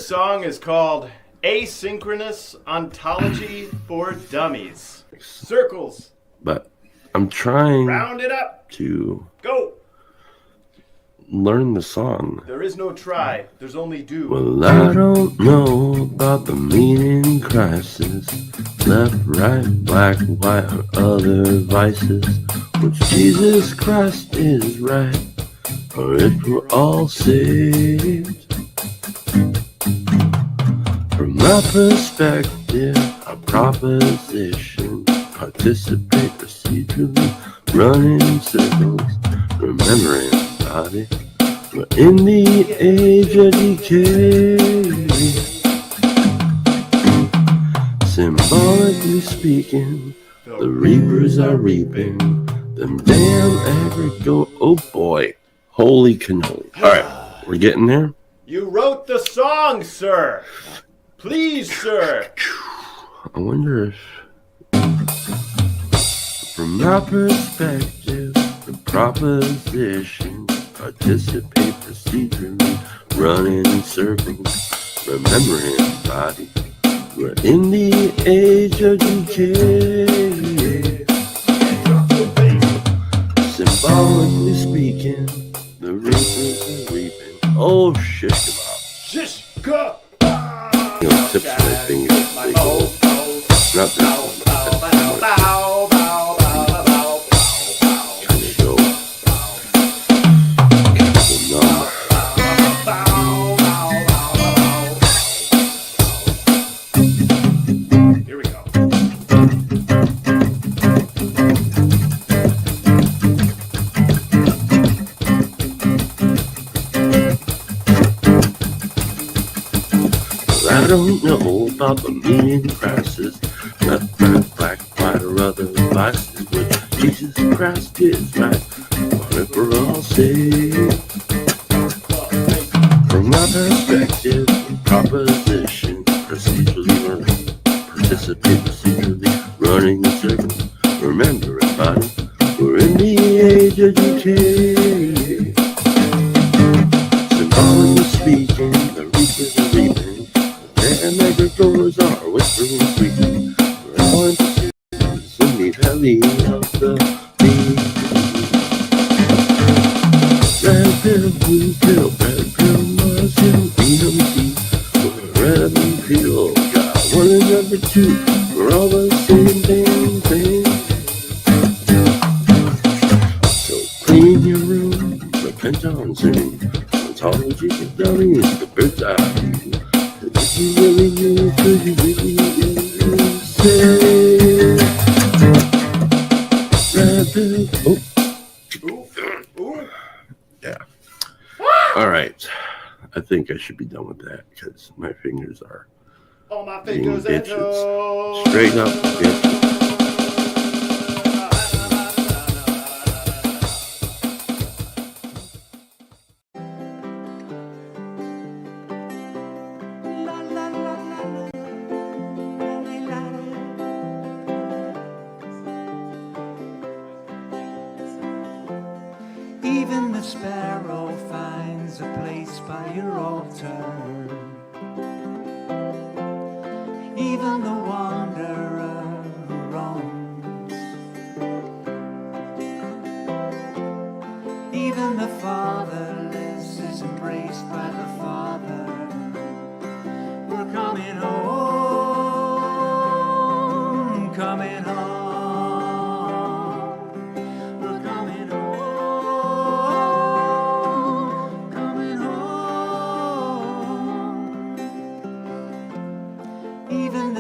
song is called Asynchronous Ontology for Dummies. Circles. But I'm trying Round it up. to Go. learn the song. There is no try. There's only do. Well, I don't know about the meaning crisis. Left, right, black, white, or other vices. Which Jesus Christ is right, or if we're all saved. From my perspective, a proposition, participate procedurally, run in circles, remembering body. We're in the age of decay. Symbolically speaking, the reapers are reaping them damn agricult. Oh boy, holy cannoli. Alright, we're getting there. You wrote the song, sir. Please, sir. I wonder if, from my perspective, the proposition, participate procedurally, running in circles, remembering body. We're in the age of decay. Symbolically speaking, the reapers are reaping. Oh, shit, Shish kebab. you know, tips my fingers. They go. Not this one. Kind of go. Here we go. I don't know about the meaning crisis, left, right, black, white, or other vices, which Jesus Christ is right, what if we're all saved? From my perspective, proposition, procedurally learning, participate procedurally, running in circles, remember everybody, we're in the age of decay. Symbolically speaking, the reapers are reaping. And agricultors are whispering sweetly. We're all in the valley of the beat. Red pill, blue pill, red pill, Martian, BMT. We're red and pill, got one and number two. We're all the same damn thing. So clean your room, repent on sin. Ontology for dummies, the bird's eye view. If you really knew, could you really say? Oh. Yeah. Alright. I think I should be done with that because my fingers are All my being fingers and bitches. toes. Straight up bitches. Even the sparrow finds a place by your altar. Even the wanderer who roams. Even the fatherless is embraced by the Father. We're coming home, coming home.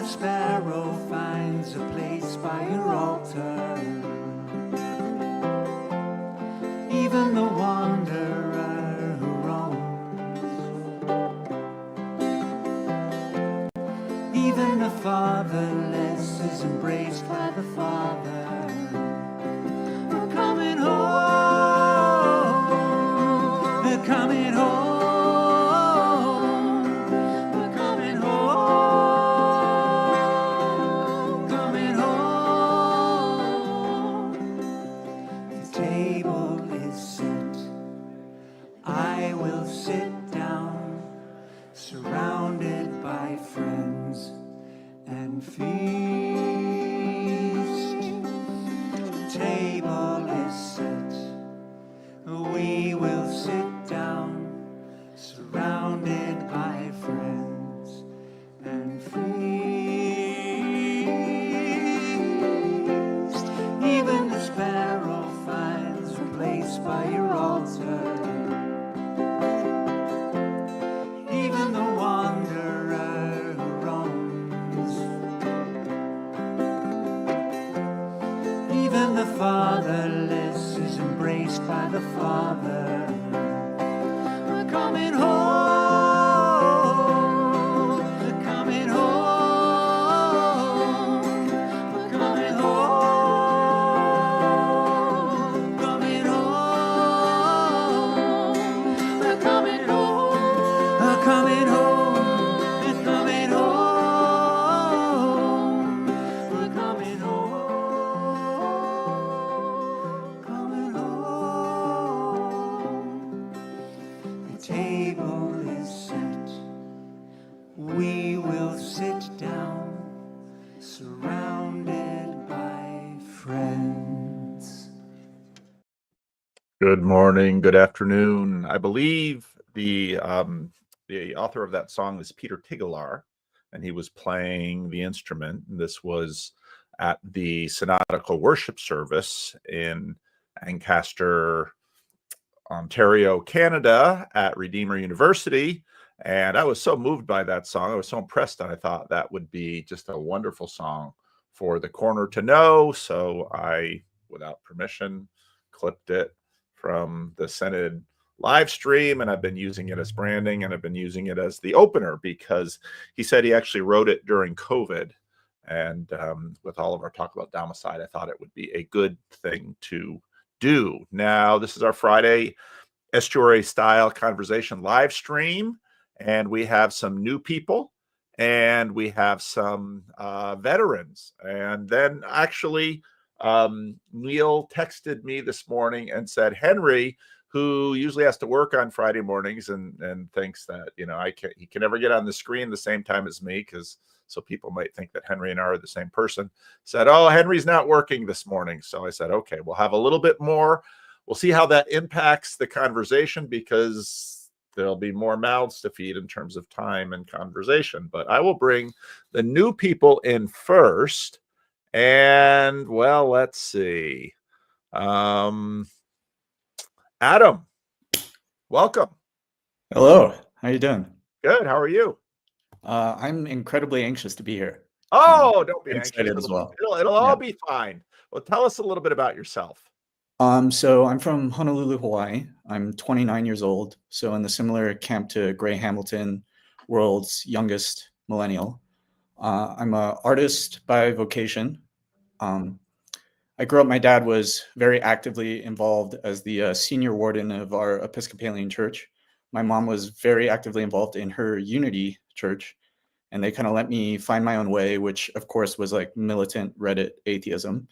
Sparrow finds a place by your altar. Even the wanderer who roams. Even the fatherless is embraced by the Father. We're coming home. They're coming home. Surrounded we will sit down, surrounded by friends and feast. Even the sparrow finds a place by your altar. Even the wanderer who roams. Even the fatherless is embraced by the Father. We're coming home. We're coming home. We're coming home. Coming home. We're coming home. We're coming home. We're coming home. We're coming home. Coming home. The table is set. We will sit down, surrounded by friends. Good morning, good afternoon. I believe the author of that song is Peter Tigelaar, and he was playing the instrument. This was at the Synodical Worship Service in Ancaster, Ontario, Canada, at Redeemer University. And I was so moved by that song. I was so impressed, and I thought that would be just a wonderful song for the corner to know. So I, without permission, clipped it from the Synod live stream, and I've been using it as branding, and I've been using it as the opener because he said he actually wrote it during COVID. And with all of our talk about domicide, I thought it would be a good thing to do. Now, this is our Friday estuary style conversation live stream, and we have some new people and we have some veterans. And then actually, Neil texted me this morning and said, Henry, who usually has to work on Friday mornings and thinks that, you know, he can never get on the screen the same time as me, because so people might think that Henry and I are the same person, said, oh, Henry's not working this morning. So I said, okay, we'll have a little bit more. We'll see how that impacts the conversation, because there'll be more mouths to feed in terms of time and conversation. But I will bring the new people in first. And, well, let's see. Adam, welcome. Hello, how you doing? Good. How are you? I'm incredibly anxious to be here. Oh, don't be I'm anxious. excited as well. It'll all be fine. Well, tell us a little bit about yourself. So I'm from Honolulu, Hawaii. I'm 29 years old, so in the similar camp to Gray Hamilton, world's youngest millennial. I'm an artist by vocation. I grew up, my dad was very actively involved as the senior warden of our Episcopalian church. My mom was very actively involved in her Unity church, and they kind of let me find my own way, which of course was like militant Reddit atheism.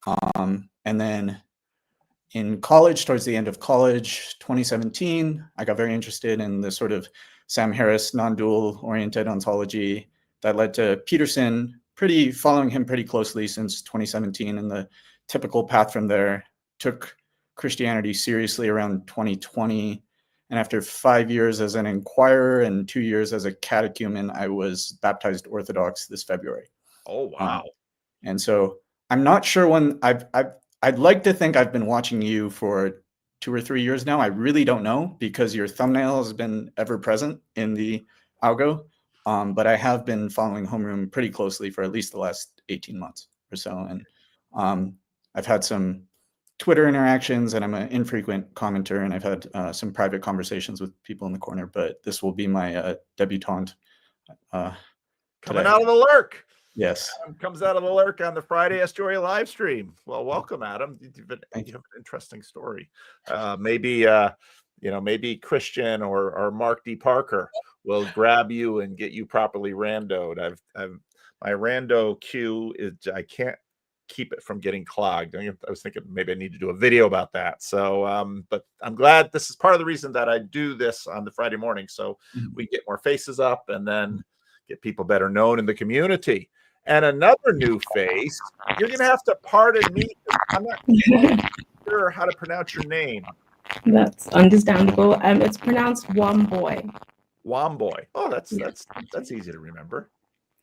And then in college, towards the end of college, 2017, I got very interested in the sort of Sam Harris non-dual oriented ontology that led to Peterson, following him pretty closely since 2017, and the typical path from there. Took Christianity seriously around 2020. And after 5 years as an inquirer and 2 years as a catechumen, I was baptized Orthodox this February. Oh, wow. And so I'm not sure when I'd like to think I've been watching you for 2 or 3 years now. I really don't know, because your thumbnail has been ever present in the algo. But I have been following Homeroom pretty closely for at least the last 18 months or so. And I've had some Twitter interactions, and I'm an infrequent commenter, and I've had some private conversations with people in the corner, but this will be my debutante. Coming out of the lurk. Yes. Adam comes out of the lurk on the Friday Estuary live stream. Well, welcome, Adam. You have an interesting story. Maybe Christian or Mark D. Parker will grab you and get you properly randoed. My rando queue is, I can't keep it from getting clogged. I was thinking maybe I need to do a video about that. So, but I'm glad this is part of the reason that I do this on the Friday morning. So we get more faces up and then get people better known in the community. And another new face, you're going to have to pardon me. I'm not sure how to pronounce your name. That's understandable. It's pronounced Womboy. Womboy. Oh, Yeah. that's easy to remember.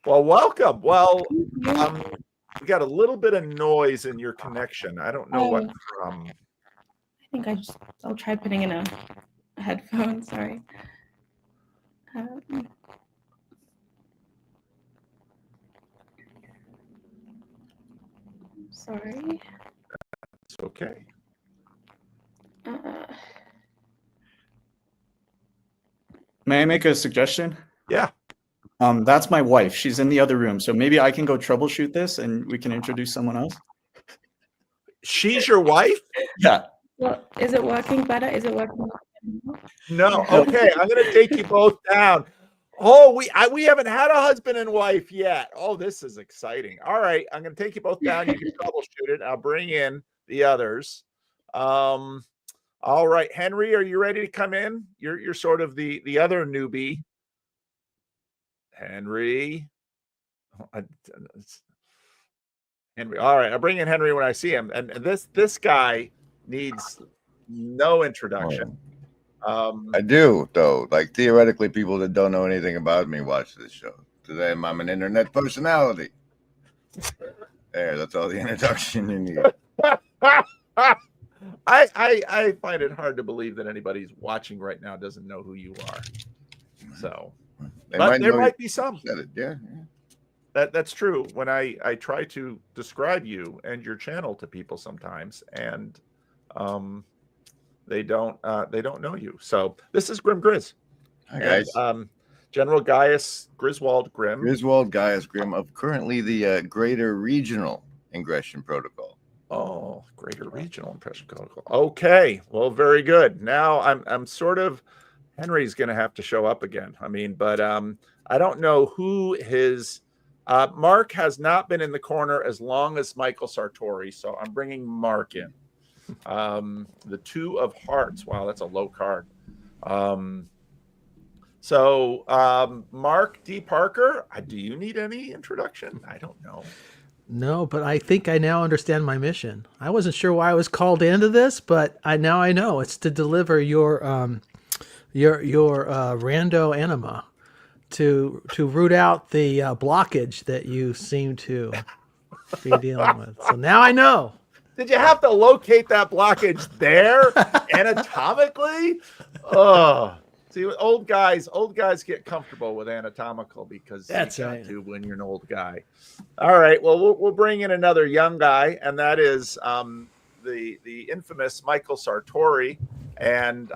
Well, welcome. Well, we got a little bit of noise in your connection. I don't know what from. I think I'll try putting in a headphone. Sorry. Sorry. It's okay. May I make a suggestion? Yeah. That's my wife. She's in the other room, so maybe I can go troubleshoot this, and we can introduce someone else. She's your wife? Yeah. Well, is it working better? Is it working? No. Okay, I'm going to take you both down. Oh, we haven't had a husband and wife yet. Oh, this is exciting. All right, I'm going to take you both down. You can troubleshoot it. I'll bring in the others. All right, Henry, are you ready to come in? You're sort of the other newbie. Henry. Henry. All right, I'll bring in Henry when I see him. And this guy needs no introduction. I do, though. Like, theoretically, people that don't know anything about me watch this show. To them, I'm an internet personality. There, that's all the introduction you need. I find it hard to believe that anybody's watching right now doesn't know who you are. So, but there might be some. Yeah. That's true. When I try to describe you and your channel to people sometimes, and they don't know you. So this is grimgriz. Hi guys. And, General Gaius Griswold Grimm. Griswold Gaius Grimm of currently the Greater Regional Ingression Protocol. Oh, Greater Regional Impression Protocol. Okay, well, very good. Now I'm sort of Henry's going to have to show up again. I mean, but I don't know who his Mark has not been in the corner as long as Michael Sartori, so I'm bringing Mark in. The Two of Hearts. Wow, that's a low card. Mark D. Parker, do you need any introduction? I don't know. No, but I think I now understand my mission. I wasn't sure why I was called into this, but now I know it's to deliver your rando anima, to root out the blockage that you seem to be dealing with. So now I know. Did you have to locate that blockage there anatomically? Oh, see, old guys get comfortable with anatomical because that's you got right. to when you're an old guy. All right, well, we'll bring in another young guy, and that is the infamous Michael Sartori. And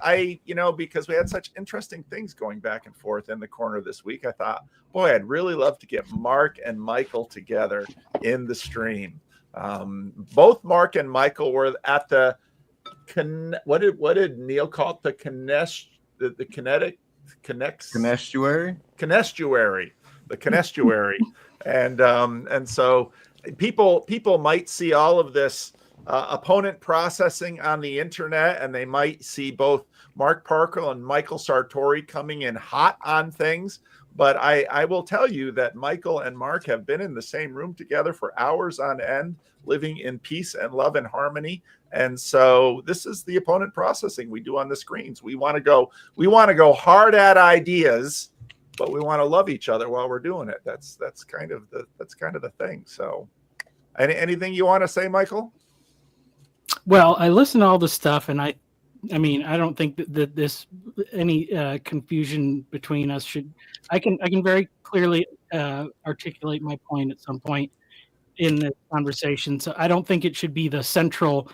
because we had such interesting things going back and forth in the corner this week, I thought, boy, I'd really love to get Mark and Michael together in the stream. Both Mark and Michael were at the what did Neil call it? The Canestuary. And so people might see all of this opponent processing on the internet, and they might see both Mark Parker and Michael Sartori coming in hot on things. But I will tell you that Michael and Mark have been in the same room together for hours on end, living in peace and love and harmony. And so this is the opponent processing we do on the screens. We want to go hard at ideas, but we want to love each other while we're doing it. That's kind of the thing. So anything you want to say, Michael? Well, I listen to all this stuff, and I mean, I don't think that this any confusion between us should. I can very clearly articulate my point at some point in the conversation. So I don't think it should be the central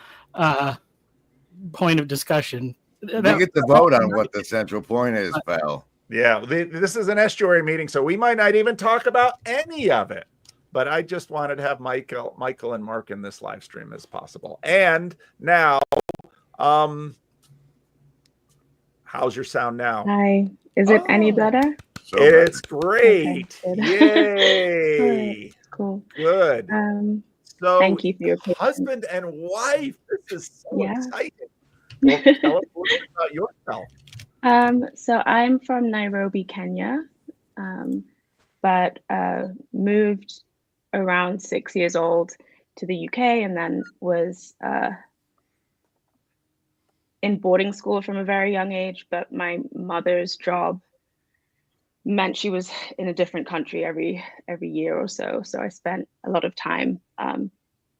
point of discussion. You get to vote on what the central point is, pal. Yeah, this is an estuary meeting, so we might not even talk about any of it. But I just wanted to have Michael and Mark in this live stream as possible. And now, how's your sound now? Hi. Is it any better? So it's great. Okay, Yay. Cool. Good. So thank you for your patience. husband and wife. This is so exciting. Well, tell us a little bit about yourself. So I'm from Nairobi, Kenya, but moved around 6 years old to the UK, and then was in boarding school from a very young age, but my mother's job meant she was in a different country every year or so. So I spent a lot of time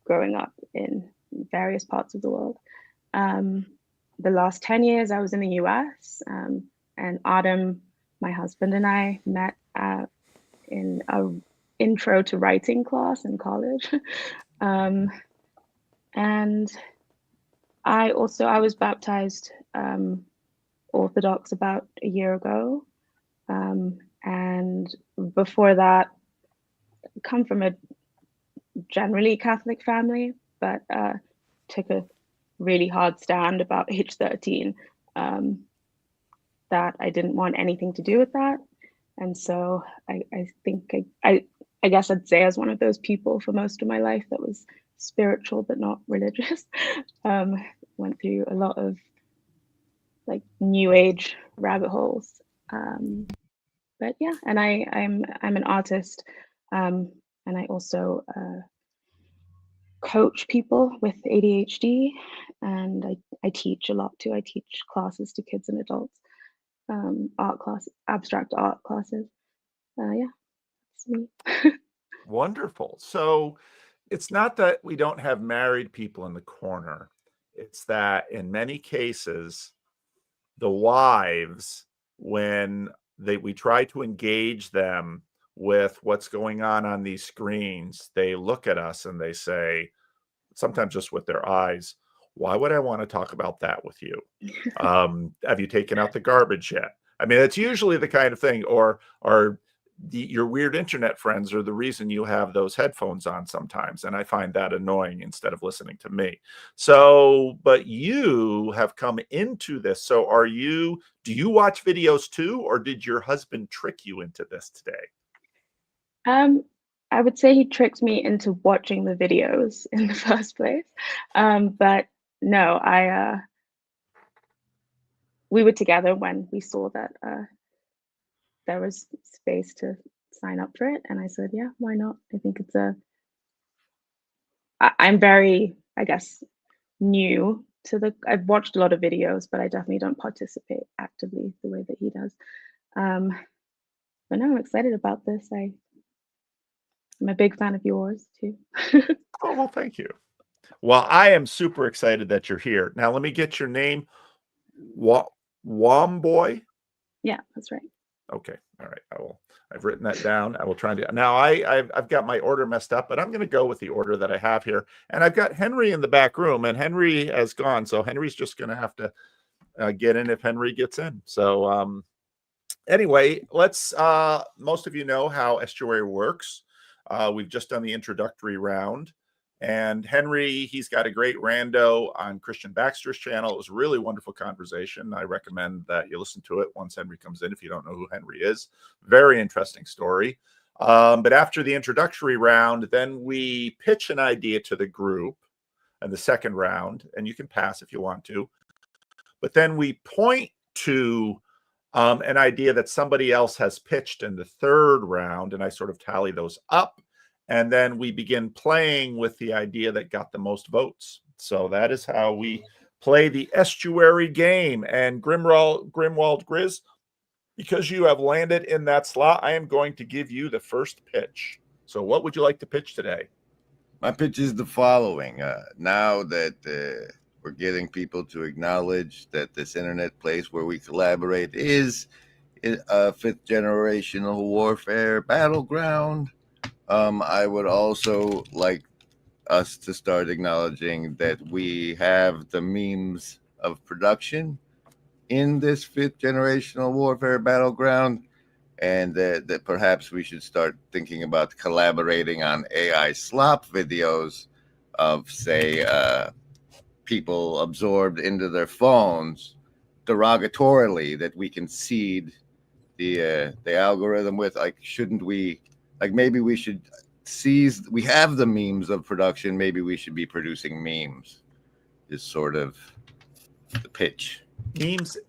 growing up in various parts of the world. The last 10 years I was in the US, and Adam, my husband, and I met in a intro to writing class in college. And I was baptized Orthodox about a year ago. And before that, I come from a generally Catholic family, but took a really hard stand about age 13 that I didn't want anything to do with that. And so I think I guess I'd say I was one of those people for most of my life that was spiritual but not religious. Went through a lot of like new age rabbit holes. But yeah, and I'm an artist, and I also coach people with ADHD, and I teach a lot too. I teach classes to kids and adults, art class, abstract art classes. Yeah, that's me. Wonderful. So it's not that we don't have married people in the corner. It's that in many cases, the wives, when we try to engage them with what's going on these screens, they look at us and they say, sometimes just with their eyes, why would I want to talk about that with you? Have you taken out the garbage yet? I mean, it's usually the kind of thing, or your weird internet friends are the reason you have those headphones on sometimes. And I find that annoying instead of listening to me. So, but you have come into this. So do you watch videos too, or did your husband trick you into this today? I would say he tricked me into watching the videos in the first place. But no, we were together when we saw that there was space to sign up for it, and I said, yeah, why not? I think it's I'm very, I guess, new to I've watched a lot of videos, but I definitely don't participate actively the way that he does. But no, I'm excited about this. I'm a big fan of yours too. Oh, well, thank you. Well, I am super excited that you're here. Now, let me get your name. Womboy? Yeah, that's right. Okay. All right. I've written that down. I will try and do. Now I've got my order messed up, but I'm going to go with the order that I have here. And I've got Henry in the back room, and Henry has gone. So Henry's just going to have to get in if Henry gets in. So anyway, let's, most of you know how Estuary works. We've just done the introductory round. And Henry, he's got a great rando on Christian Baxter's channel. It was a really wonderful conversation. I recommend that you listen to it once Henry comes in, if you don't know who Henry is. Very interesting story. But after the introductory round, then we pitch an idea to the group in the second round, and you can pass if you want to. But then we point to an idea that somebody else has pitched in the third round, and I sort of tally those up. And then we begin playing with the idea that got the most votes. So that is how we play the Estuary game. And Grimwald Grizz, because you have landed in that slot, I am going to give you the first pitch. So what would you like to pitch today? My pitch is the following. Now that we're getting people to acknowledge that this internet place where we collaborate is a fifth generational warfare battleground, I would also like us to start acknowledging that we have the means of production in this fifth generational warfare battleground, and that perhaps we should start thinking about collaborating on AI slop videos of, say, people absorbed into their phones derogatorily that we can seed the algorithm with. Like, shouldn't we? Like, maybe we should we have the means of production. Maybe we should be producing memes is sort of the pitch.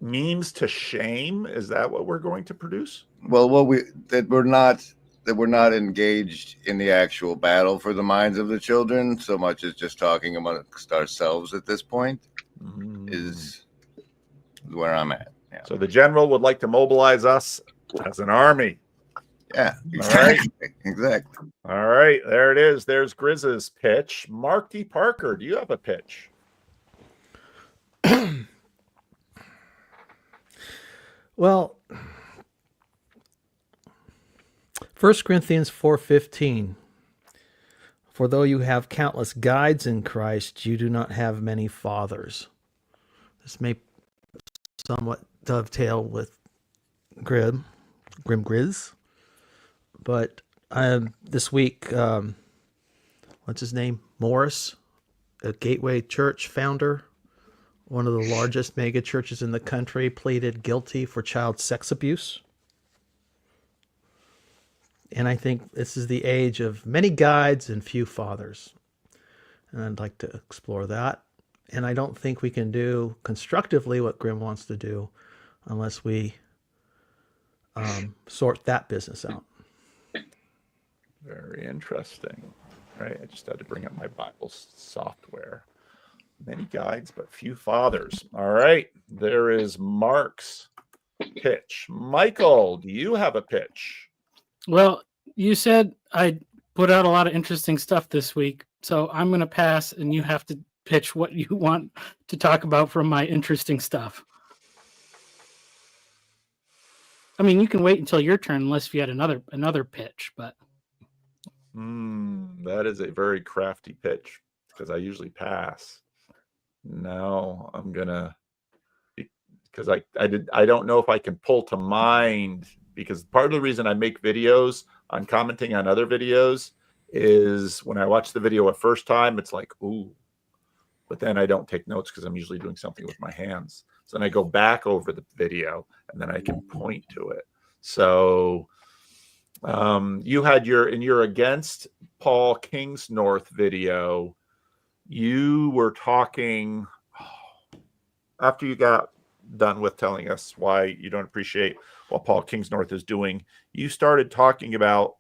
Memes to shame. Is that what we're going to produce? Well, we're not engaged in the actual battle for the minds of the children so much as just talking amongst ourselves at this point is where I'm at. Yeah. So the general would like to mobilize us as an army. Yeah. All right. Exactly. All right. There it is. There's Griz's pitch. Mark D. Parker, do you have a pitch? Well, 1 Corinthians 4:15. For though you have countless guides in Christ, you do not have many fathers. This may somewhat dovetail with grimgriz, but this week, what's his name? Morris, a Gateway Church founder, one of the largest mega churches in the country, pleaded guilty for child sex abuse. And I think this is the age of many guides and few fathers. And I'd like to explore that. And I don't think we can do constructively what Grim wants to do unless we sort that business out. Very interesting. Right. I just had to bring up my Bible software. Many guides, but few fathers. All right. There is Mark's pitch. Michael, do you have a pitch? Well, you said I put out a lot of interesting stuff this week, so I'm going to pass, and you have to pitch what you want to talk about from my interesting stuff. I mean, you can wait until your turn, unless you had another pitch. But that is a very crafty pitch because I usually pass. Now I'm gonna, because I don't know if I can pull to mind, because part of the reason I make videos on commenting on other videos is when I watch the video a first time, it's like, ooh, but then I don't take notes because I'm usually doing something with my hands. So then I go back over the video and then I can point to it. So you had in your against Paul Kingsnorth video, you were talking after you got done with telling us why you don't appreciate what Paul Kingsnorth is doing. You started talking about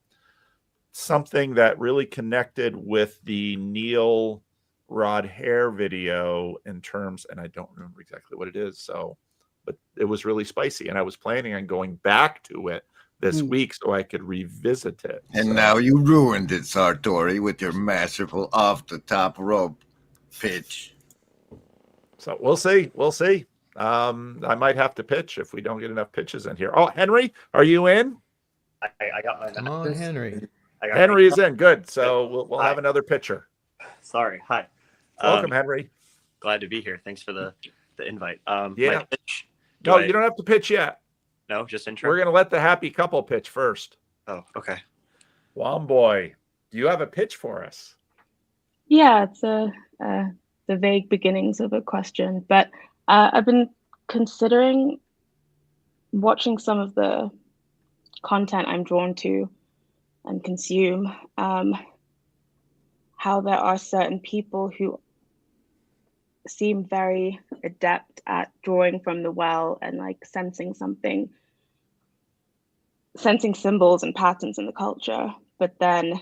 something that really connected with the Neil Rod Hair video in terms, and I don't remember exactly what it is. So, but it was really spicy, and I was planning on going back to it this week so I could revisit it. And now you ruined it, Sartori, with your masterful off the top rope pitch. So we'll see. We'll see. I might have to pitch if we don't get enough pitches in here. Oh, Henry, are you in? I got my. Come on, Henry. Henry is in. Good. So we'll have another pitcher. Sorry. Hi. Welcome, Henry. Glad to be here. Thanks for the invite. Yeah. My pitch, you don't have to pitch yet. No, just intro. We're going to let the happy couple pitch first. Oh, okay. Womboy, do you have a pitch for us? Yeah, it's the vague beginnings of a question, but I've been considering watching some of the content I'm drawn to and consume, how there are certain people who seem very adept at drawing from the well and like sensing symbols and patterns in the culture, but then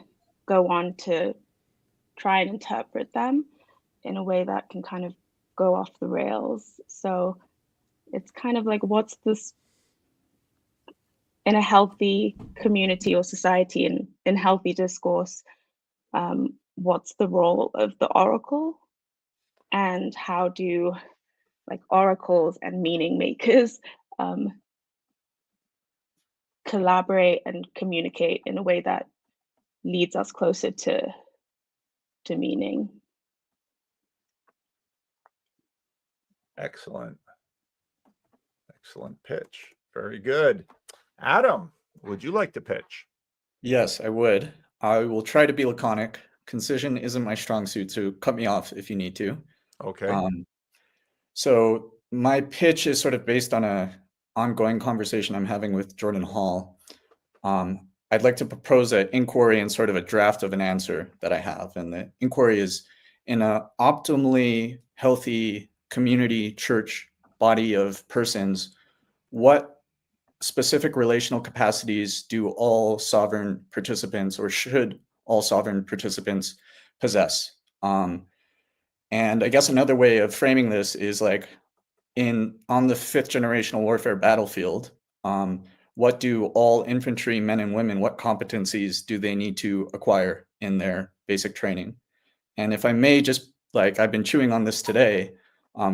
go on to try and interpret them in a way that can kind of go off the rails. So it's kind of like, what's this in a healthy community or society and in healthy discourse, what's the role of the oracle, and how do like oracles and meaning makers collaborate and communicate in a way that leads us closer to meaning. Excellent pitch. Very good. Adam, would you like to pitch? Yes, I would. I will try to be laconic. Concision isn't my strong suit, so cut me off if you need to. Okay. So my pitch is sort of based on a ongoing conversation I'm having with Jordan Hall. I'd like to propose an inquiry and sort of a draft of an answer that I have. And the inquiry is, in an optimally healthy community church body of persons, what specific relational capacities do all sovereign participants, or should all sovereign participants, possess? And I guess another way of framing this is like, on the 5th generational warfare battlefield, what do all infantry men and women, what competencies do they need to acquire in their basic training? And if I may, just like I've been chewing on this today,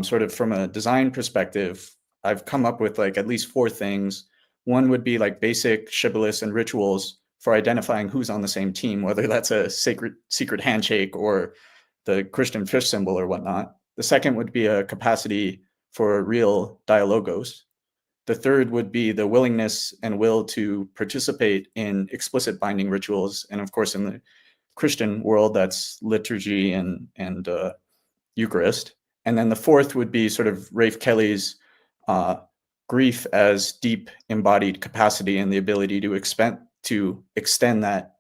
sort of from a design perspective, I've come up with like at least 4 things. One would be like basic shibboleths and rituals for identifying who's on the same team, whether that's a secret handshake or the Christian fish symbol or whatnot. The second would be a capacity for real dialogos. The third would be the willingness and will to participate in explicit binding rituals. And of course, in the Christian world, that's liturgy and Eucharist. And then the fourth would be sort of Rafe Kelly's grief as deep embodied capacity and the ability to extend that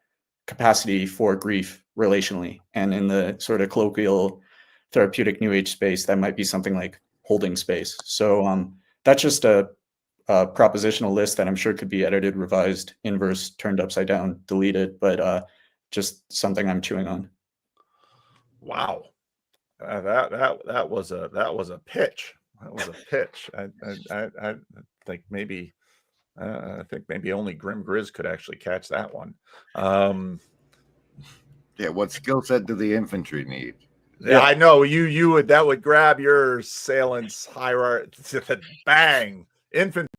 capacity for grief relationally. And in the sort of colloquial therapeutic New Age space, that might be something like holding space. So that's just a propositional list that I'm sure could be edited, revised, inverse, turned upside down, deleted, but just something I'm chewing on. Wow, that was a pitch. That was a pitch. I think maybe only grimgriz could actually catch that one. Yeah, what skill set do the infantry need? Yeah, I know you would that would grab your assailant's hierarchy. Bang, infantry.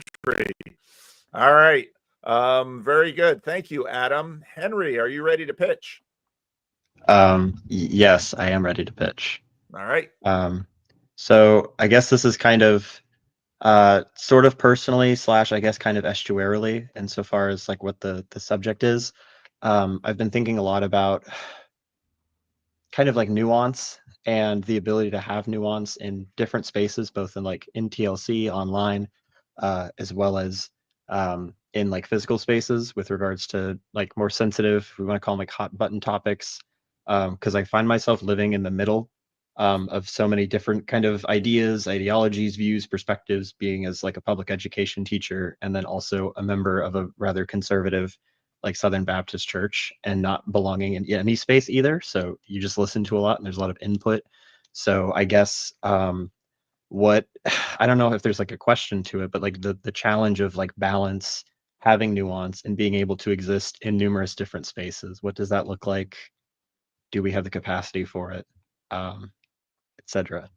All right, very good. Thank you, Adam. Henry, are you ready to pitch? Yes, I am ready to pitch. All right. So I guess this is kind of sort of personally / I guess kind of estuarily insofar as like what the subject is. I've been thinking a lot about kind of like nuance and the ability to have nuance in different spaces, both in like in TLC, online, as well as in like physical spaces with regards to like more sensitive, we want to call them like hot button topics. Because I find myself living in the middle of so many different kind of ideas, ideologies, views, perspectives, being as like a public education teacher and then also a member of a rather conservative like Southern Baptist church and not belonging in any space either. So you just listen to a lot and there's a lot of input. So I guess what I don't know if there's like a question to it, but like the challenge of like balance, having nuance and being able to exist in numerous different spaces. What does that look like? Do we have the capacity for it? Etc.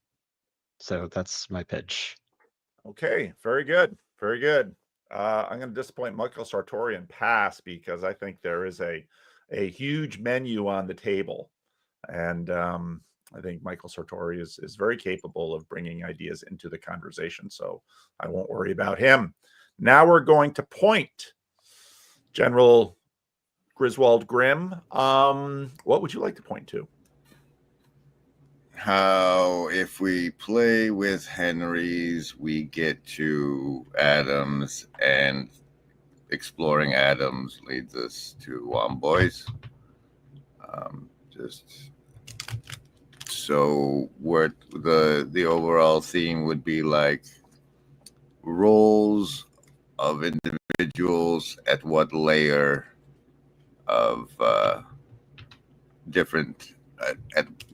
So that's my pitch. Okay, very good. Very good. I'm going to disappoint Michael Sartori and pass because I think there is a huge menu on the table. And I think Michael Sartori is very capable of bringing ideas into the conversation. So I won't worry about him. Now we're going to point. General Griswold Grimm, what would you like to point to? How if we play with Henry's, we get to Adams, and exploring Adams leads us to Womboys. Just so what the overall theme would be like roles of individuals at what layer of different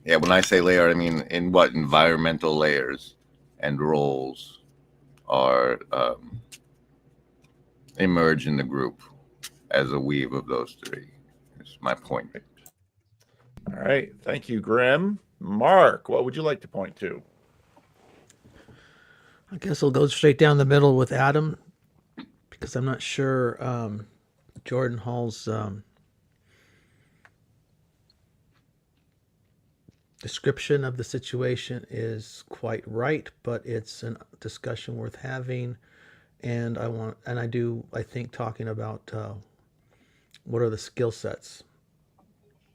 when I say layer, I mean in what environmental layers and roles are emerge in the group as a weave of those three. That's my point. All right, thank you, Grim. Mark, what would you like to point to? I guess I'll go straight down the middle with Adam because I'm not sure Jordan Hall's description of the situation is quite right, but it's a discussion worth having. And I think talking about what are the skill sets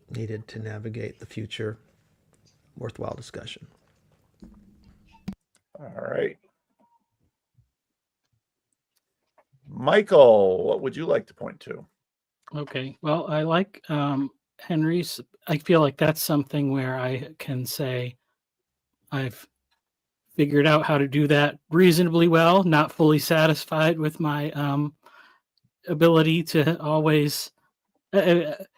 needed to navigate the future, worthwhile discussion. All right. Michael, what would you like to point to? Okay. Well, I like Henry's. I feel like that's something where I can say I've figured out how to do that reasonably well, not fully satisfied with my ability to always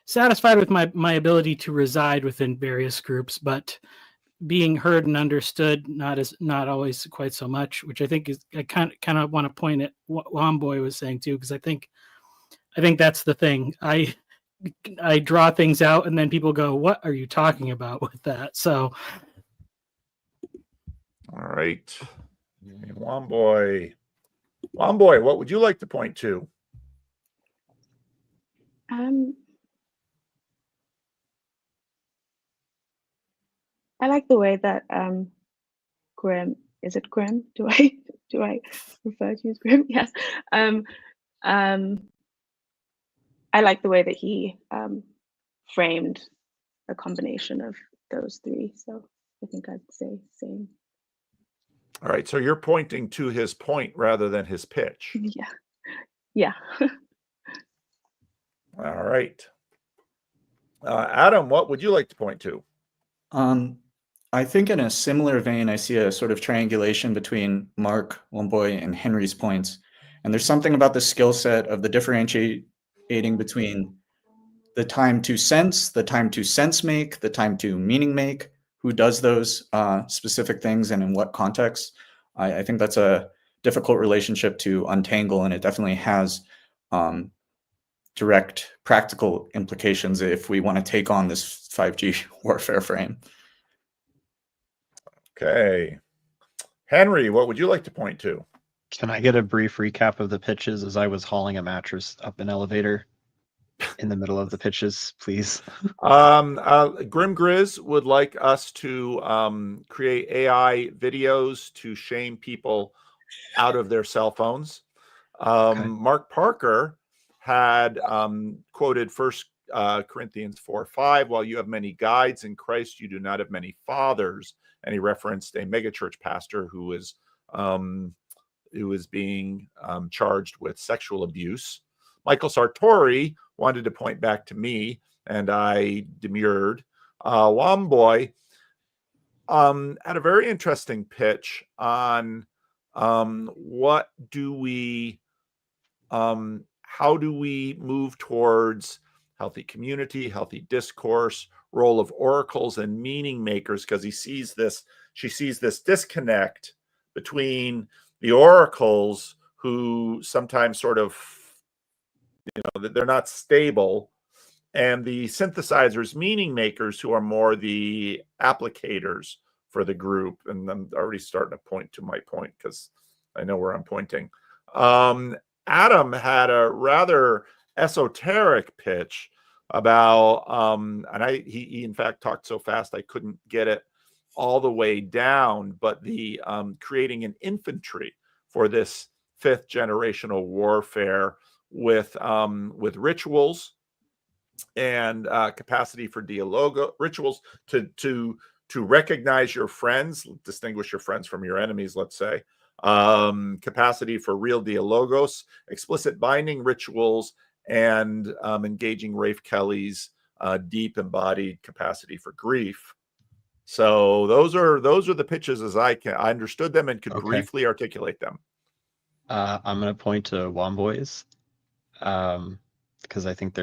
satisfied with my ability to reside within various groups, but being heard and understood, not always quite so much, which I think is, I kind of want to point at what Womboy was saying too, because I think that's the thing. I draw things out and then people go, what are you talking about with that? So All right. Womboy, what would you like to point to? I like the way that Grim, is it Grim? Do I refer to you as Grim? Yes. I like the way that he framed a combination of those three. So I think I'd say same. All right. So you're pointing to his point rather than his pitch. Yeah. Yeah. All right. Adam, what would you like to point to? I think in a similar vein, I see a sort of triangulation between Mark, Womboy, and Henry's points. And there's something about the skill set of the differentiating between the time to sense, the time to sense make, the time to meaning make, who does those specific things and in what context. I think that's a difficult relationship to untangle, and it definitely has direct practical implications if we want to take on this 5G warfare frame. Okay. Henry, what would you like to point to? Can I get a brief recap of the pitches as I was hauling a mattress up an elevator in the middle of the pitches, please? Grimgriz would like us to create AI videos to shame people out of their cell phones. Mark Parker had quoted 1 Corinthians 4:5, while you have many guides in Christ, you do not have many fathers. And he referenced a megachurch pastor who was being charged with sexual abuse. Michael Sartori wanted to point back to me, and I demurred. Womboy had a very interesting pitch on how do we move towards healthy community, healthy discourse, role of oracles and meaning makers, because she sees this disconnect between the oracles, who sometimes sort of, they're not stable, and the synthesizers, meaning makers, who are more the applicators for the group. And I'm already starting to point to my point because I know where I'm pointing. Adam had a rather esoteric pitch about, and he in fact talked so fast I couldn't get it all the way down, but the creating an infantry for this 5th generational warfare with rituals and capacity for dialogo, rituals to recognize your friends, distinguish your friends from your enemies, let's say, capacity for real dialogos, explicit binding rituals, and engaging Rafe Kelly's deep embodied capacity for grief. So those are the pitches as I understood them and could briefly articulate them. I'm going to point to Womboy's because I think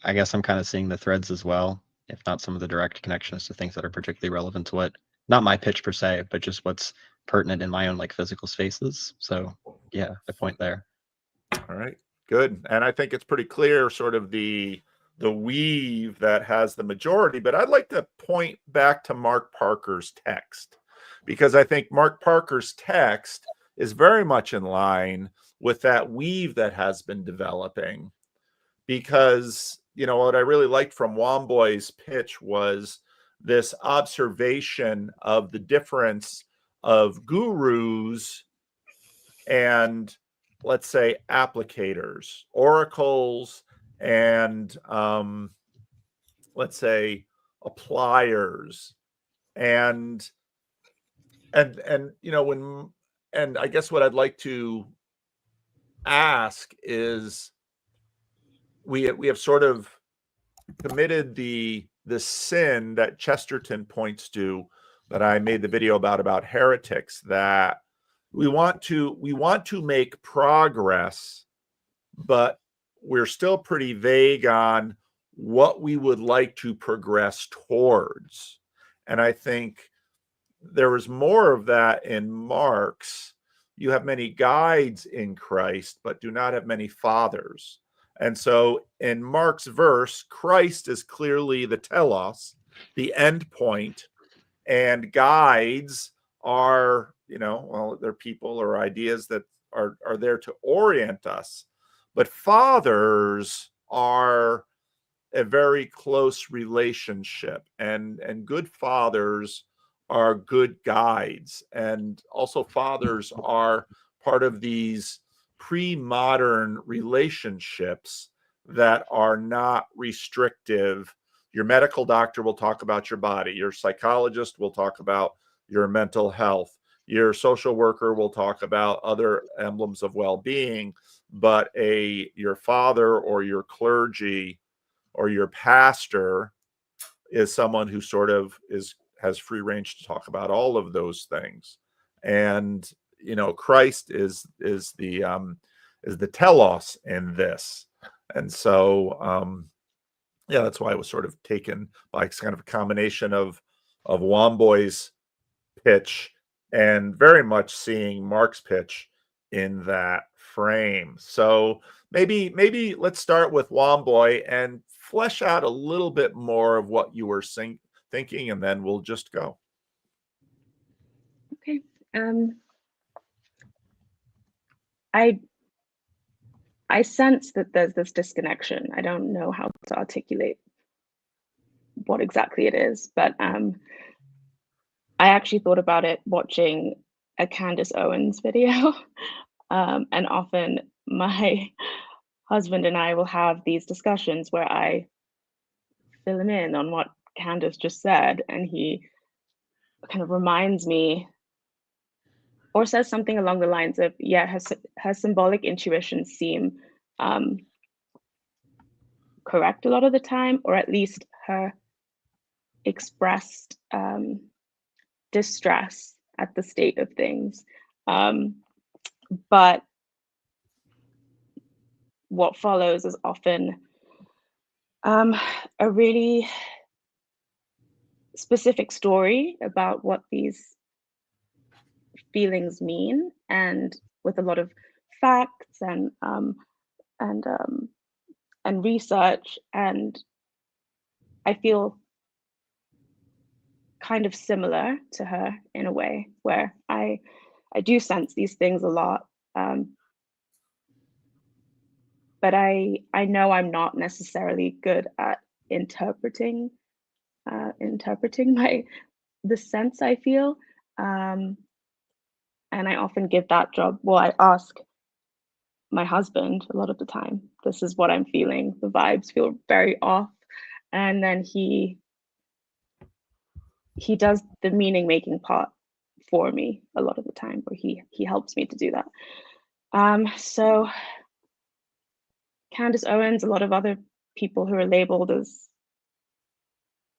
I guess I'm kind of seeing the threads as well, if not some of the direct connections to things that are particularly relevant to not my pitch per se, but just what's pertinent in my own physical spaces. So yeah, I point there. All right, good. And I think it's pretty clear sort of the weave that has the majority, but I'd like to point back to Mark Parker's text, because I think Mark Parker's text is very much in line with that weave that has been developing. Because, what I really liked from Womboy's pitch was this observation of the difference of gurus and, let's say, applicators, oracles, and let's say appliers, and I guess what I'd like to ask is, we have sort of committed the sin that Chesterton points to, that I made the video about heretics, that we want to make progress, but we're still pretty vague on what we would like to progress towards. And I think there was more of that in Mark's. You have many guides in Christ, but do not have many fathers. And so in Mark's verse, Christ is clearly the telos, the end point, and guides are, well, they're people or ideas that are there to orient us. But fathers are a very close relationship, and good fathers are good guides, and also fathers are part of these pre-modern relationships that are not restrictive. Your medical doctor will talk about your body, your psychologist will talk about your mental health, your social worker will talk about other emblems of well-being, but your father or your clergy or your pastor is someone who sort of has free range to talk about all of those things. And Christ is the telos in this. And so that's why I was sort of taken by kind of a combination of Womboy's pitch and very much seeing Mark's pitch in that frame. So maybe let's start with Womboy and flesh out a little bit more of what you were thinking, and then we'll just go. Okay. I sense that there's this disconnection. I don't know how to articulate what exactly it is, but I actually thought about it watching a Candace Owens video. And often my husband and I will have these discussions where I fill him in on what Candace just said, and he kind of reminds me or says something along the lines of, her symbolic intuitions seem correct a lot of the time, or at least her expressed distress at the state of things. But what follows is often a really specific story about what these feelings mean, and with a lot of facts and research. And I feel kind of similar to her in a way, where I do sense these things a lot, but I know I'm not necessarily good at interpreting the sense I feel, and I often give that job. Well, I ask my husband a lot of the time, this is what I'm feeling, the vibes feel very off, and then he does the meaning making part for me a lot of the time, or he helps me to do that. So Candace Owens, a lot of other people who are labeled as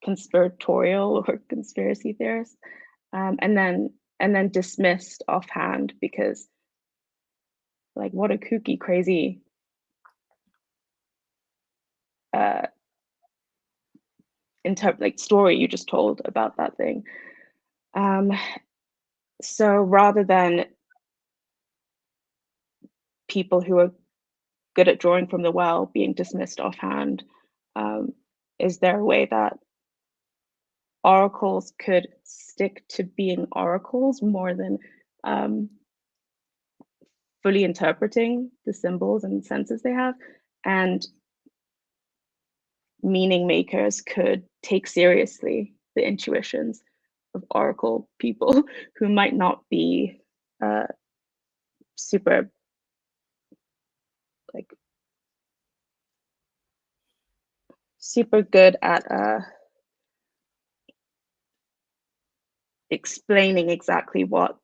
conspiratorial or conspiracy theorists, and then dismissed offhand because, like, what a kooky, crazy story you just told about that thing. So rather than people who are good at drawing from the well being dismissed offhand, is there a way that oracles could stick to being oracles more than fully interpreting the symbols and senses they have, and meaning makers could take seriously the intuitions of oracle people who might not be super good at explaining exactly what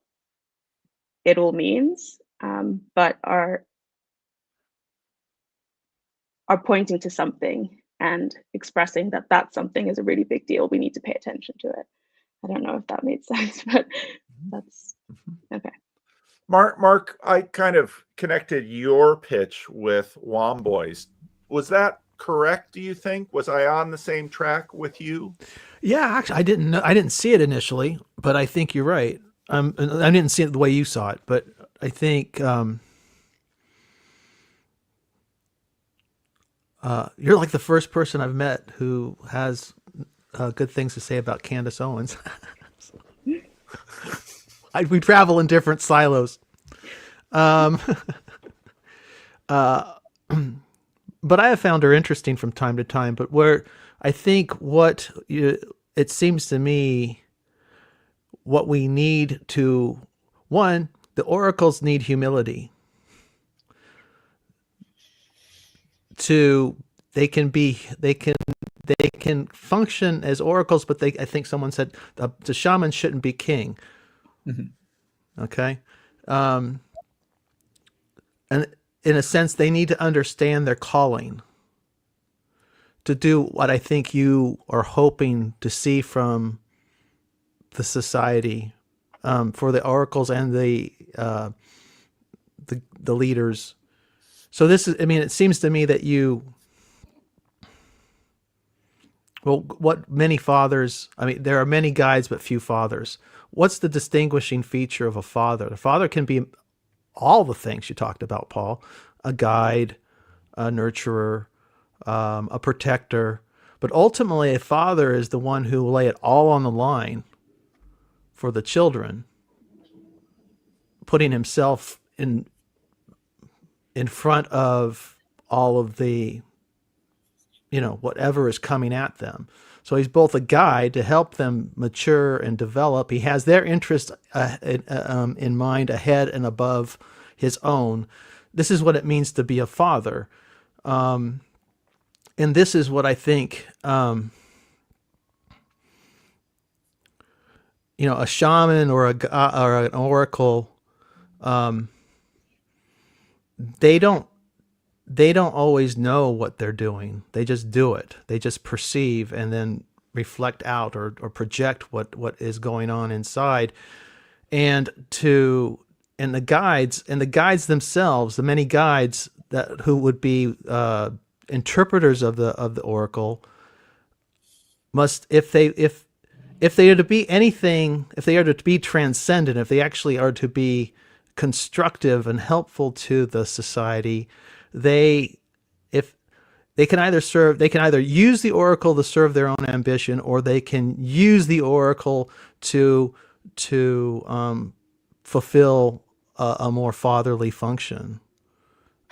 it all means, but are pointing to something and expressing that that something is a really big deal. We need to pay attention to it. I don't know if that made sense, but that's okay. Mark, I kind of connected your pitch with Womboy's. Was that correct? Do you think? Was I on the same track with you? Yeah, actually, I didn't see it initially, but I think you're right. I didn't see it the way you saw it, but I think you're like the first person I've met who has good things to say about Candace Owens. We travel in different silos. But I have found her interesting from time to time. But where I think it seems to me what we need to, one, the oracles need humility. Two, they can function as oracles, but I think someone said the shaman shouldn't be king. Mm-hmm. Okay. And in a sense, they need to understand their calling to do what I think you are hoping to see from the society, for the oracles and the leaders. So it seems to me that what many fathers, there are many guides, but few fathers. What's the distinguishing feature of a father? The father can be all the things you talked about, Paul: a guide, a nurturer, a protector. But ultimately, a father is the one who will lay it all on the line for the children, putting himself in front of all of the, whatever is coming at them. So he's both a guide to help them mature and develop. He has their interest in mind ahead and above his own. This is what it means to be a father. And this is what I think, a shaman or an oracle, they don't always know what they're doing. They just do it. They just perceive and then reflect out or project what is going on inside. And the guides themselves, the many guides who would be interpreters of the oracle, must, if they are to be anything, if they are to be transcendent, if they actually are to be constructive and helpful to the society, they can either use the oracle to serve their own ambition, or they can use the oracle to fulfill a more fatherly function.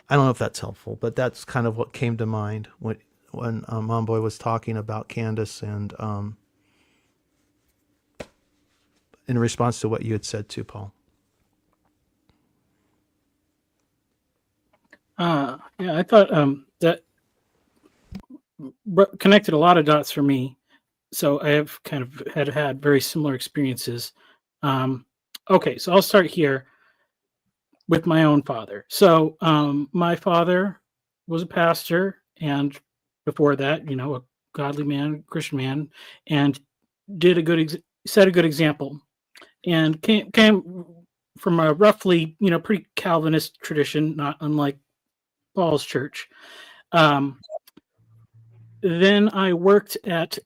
I don't know if that's helpful, but that's kind of what came to mind when Womboy was talking about Candace, and in response to what you had said too, Paul. Yeah, I thought that connected a lot of dots for me. So I have kind of had very similar experiences. Okay, so I'll start here with my own father. So my father was a pastor, and before that, a godly man, Christian man, and set a good example, and came from a roughly, pretty Calvinist tradition, not unlike Paul's church. Then I worked at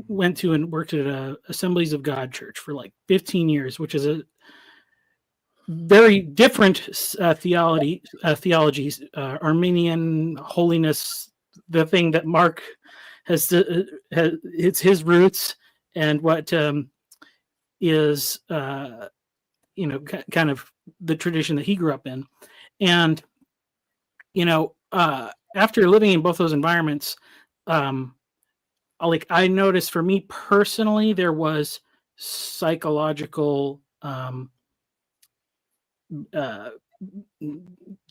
went to and worked at a Assemblies of God church for like 15 years, which is a very different theologies, Arminian holiness, the thing that Mark has it's his roots, and what is kind of the tradition that he grew up in. And after living in both those environments, I noticed, for me personally, there was psychological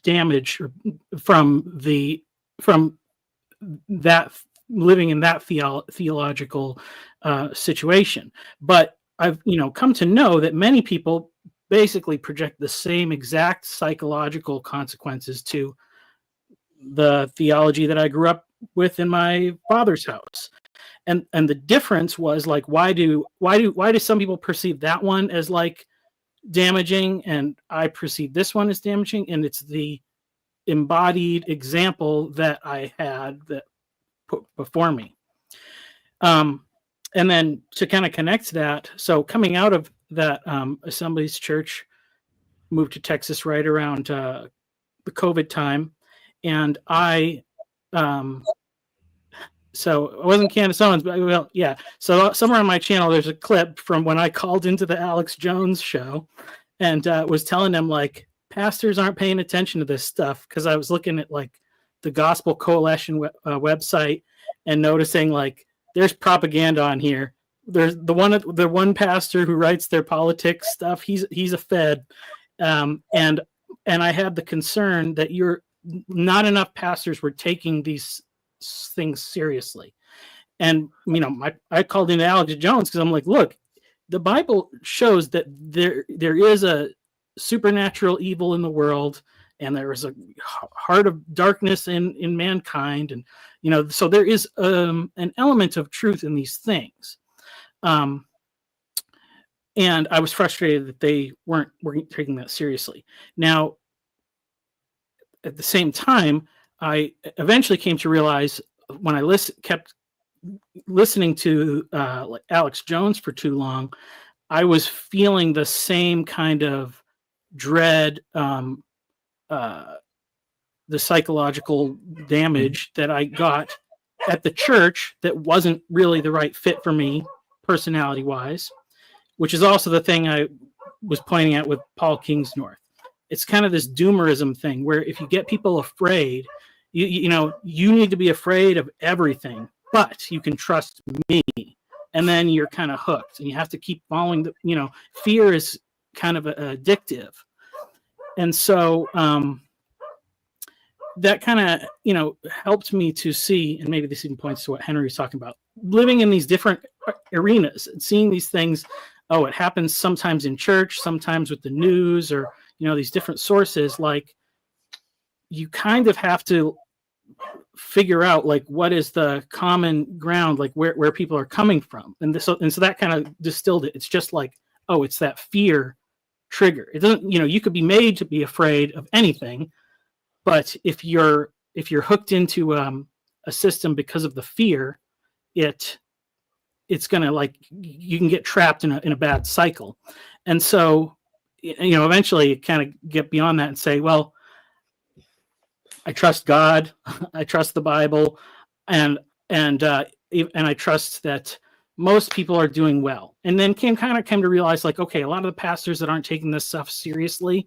damage from that, living in that theological situation. But I've come to know that many people basically project the same exact psychological consequences to the theology that I grew up with in my father's house. And the difference was, like, why do some people perceive that one as like damaging, and I perceive this one as damaging? And it's the embodied example that I had that put before me. And then to kind of connect to that, so coming out of that Assemblies Church, moved to Texas right around the COVID time, and so it wasn't Candace Owens, but well, yeah. So somewhere on my channel, there's a clip from when I called into the Alex Jones show and was telling them like pastors aren't paying attention to this stuff, because I was looking at like the Gospel Coalition website and noticing like there's propaganda on here. There's the one pastor who writes their politics stuff. He's a Fed, and I had the concern that not enough pastors were taking these things seriously. And I called in Alex Jones because I'm like, look, the Bible shows that there is a supernatural evil in the world, and there is a heart of darkness in mankind, and so there is an element of truth in these things. And I was frustrated that they weren't taking that seriously. Now, at the same time, I eventually came to realize when I kept listening to like Alex Jones for too long, I was feeling the same kind of dread, the psychological damage that I got at the church that wasn't really the right fit for me personality-wise, which is also the thing I was pointing at with Paul Kingsnorth. It's kind of this doomerism thing where if you get people afraid, you need to be afraid of everything, but you can trust me. And then you're kind of hooked and you have to keep following fear is kind of addictive. And so that kind of, helped me to see, and maybe this even points to what Henry was talking about, living in these different arenas and seeing these things. Oh, it happens sometimes in church, sometimes with the news, or, these different sources. Like, you kind of have to figure out like what is the common ground, like where people are coming from. And so that kind of distilled it. It's just like, oh, it's that fear trigger. It doesn't, you could be made to be afraid of anything, but if you're hooked into a system because of the fear, it's gonna, like, you can get trapped in a bad cycle. And so eventually you kind of get beyond that and say, well, I trust God, I trust the Bible, and I trust that most people are doing well. And then came to realize, like, okay, a lot of the pastors that aren't taking this stuff seriously,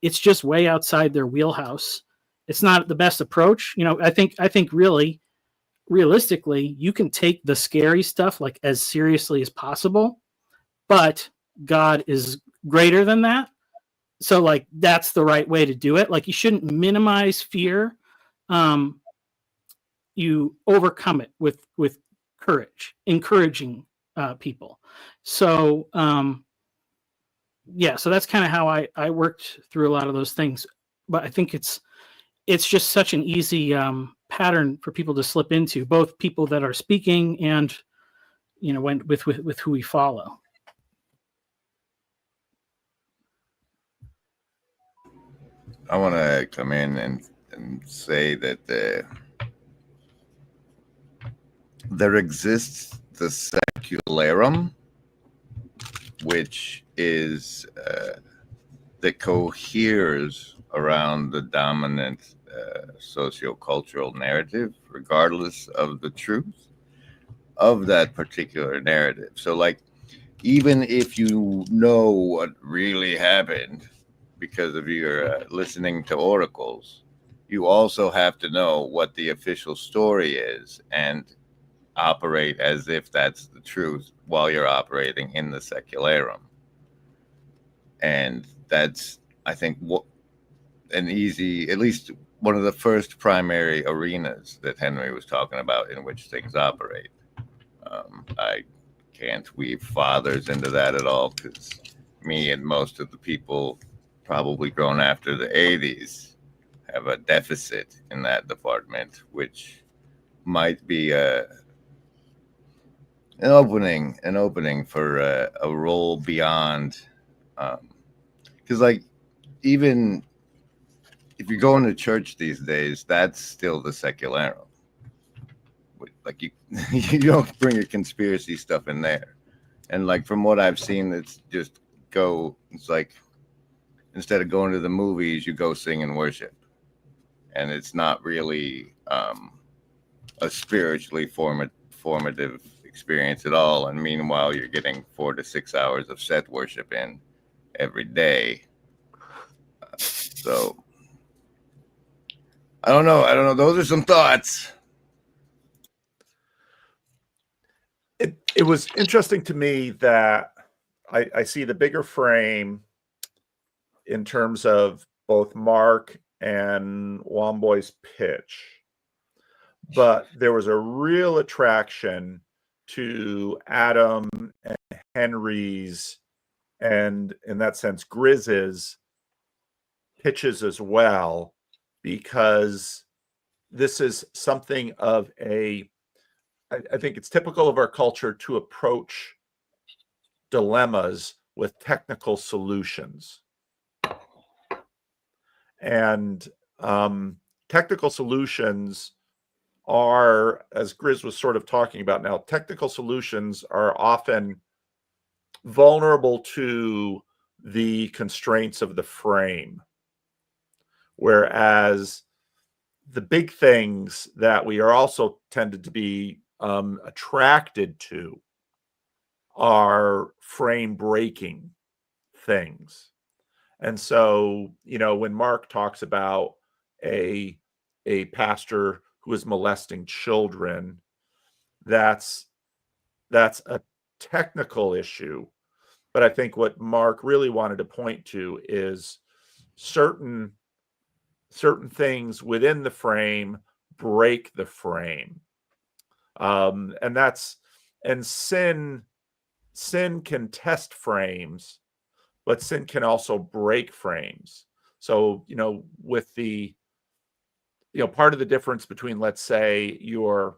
it's just way outside their wheelhouse. It's not the best approach. I think really, realistically, you can take the scary stuff like as seriously as possible, but God is greater than that. So like, that's the right way to do it. Like, you shouldn't minimize fear. You overcome it with courage, encouraging people. So so that's kind of how I worked through a lot of those things. But I think it's just such an easy pattern for people to slip into, both people that are speaking and with who we follow. I want to come in and say that there exists the secularum, which is that coheres around the dominant sociocultural narrative, regardless of the truth of that particular narrative. So, like, even if you know what really happened because of your listening to oracles, you also have to know what the official story is and operate as if that's the truth while you're operating in the secularum. And that's, I think, an easy, at least one of the first primary arenas that Henry was talking about in which things operate. I can't weave fathers into that at all, because me and most of the people probably grown after the 80s have a deficit in that department, which might be an opening for a role beyond, because like even if you go into church these days, that's still the secularum. Like you, you don't bring your conspiracy stuff in there. And like from what I've seen, it's just go. It's like instead of going to the movies, you go sing and worship, and it's not really a spiritually formative experience at all. And meanwhile, you're getting 4 to 6 hours of set worship in every day. So I don't know. Those are some thoughts. It was interesting to me that I see the bigger frame in terms of both Mark and Womboy's pitch, but there was a real attraction to Adam and Henry's, and in that sense, Griz's pitches as well, because this is something of I think it's typical of our culture to approach dilemmas with technical solutions. And technical solutions are, as Grizz was sort of talking about now, technical solutions are often vulnerable to the constraints of the frame. Whereas the big things that we are also tended to be attracted to are frame breaking things. And so, when Mark talks about a pastor who is molesting children, that's a technical issue. But I think what Mark really wanted to point to is certain things within the frame break the frame. And sin can test frames, but sin can also break frames. So, with the, part of the difference between, let's say, you're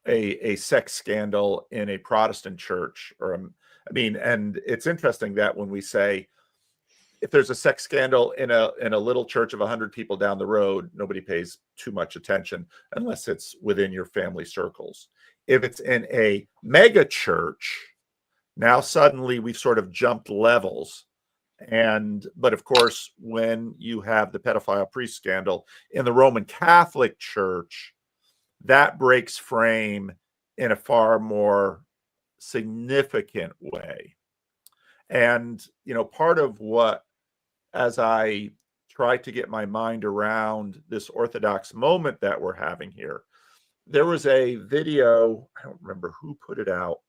a sex scandal in a Protestant church, and it's interesting that when we say, if there's a sex scandal in a little church of 100 people down the road, nobody pays too much attention unless it's within your family circles. If it's in a mega church, now suddenly we've sort of jumped levels. But of course, when you have the pedophile priest scandal in the Roman Catholic Church, that breaks frame in a far more significant way. And, part of what, as I try to get my mind around this Orthodox moment that we're having here, there was a video, I don't remember who put it out,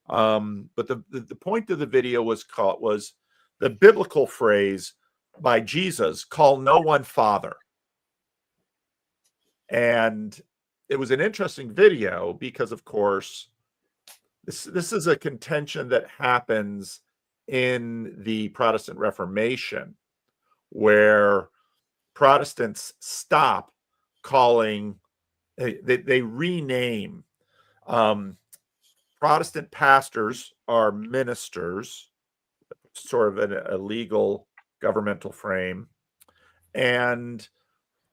but the point of the video was the biblical phrase by Jesus, "Call no one Father." And it was an interesting video because, of course, this is a contention that happens in the Protestant Reformation, where Protestants stop calling, they rename. Protestant pastors are ministers, sort of a legal governmental frame. And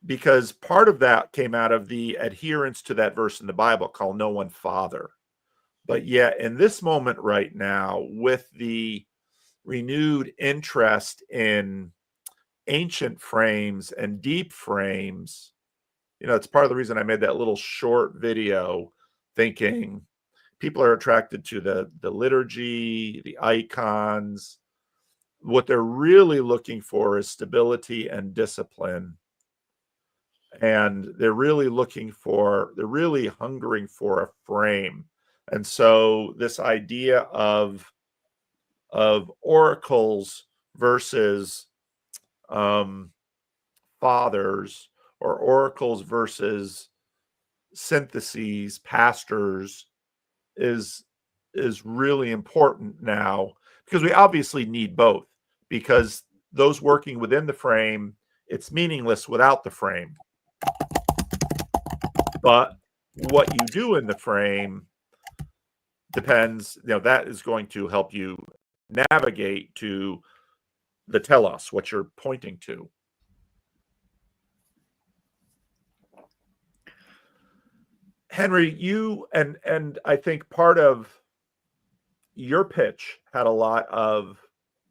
because part of that came out of the adherence to that verse in the Bible, call no one Father. But yet in this moment right now, with the renewed interest in ancient frames and deep frames, it's part of the reason I made that little short video, thinking people are attracted to the liturgy, the icons. What they're really looking for is stability and discipline. And they're really hungering for a frame. And so this idea of oracles versus fathers, or oracles versus syntheses, pastors, is really important now, because we obviously need both, because those working within the frame, it's meaningless without the frame. But what you do in the frame depends, that is going to help you navigate to the telos, what you're pointing to. Henry, you and I think part of your pitch had a lot of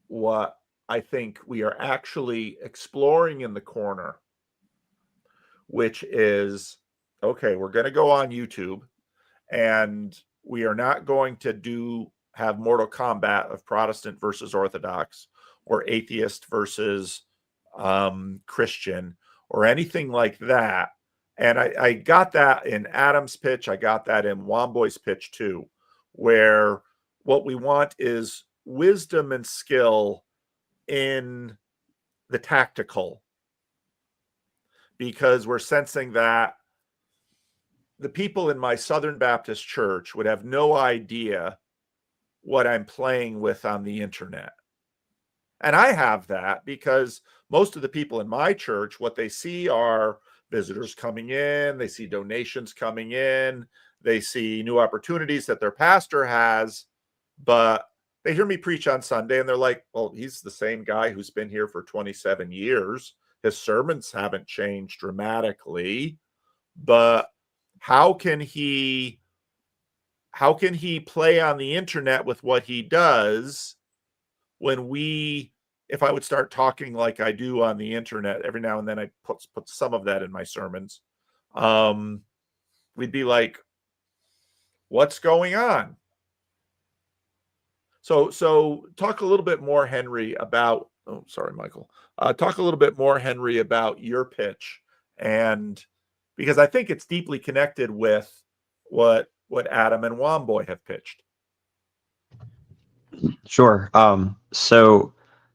what I think we are actually exploring in the corner, which is, okay, we're going to go on YouTube and we are not going to have Mortal Kombat of Protestant versus Orthodox or atheist versus Christian or anything like that. And I got that in Adam's pitch. I got that in Womboy's pitch too, where what we want is wisdom and skill in the tactical, because we're sensing that the people in my Southern Baptist church would have no idea what I'm playing with on the internet. And I have that because most of the people in my church, what they see are visitors coming in, they see donations coming in, they see new opportunities that their pastor has, but they hear me preach on Sunday and they're like, well, he's the same guy who's been here for 27 years. His sermons haven't changed dramatically, but how can he play on the internet with what he does when if I would start talking like I do on the internet, every now and then I put some of that in my sermons, we'd be like, what's going on? So talk a little bit more, Henry, about, oh, sorry, Michael. Talk a little bit more, Henry, about your pitch, and because I think it's deeply connected with what Adam and Womboy have pitched. Sure. So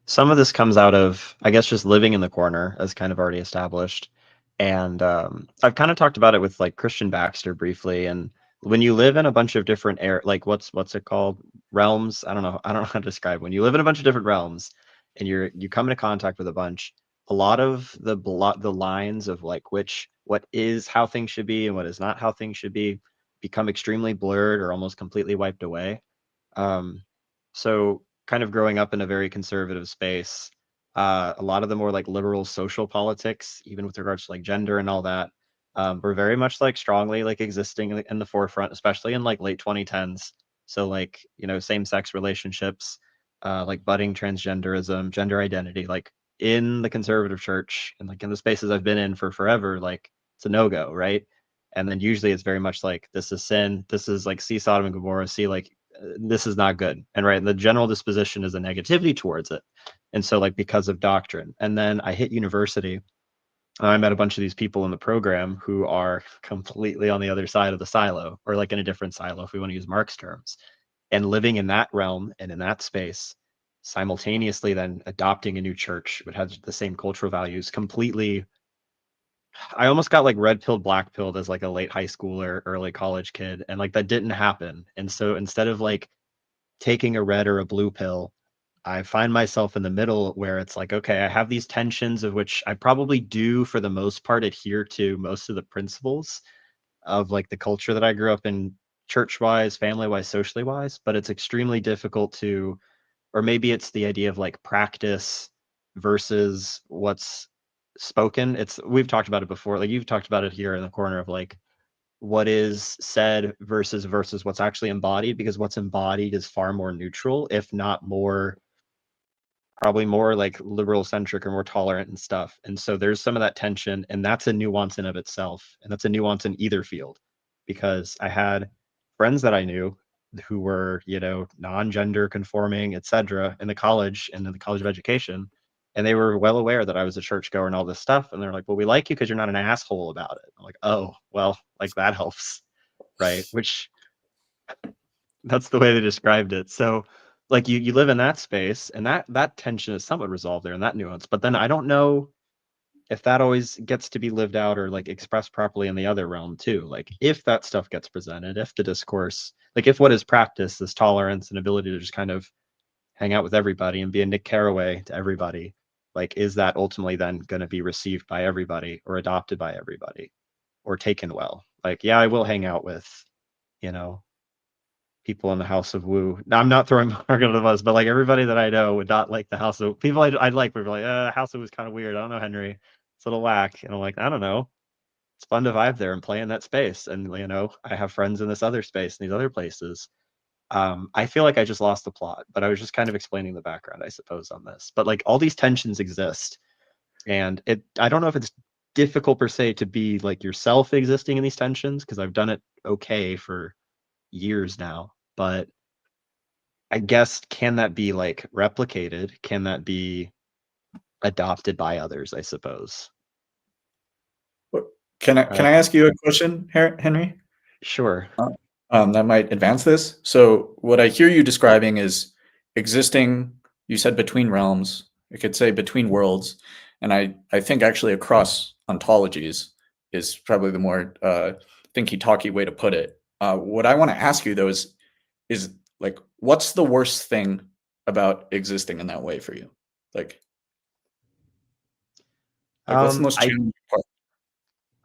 some of this comes out of, I guess, just living in the corner, as kind of already established. And I've kind of talked about it with like Christian Baxter briefly. And when you live in a bunch of different like what's it called? Realms. I don't know how to describe. When you live in a bunch of different realms and you come into contact with a bunch, a lot of the lines of like what is how things should be and what is not how things should be become extremely blurred or almost completely wiped away. So kind of growing up in a very conservative space, a lot of the more like liberal social politics, even with regards to like gender and all that, were very much like strongly like existing in the forefront, especially in like late 2010s. So like, same-sex relationships, like budding transgenderism, gender identity, like in the conservative church and like in the spaces I've been in for forever, like it's a no-go, right? And then usually it's very much like, this is sin, this is like see Sodom and Gomorrah, see like this is not good. And right, the general disposition is a negativity towards it. And so like because of doctrine. And then I hit university. I met a bunch of these people in the program who are completely on the other side of the silo, or like in a different silo, if we want to use Mark's terms. And living in that realm and in that space, simultaneously then adopting a new church which has the same cultural values completely. I almost got like red pilled, black pilled as like a late high schooler, early college kid. And like that didn't happen. And so instead of like taking a red or a blue pill, I find myself in the middle where it's like, okay, I have these tensions of which I probably do for the most part adhere to most of the principles of like the culture that I grew up in, church wise, family wise, socially wise, but it's extremely difficult to, or maybe it's the idea of like practice versus what's spoken. We've talked about it before, like you've talked about it here in the corner of like what is said versus what's actually embodied, because what's embodied is far more neutral, if not more, probably more like liberal centric or more tolerant and stuff. And so there's some of that tension, and that's a nuance in of itself, and that's a nuance in either field, because I had friends that I knew who were non-gender conforming, etc., in the college and in the College of Education, and they were well aware that I was a churchgoer and all this stuff, and they're like, well, we like you because you're not an asshole about it. I'm like, oh well, like that helps, right? Which that's the way they described it. So like you live in that space, and that tension is somewhat resolved there, and that nuance, but then I don't know if that always gets to be lived out or like expressed properly in the other realm too. Like if that stuff gets presented, if the discourse, like if what is practiced, this tolerance and ability to just kind of hang out with everybody and be a Nick Carraway to everybody, like is that ultimately then going to be received by everybody or adopted by everybody or taken well? Like, yeah, I will hang out with, people in the House of Woo. Now, I'm not throwing Mark under the bus, but like everybody that I know would not like the House of people I'd like. We're like, House of Woo is kind of weird. I don't know, Henry. It's a little whack. And I'm like, I don't know. it's fun to vibe there and play in that space. And I have friends in this other space and these other places. I feel like I just lost the plot, but I was just kind of explaining the background, I suppose, on this. But like all these tensions exist, and I don't know if it's difficult per se to be like yourself existing in these tensions, because I've done it okay for years now. But I guess, can that be like replicated? Can that be adopted by others, I suppose? Can I ask you a question, Henry? Sure. That might advance this. So what I hear you describing is existing, you said between realms, I could say between worlds, and I think actually across ontologies is probably the more thinky-talky way to put it. What I want to ask you though is like, what's the worst thing about existing in that way for you? Like what's the most challenging part?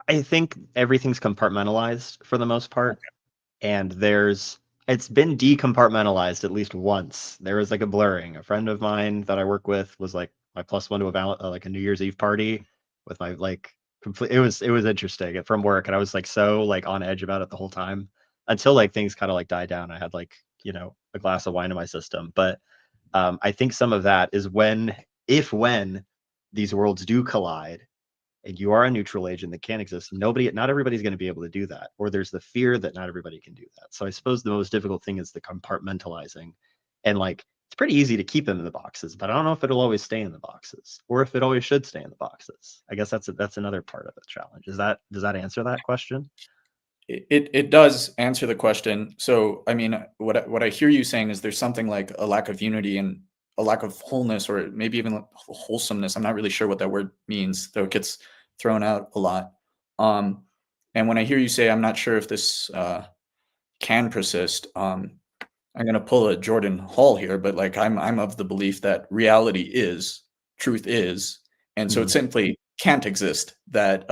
I think everything's compartmentalized for the most part. And it's been decompartmentalized at least once. There was like a blurring. A friend of mine that I work with was like my +1 to like a New Year's Eve party with my like complete. It was interesting from work, and I was like so like on edge about it the whole time until like things kind of like died down. I had like a glass of wine in my system. But I think some of that is when these worlds do collide, and you are a neutral agent that can't exist, not everybody's going to be able to do that, or there's the fear that not everybody can do that. So I suppose the most difficult thing is the compartmentalizing, and like it's pretty easy to keep them in the boxes, but I don't know if it'll always stay in the boxes, or if it always should stay in the boxes. I guess that's another part of the challenge. Does that answer that question? It does answer the question. So I mean, what I hear you saying is there's something like a lack of unity and a lack of wholeness, or maybe even like wholesomeness. I'm not really sure what that word means, though it gets thrown out a lot. And when I hear you say, I'm not sure if this can persist, I'm going to pull a Jordan Hall here, but like I'm of the belief that reality is, truth is, and so it simply can't exist. That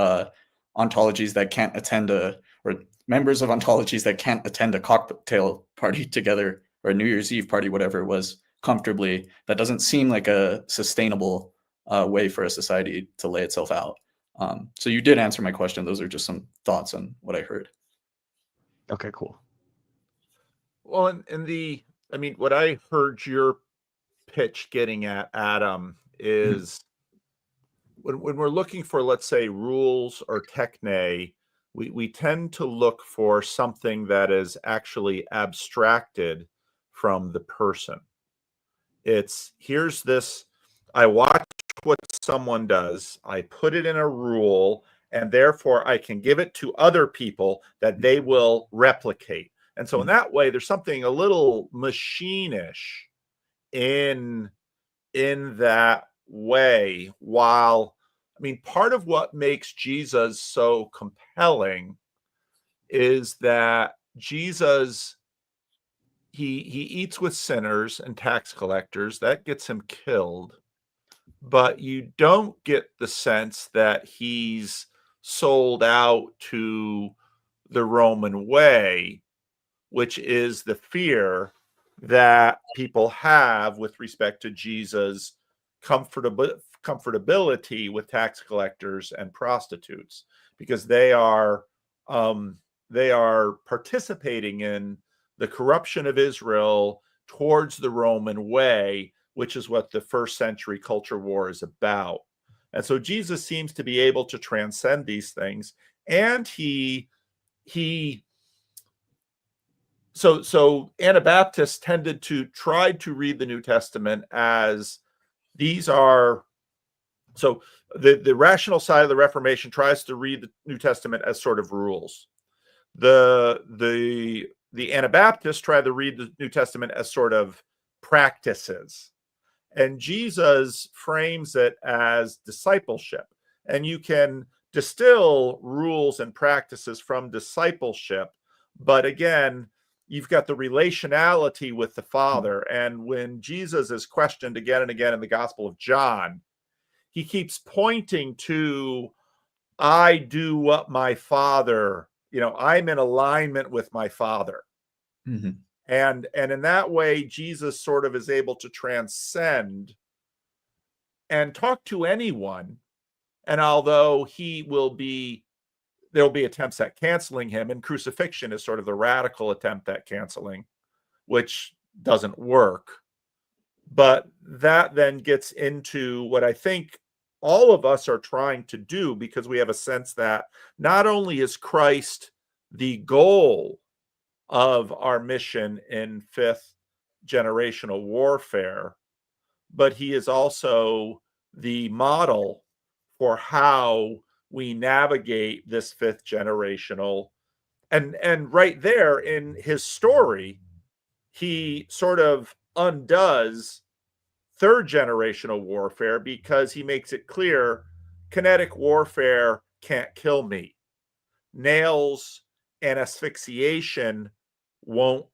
ontologies that can't attend or members of ontologies that can't attend a cocktail party together, or a New Year's Eve party, whatever it was, comfortably, that doesn't seem like a sustainable way for a society to lay itself out. So you did answer my question. Those are just some thoughts on what I heard. Okay, cool. Well, what I heard your pitch getting at, Adam, is when we're looking for, let's say, rules or techne, we tend to look for something that is actually abstracted from the person. Here's this, I watch what someone does, I put it in a rule, and therefore I can give it to other people that they will replicate. And so in that way, there's something a little machine-ish in that way. While, part of what makes Jesus so compelling is that Jesus, he eats with sinners and tax collectors. That gets him killed. But you don't get the sense that he's sold out to the Roman way, which is the fear that people have with respect to Jesus' comfortability with tax collectors and prostitutes, because they are participating in the corruption of Israel towards the Roman way, which is what the first century culture war is about. And so Jesus seems to be able to transcend these things. And so Anabaptists tended to try to read the New Testament as these are, so the rational side of the Reformation tries to read the New Testament as sort of rules. The Anabaptists try to read the New Testament as sort of practices. And Jesus frames it as discipleship. And you can distill rules and practices from discipleship. But again, you've got the relationality with the Father. And when Jesus is questioned again and again in the Gospel of John, he keeps pointing to, I do what my Father, I'm in alignment with my Father. Mm-hmm. And in that way, Jesus sort of is able to transcend and talk to anyone. And although he will be there will be attempts at canceling him, and crucifixion is sort of the radical attempt at canceling, which doesn't work. But that then gets into what I think all of us are trying to do, because we have a sense that not only is Christ the goal of our mission in fifth generational warfare, but he is also the model for how we navigate this fifth generational. And right there in his story, he sort of undoes third generational warfare, because he makes it clear kinetic warfare can't kill me. Nails and asphyxiation won't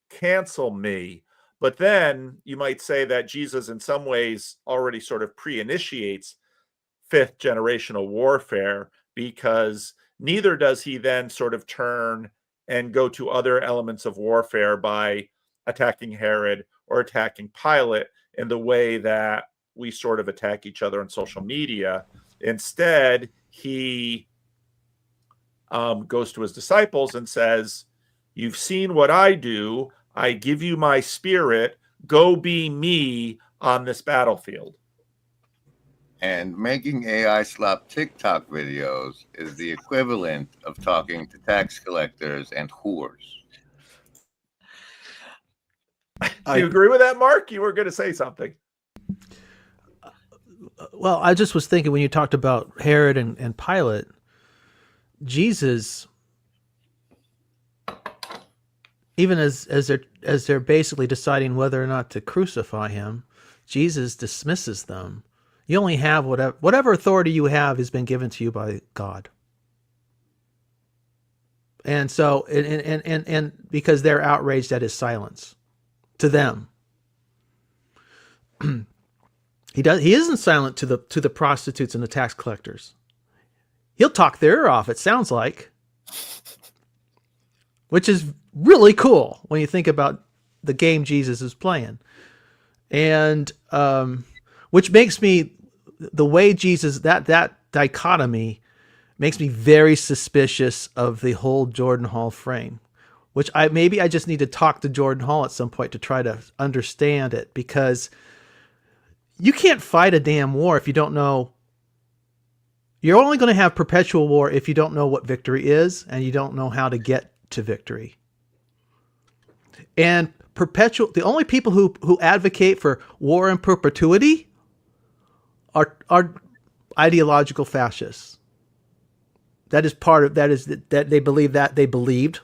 cancel me. But then you might say that Jesus in some ways already sort of pre-initiates fifth generational warfare, because neither does he then sort of turn and go to other elements of warfare by attacking Herod or attacking Pilate in the way that we sort of attack each other on social media. Instead, he goes to his disciples and says, "You've seen what I do. I give you my spirit. Go be me on this battlefield." And making AI slap TikTok videos is the equivalent of talking to tax collectors and whores. Do you agree with that, Mark? You were going to say something. Well, I just was thinking when you talked about Herod and Pilate, Jesus, even as they're basically deciding whether or not to crucify him, Jesus dismisses them. You only have whatever authority you have has been given to you by God. And so, and because they're outraged at his silence, to them, he isn't silent to the prostitutes and the tax collectors. He'll talk their ear off, it sounds like, which is really cool when you think about the game Jesus is playing, and which makes me, the way Jesus, that dichotomy makes me very suspicious of the whole Jordan Hall frame, which maybe I just need to talk to Jordan Hall at some point to try to understand it, because you can't fight a damn war if you don't know. You're only going to have perpetual war if you don't know what victory is and you don't know how to get to victory. And the only people who advocate for war in perpetuity are ideological fascists. That is that they believe that believe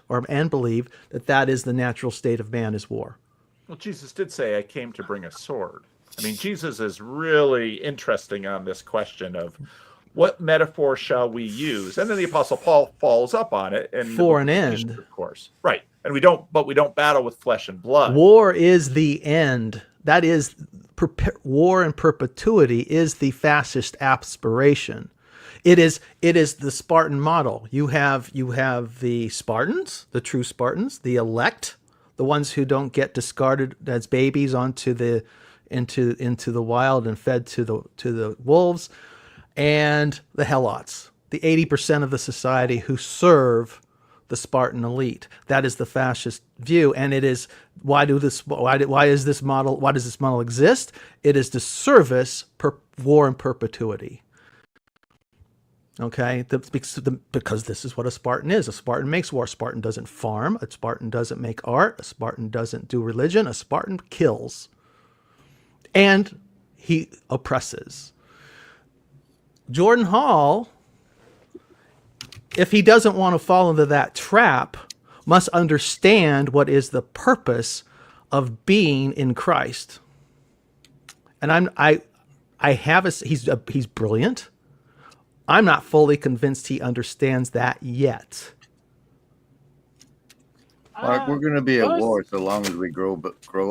that is the natural state of man, is war. Well, Jesus did say, "I came to bring a sword." I mean, Jesus is really interesting on this question of what metaphor shall we use, and then the Apostle Paul follows up on it. And for an end, of course, right? And we don't battle with flesh and blood. War is the end. That is, war in perpetuity is the fascist aspiration. It is the Spartan model. You have the Spartans, the true Spartans, the elect, the ones who don't get discarded as babies into the wild and fed to the wolves, and the Helots, the 80% of the society who serve the Spartan elite. That is the fascist view, and it is why does this model exist? It is to service war in perpetuity. Okay, because this is what a Spartan is. A Spartan makes war. A Spartan doesn't farm. A Spartan doesn't make art. A Spartan doesn't do religion. A Spartan kills. And he oppresses. Jordan Hall, if he doesn't want to fall into that trap, must understand what is the purpose of being in Christ. And he's brilliant. I'm not fully convinced he understands that yet. Mark, we're going to be at war so long as we grow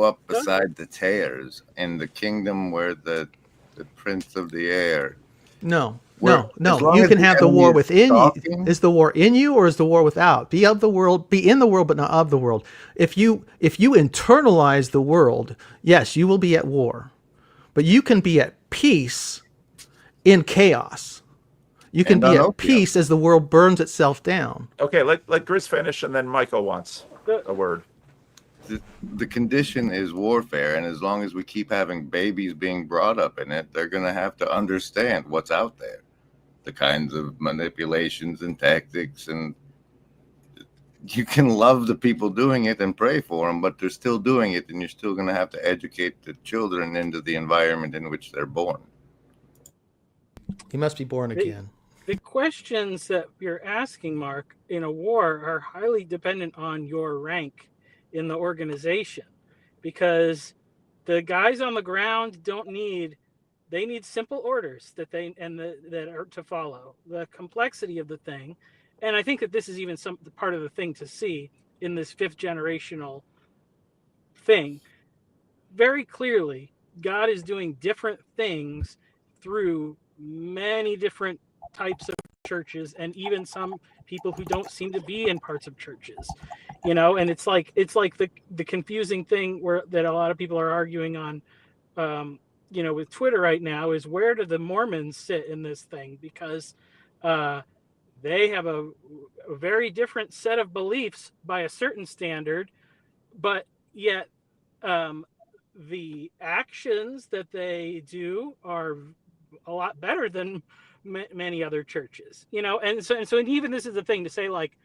up beside the tares in the kingdom where the prince of the air. No. You can have the war within you. Is the war in you, or is the war without? Be in the world, but not of the world. If you internalize the world, yes, you will be at war. But you can be at peace in chaos. You can And be on at opium. peace as the world burns itself down. Okay, let Grizz finish, and then Michael wants a word. The condition is warfare, and as long as we keep having babies being brought up in it, they're going to have to understand what's out there, the kinds of manipulations and tactics. And you can love the people doing it and pray for them, but they're still doing it, and you're still going to have to educate the children into the environment in which they're born. He must be born again. The questions that you're asking, Mark, in a war are highly dependent on your rank in the organization, because the guys on the ground they need simple orders that are to follow. The complexity of the thing, and I think that this is even some part of the thing to see in this fifth generational thing. Very clearly, God is doing different things through many different types of churches, and even some people who don't seem to be in parts of churches, and it's like the confusing thing that a lot of people are arguing on, with Twitter right now, is where do the Mormons sit in this thing, because they have a very different set of beliefs by a certain standard, but yet the actions that they do are a lot better than many other churches, and so even this is the thing to say, like,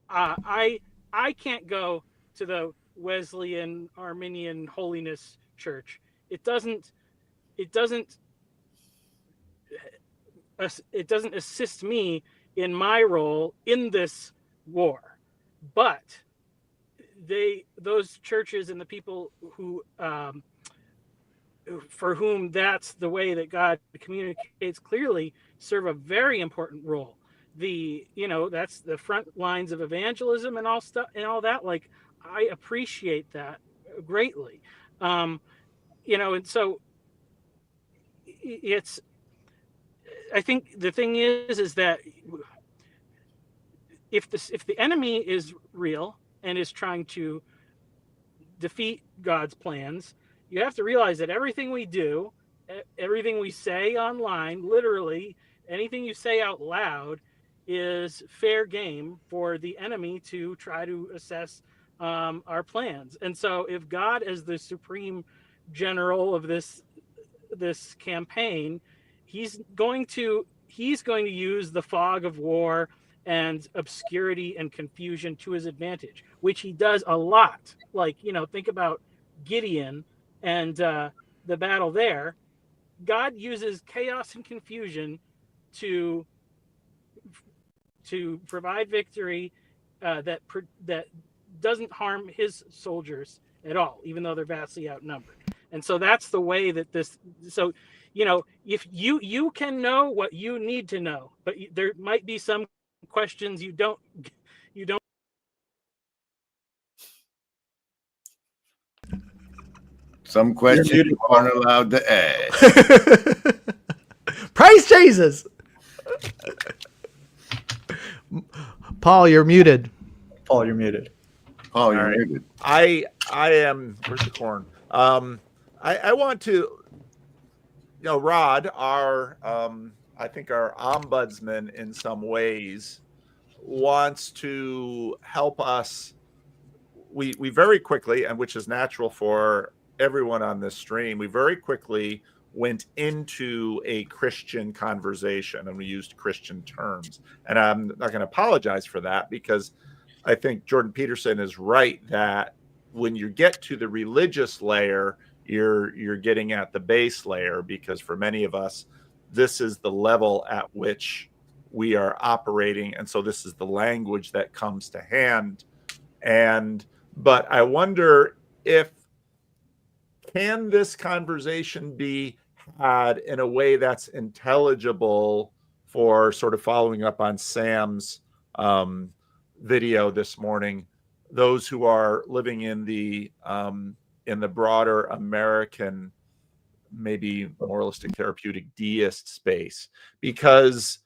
I can't go to the Wesleyan Arminian Holiness Church. It doesn't assist me in my role in this war, but those churches and the people who for whom that's the way that God communicates clearly serve a very important role. That's the front lines of evangelism and all stuff and all that. Like, I appreciate that greatly. And so I think the thing is that if the enemy is real and is trying to defeat God's plans, you have to realize that everything we do, everything we say online, literally anything you say out loud, is fair game for the enemy to try to assess our plans. And so if God, as the supreme general of this campaign, he's going to use the fog of war and obscurity and confusion to his advantage, which he does a lot. Like, think about Gideon and the battle there. God uses chaos and confusion to provide victory that doesn't harm his soldiers at all, even though they're vastly outnumbered. And so that's the way that this. So, if you can know what you need to know, but there might be some questions you don't. Some questions you aren't allowed to ask. Praise Jesus. Paul, you're muted. Paul, you're muted. Paul, you're right. muted. I am. Where's the corn? I want to. Rod, our I think our ombudsman in some ways wants to help us. We very quickly, and which is natural for everyone on this stream, we very quickly went into a Christian conversation, and we used Christian terms. And I'm not going to apologize for that, because I think Jordan Peterson is right that when you get to the religious layer, you're getting at the base layer, because for many of us, this is the level at which we are operating. And so this is the language that comes to hand. But I wonder can this conversation be had in a way that's intelligible, for sort of following up on Sam's video this morning, those who are living in the broader American, maybe moralistic, therapeutic, deist space. Because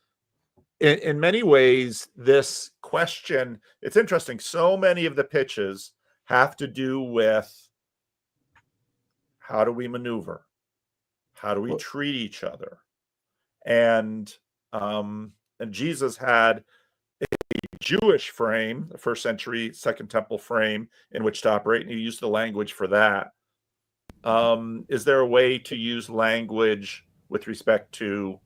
in many ways, this question, it's interesting. So many of the pitches have to do with how do we maneuver? How do we treat each other? And and Jesus had a Jewish frame, the first century Second Temple frame in which to operate, and he used the language for that. Is there a way to use language with respect to,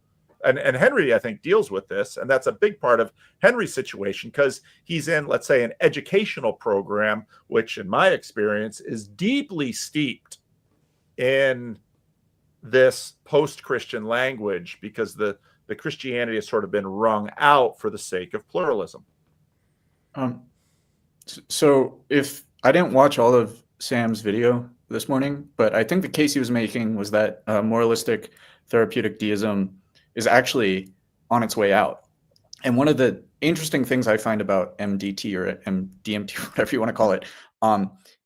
and Henry, I think, deals with this, and that's a big part of Henry's situation, because he's in, let's say, an educational program, which in my experience is deeply steeped in this post-Christian language, because the Christianity has sort of been wrung out for the sake of pluralism. So if I didn't watch all of Sam's video this morning, but I think the case he was making was that moralistic therapeutic deism is actually on its way out. And one of the interesting things I find about MDT or MDMT, whatever you want to call it,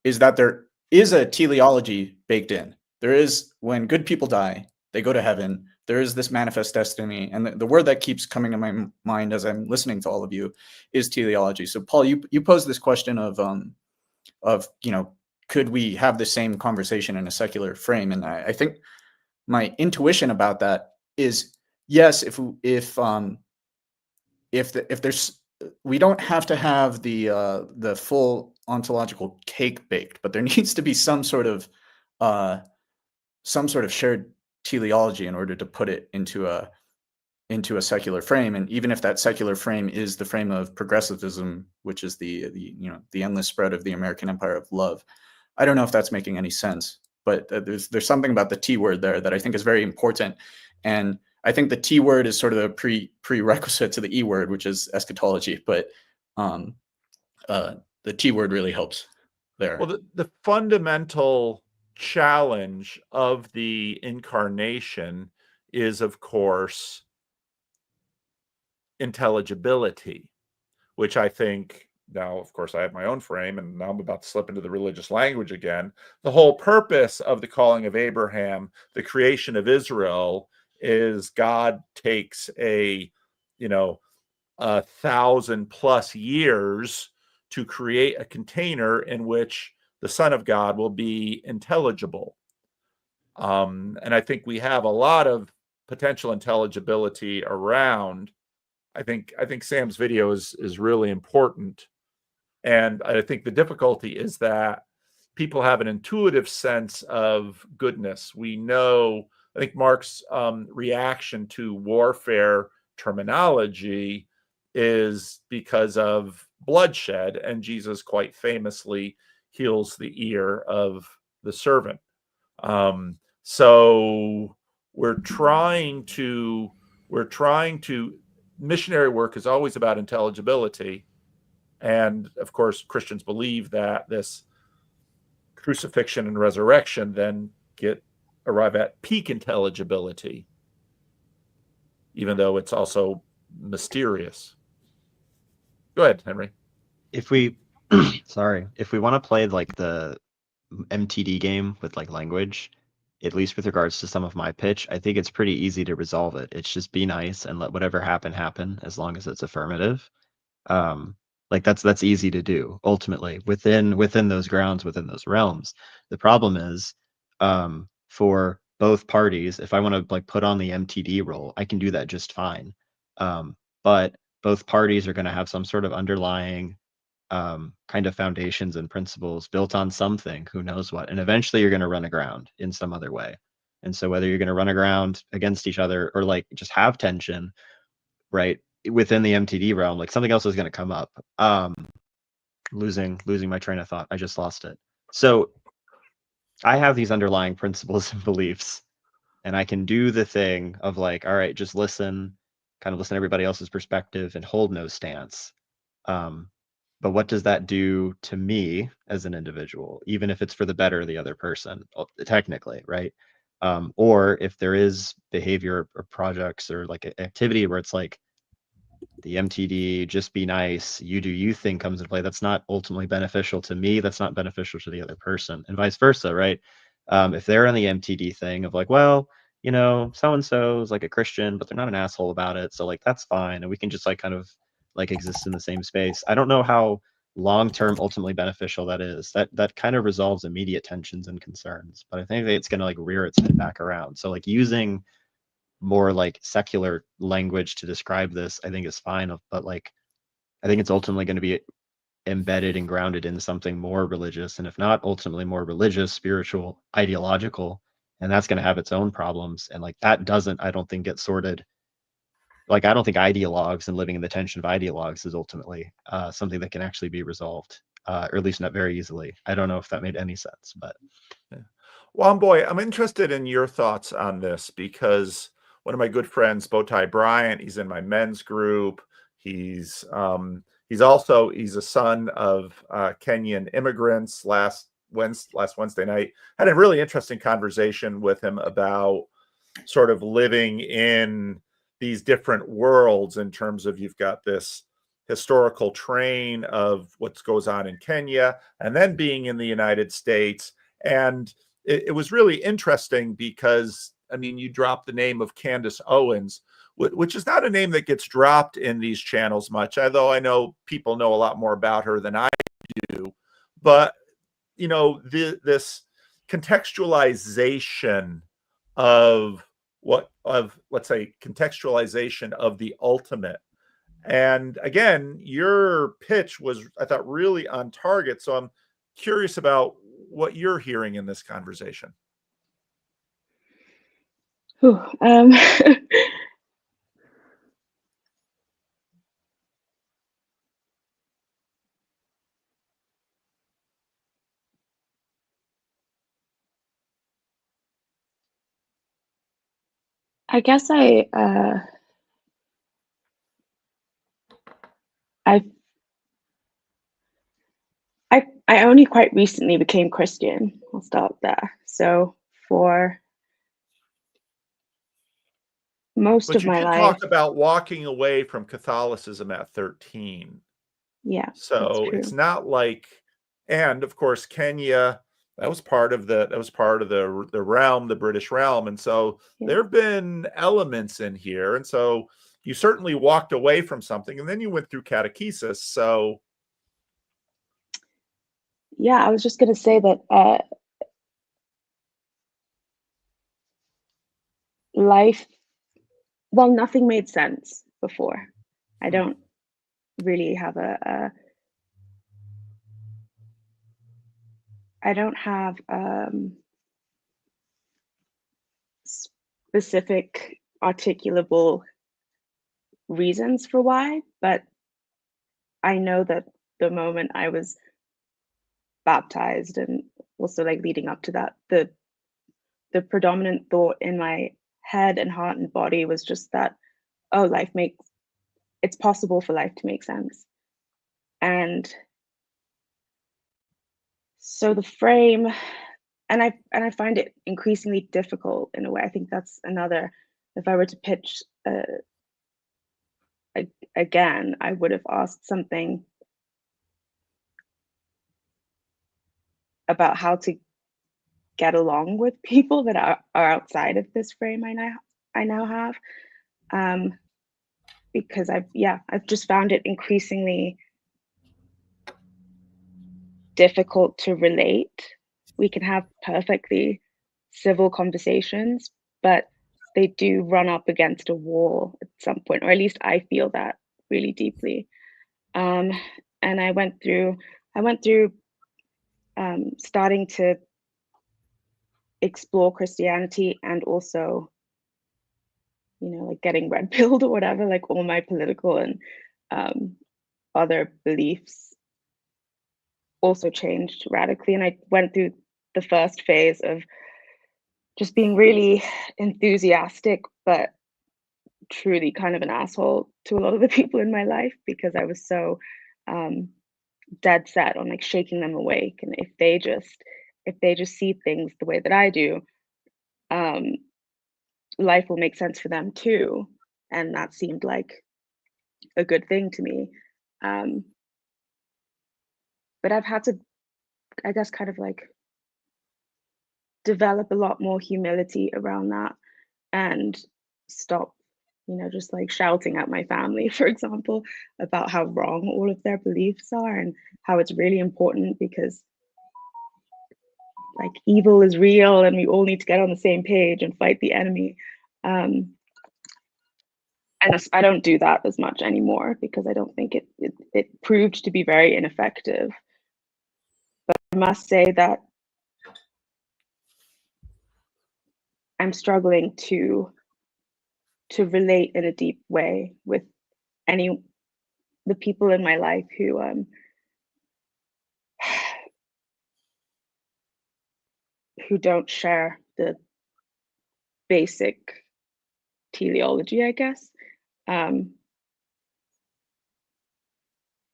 is that there is a teleology baked in. There is, when good people die, they go to heaven. There is this manifest destiny. And the word that keeps coming to my mind as I'm listening to all of you is teleology. So Paul, you posed this question of, could we have the same conversation in a secular frame? And I think my intuition about that is yes, if there's, we don't have to have the full ontological cake baked, but there needs to be some sort of shared teleology in order to put it into a secular frame. And even if that secular frame is the frame of progressivism, which is the endless spread of the American empire of love, I don't know if that's making any sense, but there's something about the T word there that I think is very important. And I think the T word is sort of a prerequisite to the E word, which is eschatology, but the T word really helps there. Well, the fundamental challenge of the incarnation is, of course, intelligibility, which I think now, of course, I have my own frame, and now I'm about to slip into the religious language again. The whole purpose of the calling of Abraham, the creation of Israel, is God takes a 1,000+ years to create a container in which the Son of God will be intelligible. And I think we have a lot of potential intelligibility around. I think Sam's video is really important. And I think the difficulty is that people have an intuitive sense of goodness. We know, I think Mark's reaction to warfare terminology is because of bloodshed, and Jesus quite famously heals the ear of the servant. So we're trying to missionary work is always about intelligibility. And of course, Christians believe that this crucifixion and resurrection then arrive at peak intelligibility, even though it's also mysterious. Go ahead, Henry. If we if we want to play like the MTD game with like language, at least with regards to some of my pitch, I think it's pretty easy to resolve it. It's just be nice and let whatever happen as long as it's affirmative. Like that's easy to do ultimately within those grounds, within those realms. The problem is for both parties, if I want to like put on the MTD role, I can do that just fine. But both parties are going to have some sort of underlying kind of foundations and principles built on something, who knows what, and eventually you're going to run aground in some other way. And so whether you're going to run aground against each other or like just have tension, right, within the MTD realm, like something else is going to come up. Losing my train of thought. I just lost it. So I have these underlying principles and beliefs, and I can do the thing of like, all right, just listen to everybody else's perspective and hold no stance. But what does that do to me as an individual, even if it's for the better of the other person, technically, right? Or if there is behavior or projects or like activity where it's like the MTD, just be nice, you do you thing comes into play, that's not ultimately beneficial to me, that's not beneficial to the other person, and vice versa, right? If they're on the MTD thing of like, well, so-and-so is like a Christian, but they're not an asshole about it, so like that's fine, and we can just like kind of like exist in the same space. I don't know how long-term ultimately beneficial that is. That kind of resolves immediate tensions and concerns, but I think that it's going to like rear its head back around. So like using more like secular language to describe this, I think is fine. But like, I think it's ultimately going to be embedded and grounded in something more religious, and if not ultimately more religious, spiritual, ideological, and that's going to have its own problems. And like that doesn't, I don't think, get sorted. Like I don't think ideologues and living in the tension of ideologues is ultimately something that can actually be resolved, or at least not very easily. I don't know if that made any sense, but yeah. Womboy, I'm interested in your thoughts on this because one of my good friends, Bowtie Bryant, he's in my men's group. He's a son of Kenyan immigrants. Last Wednesday night, had a really interesting conversation with him about sort of living in these different worlds in terms of you've got this historical train of what goes on in Kenya and then being in the United States. And it was really interesting because, I mean, you dropped the name of Candace Owens, which is not a name that gets dropped in these channels much, although I know people know a lot more about her than I do. But, you know, this contextualization of let's say, contextualization of the ultimate. And again, your pitch was, I thought, really on target. So I'm curious about what you're hearing in this conversation. Whew, I guess I only quite recently became Christian. I'll start there. So for most But of you my did life, talk about walking away from Catholicism at 13. yeah, So that's it's true. not like, and of course, Kenya, that was part of the realm, the British realm. And so Yeah. there have been elements in here. And so you certainly walked away from something and then you went through catechesis. So Yeah, I was just going to say that life, well, nothing made sense before. I don't really have I don't have specific articulable reasons for why, but I know that the moment I was baptized and also like leading up to that, the predominant thought in my head and heart and body was just that, oh, it's possible for life to make sense. And so the frame, and I find it increasingly difficult in a way. I think that's another, if I were to pitch again, I would have asked something about how to get along with people that are outside of this frame I now have, because I've just found it increasingly difficult to relate. We can have perfectly civil conversations, but they do run up against a wall at some point, or at least I feel that really deeply. And I went through starting to explore Christianity and also, you know, like getting red pilled or whatever, like all my political and other beliefs also changed radically. And I went through the first phase of just being really enthusiastic, but truly kind of an asshole to a lot of the people in my life because I was so dead set on like shaking them awake. And if they just see things the way that I do, life will make sense for them too. And that seemed like a good thing to me. But I've had to, I guess, kind of like develop a lot more humility around that and stop, you know, just like shouting at my family, for example, about how wrong all of their beliefs are and how it's really important because like evil is real and we all need to get on the same page and fight the enemy. And I don't do that as much anymore because I don't think it proved to be very ineffective. But I must say that I'm struggling to relate in a deep way with the people in my life who don't share the basic teleology, I guess. Yeah,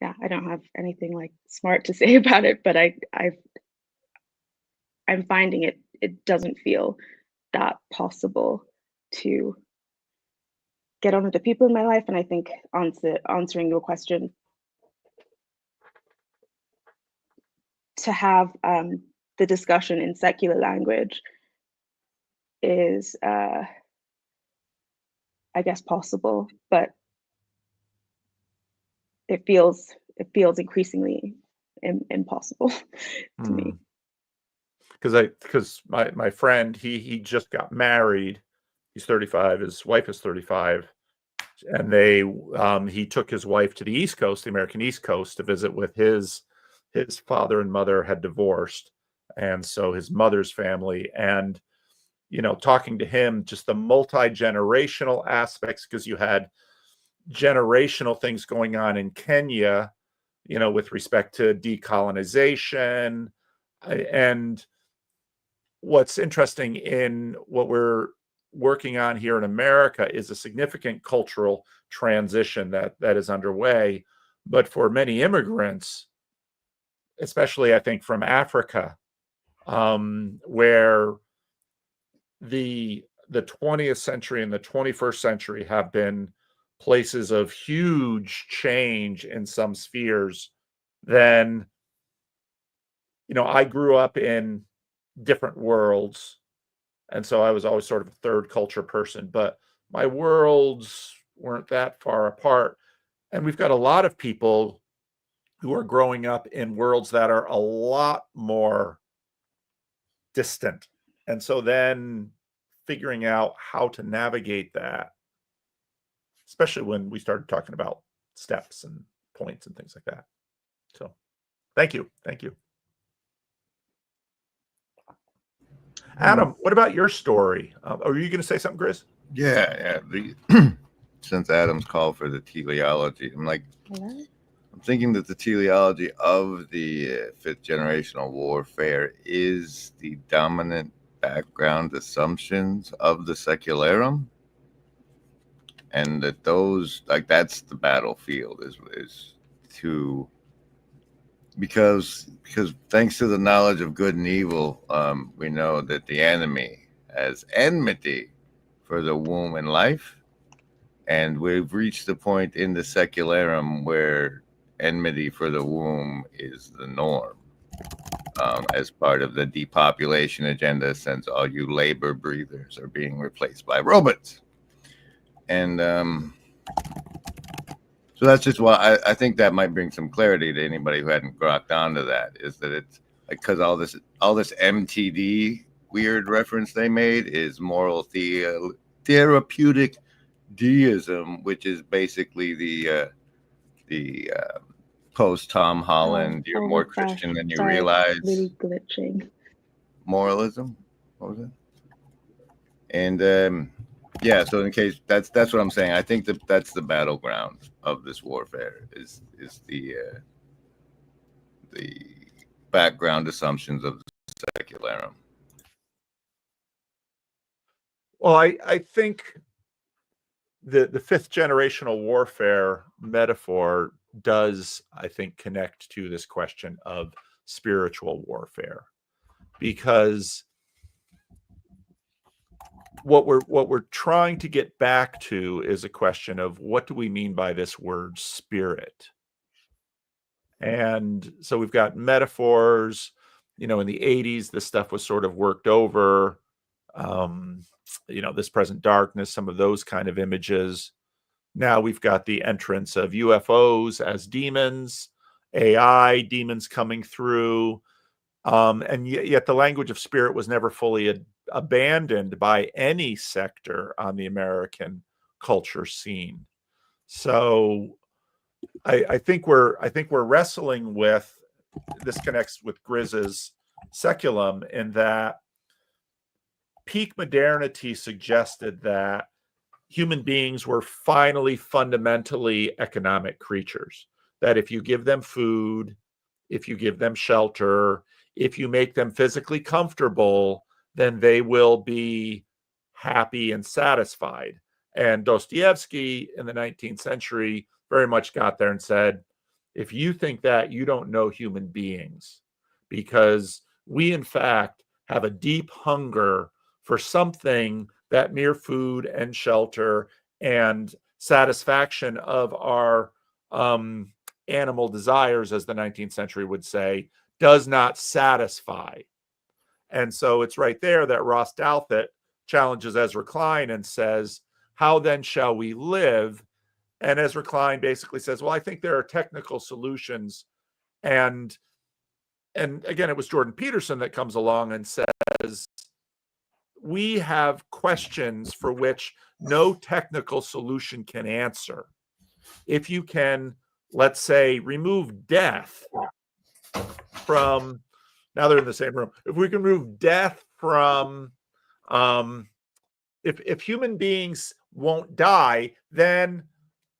I don't have anything like smart to say about it, but I'm finding it doesn't feel that possible to get on with the people in my life. And I think answering your question, to have the discussion in secular language is, I guess, possible, but it feels increasingly impossible to me. Because my friend, he just got married. He's 35. His wife is 35, and he took his wife to the East Coast, the American East Coast, to visit with his father and mother had divorced, and so his mother's family. And talking to him, just the multi-generational aspects, because you had generational things going on in Kenya, with respect to decolonization. And what's interesting in what we're working on here in America is a significant cultural transition that is underway. But for many immigrants, especially I think from Africa, where the 20th century and the 21st century have been places of huge change in some spheres, then I grew up in different worlds, and so I was always sort of a third culture person, but my worlds weren't that far apart. And we've got a lot of people who are growing up in worlds that are a lot more distant. And so then figuring out how to navigate that, especially when we started talking about steps and points and things like that. So thank you. Adam, what about your story? Are you going to say something, Grizz? Yeah. Since Adam's called for the teleology, I'm thinking that the teleology of the fifth generational warfare is the dominant background assumptions of the secularum, and that those, that's the battlefield, is to, because thanks to the knowledge of good and evil, we know that the enemy has enmity for the womb and life, and we've reached the point in the secularum where enmity for the womb is the norm, as part of the depopulation agenda, since all you labor breathers are being replaced by robots. And so that's just why I think that might bring some clarity to anybody who hadn't grokked onto that, is that it's because all this MTD weird reference they made is moral therapeutic deism, which is basically the post Tom Holland, you're more Christian than you realize. Really glitching. Moralism. What was it? And yeah, so in case that's what I'm saying. I think that's the battleground of this warfare is the background assumptions of the secularum. Well, I think the fifth generational warfare metaphor does, I think, connect to this question of spiritual warfare, because what we're trying to get back to is a question of what do we mean by this word spirit. And so we've got metaphors, in the 80s, this stuff was sort of worked over, this present darkness, some of those kind of images. Now we've got the entrance of UFOs as demons, AI demons coming through. And yet the language of spirit was never fully abandoned by any sector on the American culture scene. So I think we're wrestling with this. Connects with Griz's secularum in that peak modernity suggested that human beings were finally fundamentally economic creatures. That if you give them food, if you give them shelter, if you make them physically comfortable, then they will be happy and satisfied. And Dostoevsky in the 19th century very much got there and said, if you think that, you don't know human beings, because we, in fact, have a deep hunger for something that mere food and shelter and satisfaction of our animal desires, as the 19th century would say, does not satisfy. And so it's right there that Ross Douthat challenges Ezra Klein and says, how then shall we live? And Ezra Klein basically says, well, I think there are technical solutions. And again, it was Jordan Peterson that comes along and says, we have questions for which no technical solution can answer. If you can, let's say, remove death from, now they're in the same room. If we can remove death from, if human beings won't die,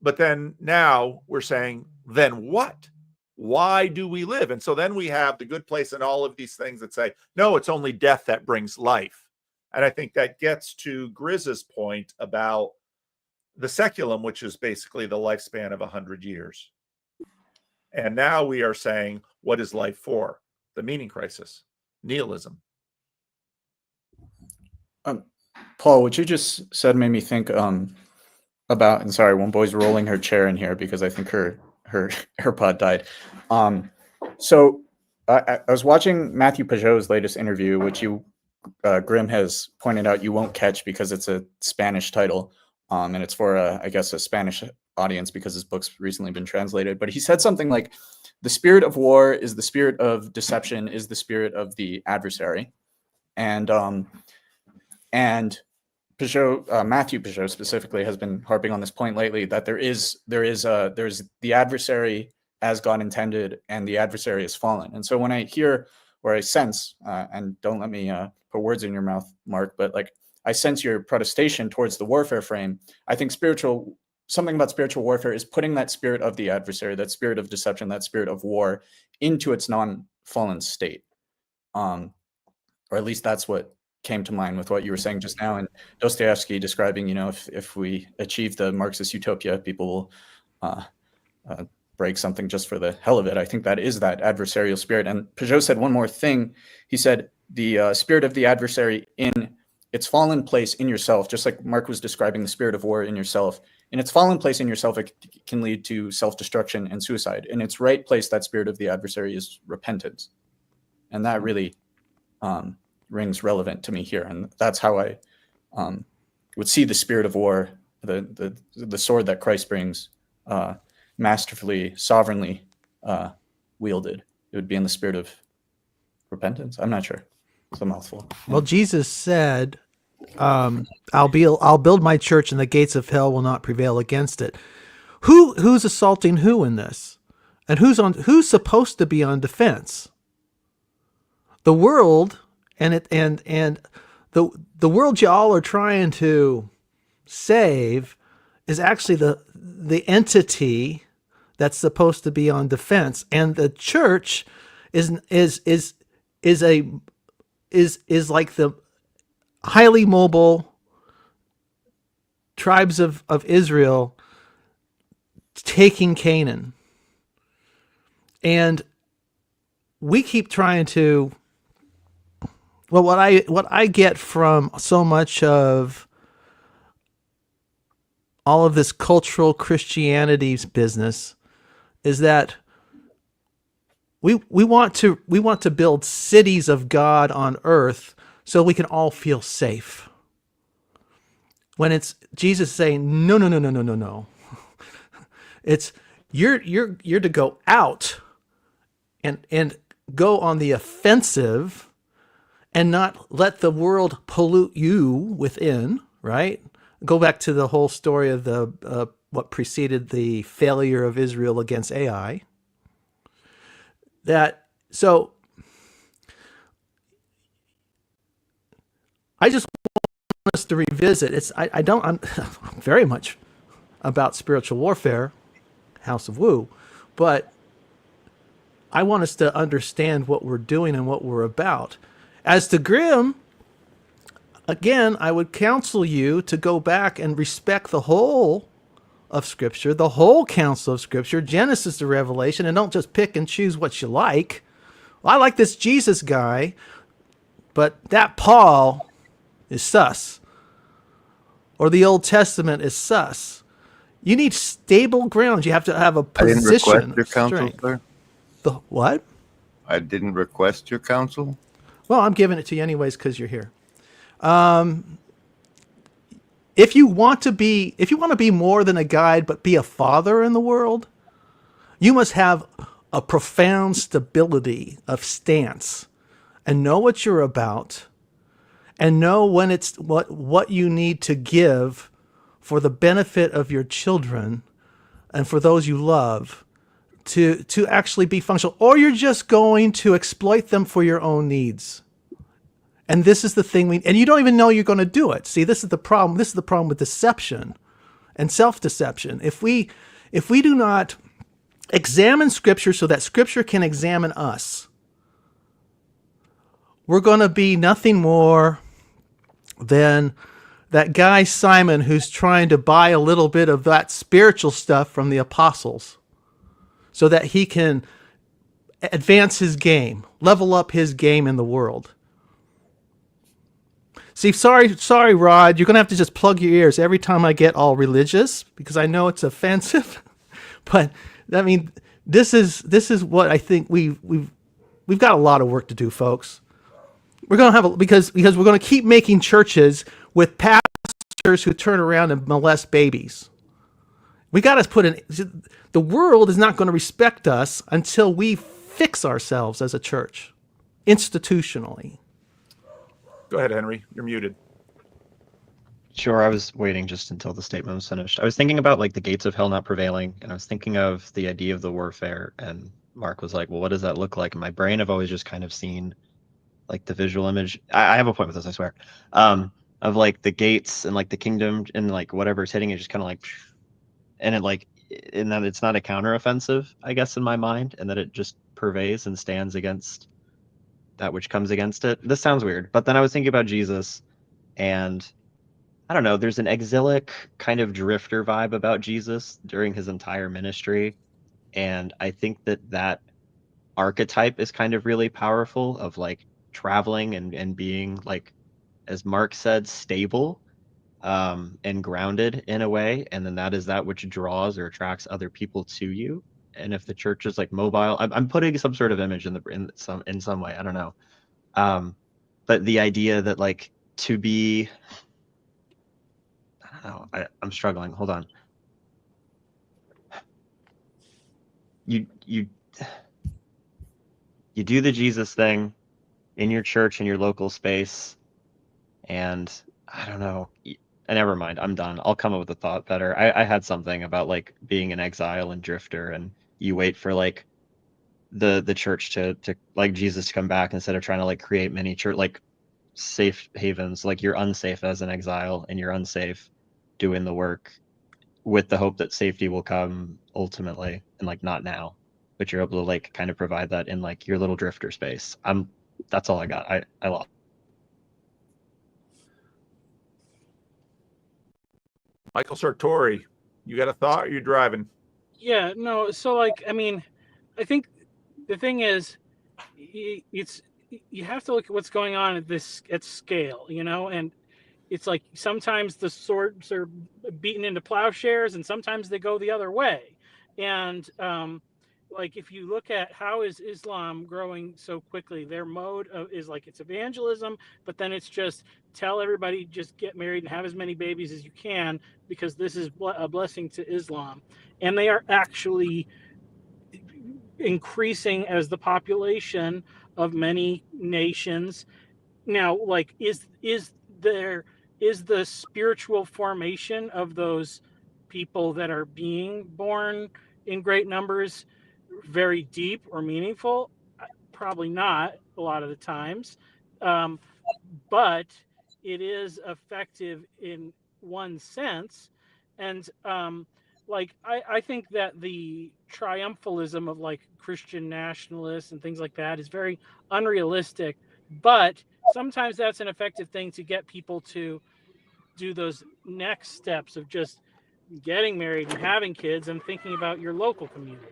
but then now we're saying, then what? Why do we live? And so then we have The Good Place and all of these things that say, no, it's only death that brings life. And I think that gets to Griz's point about the secularum, which is basically the lifespan of 100 years. And now we are saying, what is life for? The meaning crisis, nihilism. Paul, what you just said made me think about, and sorry, Womboy's rolling her chair in here because I think her AirPod died. So I was watching Matthew Pajot's latest interview, which Grim has pointed out you won't catch because it's a Spanish title, and it's for I guess a Spanish audience because his book's recently been translated. But he said something like, "The spirit of war is the spirit of deception, is the spirit of the adversary," and Matthew Pajot specifically has been harping on this point lately, that there's the adversary as God intended, and the adversary has fallen. And so when I hear, or I sense, and don't let me put words in your mouth, Mark, but like I sense your protestation towards the warfare frame. I think something about spiritual warfare is putting that spirit of the adversary, that spirit of deception, that spirit of war into its non-fallen state. Or at least that's what came to mind with what you were saying just now, and Dostoevsky describing, if we achieve the Marxist utopia, people will break something just for the hell of it. I think that is that adversarial spirit. And Pajot said one more thing. He said the spirit of the adversary in its fallen place in yourself, just like Mark was describing the spirit of war in yourself, in its fallen place in yourself, it can lead to self-destruction and suicide. In its right place, that spirit of the adversary is repentance. And that really rings relevant to me here, and that's how I would see the spirit of war, the sword that Christ brings, masterfully, sovereignly wielded. It would be in the spirit of repentance. I'm not sure. It's a mouthful. Well, Jesus said, "I'll build my church, and the gates of hell will not prevail against it." Who's assaulting who in this, and who's supposed to be on defense? The world. And the world y'all are trying to save is actually the entity that's supposed to be on defense, and the church is like the highly mobile tribes of Israel taking Canaan, and we keep trying to. Well, what I get from so much of all of this cultural Christianity's business is that we want to build cities of God on earth so we can all feel safe. When it's Jesus saying no. It's you're to go out and go on the offensive and not let the world pollute you within, right? go back to the whole story of the what preceded the failure of Israel against Ai. So I just want us to revisit. I'm very much about spiritual warfare, House of Wu, but I want us to understand what we're doing and what we're about. As to Grimm, again, I would counsel you to go back and respect the whole of Scripture, the whole counsel of Scripture, Genesis to Revelation, and don't just pick and choose what you like. Well, I like this Jesus guy, but that Paul is sus. Or the Old Testament is sus. You need stable ground. You have to have a position. I didn't request your counsel, sir. The what? I didn't request your counsel. Well, I'm giving it to you anyways because you're here. If you want to be more than a guide, but be a father in the world, you must have a profound stability of stance and know what you're about and know when it's what you need to give for the benefit of your children and for those you love to actually be functional, or you're just going to exploit them for your own needs. And this is the thing and you don't even know you're going to do it. See, this is the problem. This is the problem with deception and self-deception. If we do not examine Scripture so that Scripture can examine us, we're going to be nothing more than that guy Simon who's trying to buy a little bit of that spiritual stuff from the apostles so that he can advance his game, level up his game in the world. See, sorry, Rod, you're going to have to just plug your ears every time I get all religious because I know it's offensive. But I mean, this is what I think we've got a lot of work to do, folks. We're going to have because we're going to keep making churches with pastors who turn around and molest babies. We got to the world is not going to respect us until we fix ourselves as a church, institutionally. Go ahead, Henry. You're muted. Sure, I was waiting just until the statement was finished. I was thinking about like the gates of hell not prevailing, and I was thinking of the idea of the warfare, and Mark was like, well, what does that look like? In my brain, I've always just kind of seen like the visual image. I have a point with this, I swear. Of like the gates and like the kingdom and like whatever's hitting it just kind of like, and it like, in that it's not a counteroffensive, I guess, in my mind, and that it just purveys and stands against that which comes against it. This sounds weird, but then I was thinking about Jesus, and I don't know, there's an exilic kind of drifter vibe about Jesus during his entire ministry, and I think that archetype is kind of really powerful of like traveling and being like, as Mark said, stable and grounded in a way, and then that is that which draws or attracts other people to you. And if the church is like mobile, I'm putting some sort of image in some way, I don't know, but the idea that like to be, I don't know, I'm struggling. Hold on. You do the Jesus thing in your church, in your local space, and I don't know. Never mind. I'm done. I'll come up with a thought better. I had something about like being an exile and drifter, and you wait for like the church to like Jesus to come back instead of trying to like create many church like safe havens. Like you're unsafe as an exile, and you're unsafe doing the work with the hope that safety will come ultimately, and like not now, but you're able to like kind of provide that in like your little drifter space. That's all I got. I lost. Michael Sartori, you got a thought, or you driving? Yeah, no. So like, I mean, I think the thing is, you have to look at what's going on at scale, you know, and it's like sometimes the swords are beaten into plowshares, and sometimes they go the other way. And like if you look at how is Islam growing so quickly, their mode is like it's evangelism, but then it's just tell everybody just get married and have as many babies as you can because this is a blessing to Islam. And they are actually increasing as the population of many nations. Now, like is there is the spiritual formation of those people that are being born in great numbers very deep or meaningful? Probably not a lot of the times, but it is effective in one sense. And like I think that the triumphalism of like Christian nationalists and things like that is very unrealistic, but sometimes that's an effective thing to get people to do those next steps of just getting married and having kids and thinking about your local community.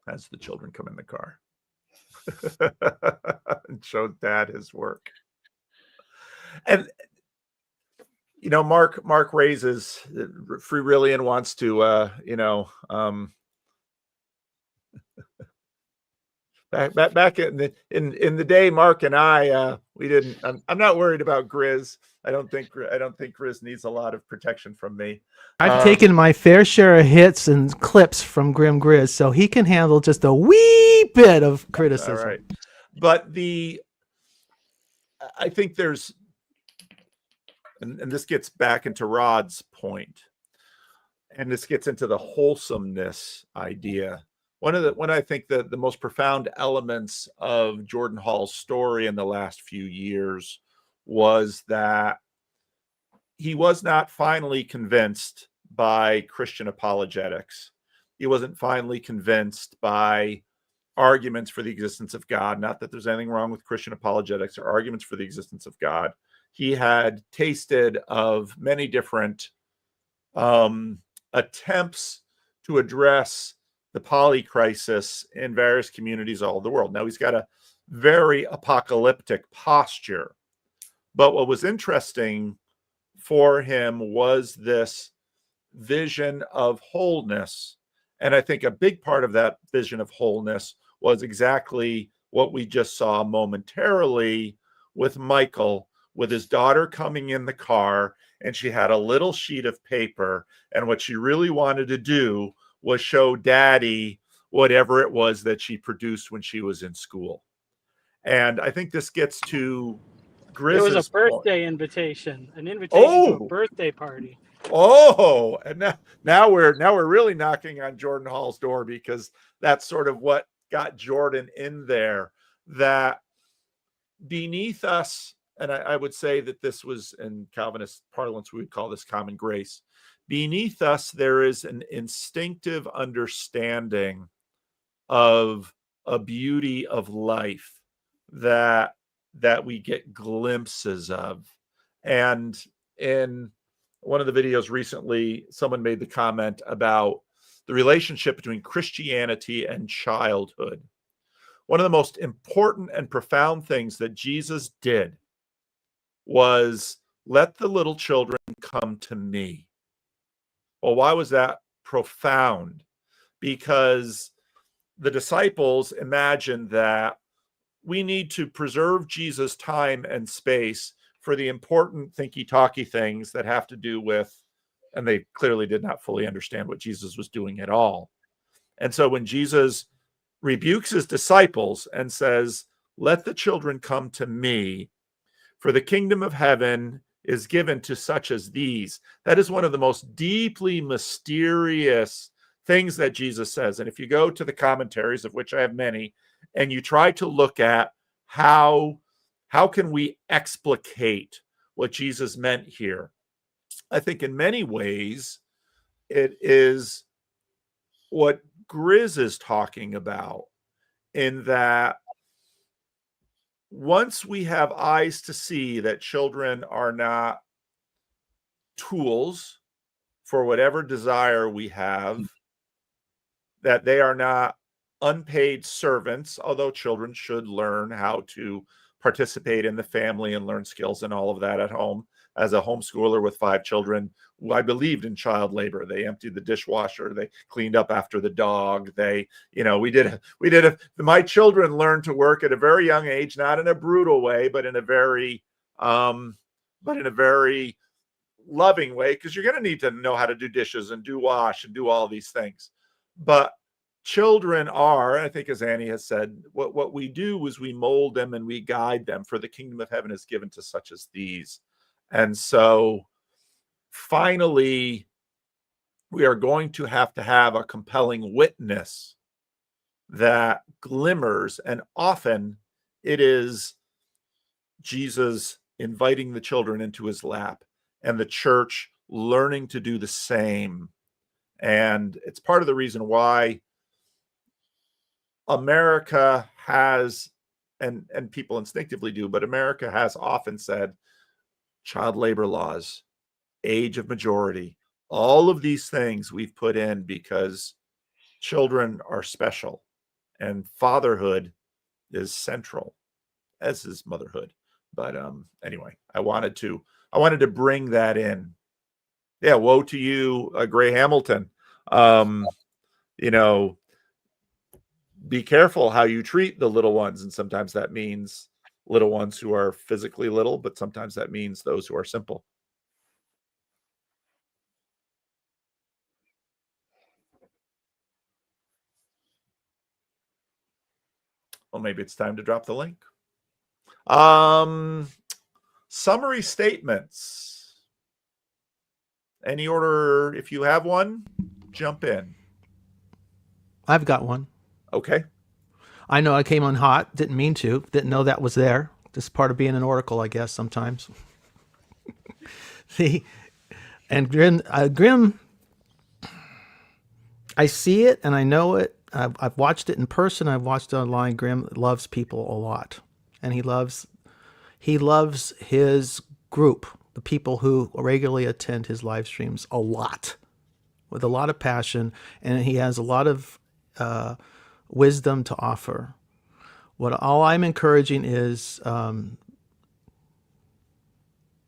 As the children come in the car and show Dad his work. And Mark raises Free Willian wants to back in the day, Mark and I we didn't. I'm not worried about Grizz. I don't think Grizz needs a lot of protection from me. I've taken my fair share of hits and clips from grimgriz, so he can handle just a wee bit of criticism. All right, but I think there's, and this gets back into Rod's point, and this gets into the wholesomeness idea. One I think the most profound elements of Jordan Hall's story in the last few years was that he was not finally convinced by Christian apologetics. He wasn't finally convinced by arguments for the existence of God. Not that there's anything wrong with Christian apologetics or arguments for the existence of God. He had tasted of many different attempts to address the poly crisis in various communities all over the world. Now, he's got a very apocalyptic posture. But what was interesting for him was this vision of wholeness. And I think a big part of that vision of wholeness was exactly what we just saw momentarily with Michael, with his daughter coming in the car, and she had a little sheet of paper. And what she really wanted to do was show Daddy whatever it was that she produced when she was in school. And I think this gets to Grizz's It was a birthday invitation, an invitation to a birthday party. Oh, and now we're really knocking on Jordan Hall's door, because that's sort of what got Jordan in there. That beneath us, and I would say that this was, in Calvinist parlance, we would call this common grace. Beneath us, there is an instinctive understanding of a beauty of life that we get glimpses of. And in one of the videos recently, someone made the comment about the relationship between Christianity and childhood. One of the most important and profound things that Jesus did was let the little children come to me. Well, why was that profound? Because the disciples imagined that we need to preserve Jesus' time and space for the important thinky-talky things that have to do with, and they clearly did not fully understand what Jesus was doing at all. And so when Jesus rebukes his disciples and says, let the children come to me, for the kingdom of heaven is given to such as these. That is one of the most deeply mysterious things that Jesus says. And if you go to the commentaries, of which I have many, and you try to look at how can we explicate what Jesus meant here, I think in many ways it is what Grizz is talking about, in that once we have eyes to see that children are not tools for whatever desire we have, that they are not unpaid servants, although children should learn how to participate in the family and learn skills and all of that at home. As a homeschooler with 5 children, I believed in child labor. They emptied the dishwasher. They cleaned up after the dog. My children learned to work at a very young age, not in a brutal way, but in a very loving way, because you're going to need to know how to do dishes and do wash and do all these things. But children are, I think, as Annie has said, what we do is we mold them and we guide them, for the kingdom of heaven is given to such as these. And so finally, we are going to have a compelling witness that glimmers, and often it is Jesus inviting the children into his lap and the church learning to do the same. And it's part of the reason why America has, and people instinctively do, but America has often said child labor laws, age of majority, all of these things we've put in because children are special and fatherhood is central, as is motherhood. But anyway, I wanted to bring that in. Yeah, woe to you, Gray Hamilton. You know, be careful how you treat the little ones, and sometimes that means little ones who are physically little, but sometimes that means those who are simple. Well, maybe it's time to drop the link. Summary statements. Any order, if you have one, jump in. I've got one. Okay. I know I came on hot. Didn't mean to. Didn't know that was there. Just part of being an oracle, I guess, sometimes. And Grim, I see it and I know it. I've watched it in person. I've watched it online. Grim loves people a lot. And he loves his group, the people who regularly attend his live streams, a lot, with a lot of passion. And he has a lot of wisdom to offer. All I'm encouraging is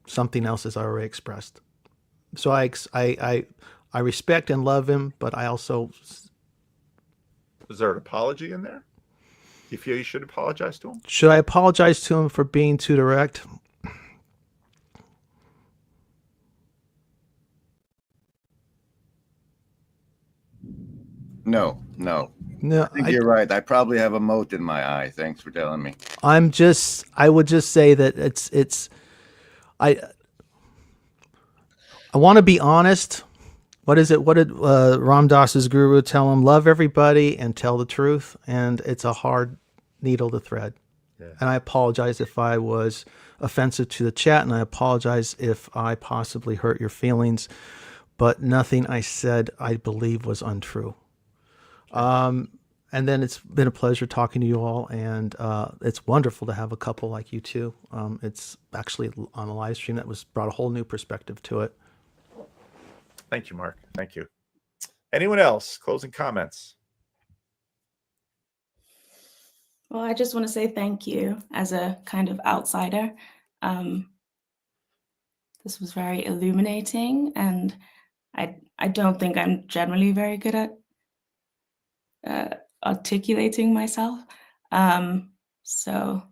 something else, as I already expressed. So I respect and love him, but I also... Was there an apology in there? You feel you should apologize to him? Should I apologize to him for being too direct? No. No, I think you're right. I probably have a mote in my eye. Thanks for telling me. I would just say that I want to be honest. What is it? What did Ram Dass's guru tell him? Love everybody and tell the truth. And it's a hard needle to thread. Yeah. And I apologize if I was offensive to the chat, and I apologize if I possibly hurt your feelings, but nothing I said, I believe, was untrue. And then it's been a pleasure talking to you all, and it's wonderful to have a couple like you two. It's actually on a live stream that brought a whole new perspective to it. Thank you, Mark. Thank you. Anyone else? Closing comments? Well, I just want to say thank you as a kind of outsider. This was very illuminating, and I don't think I'm generally very good at articulating myself. So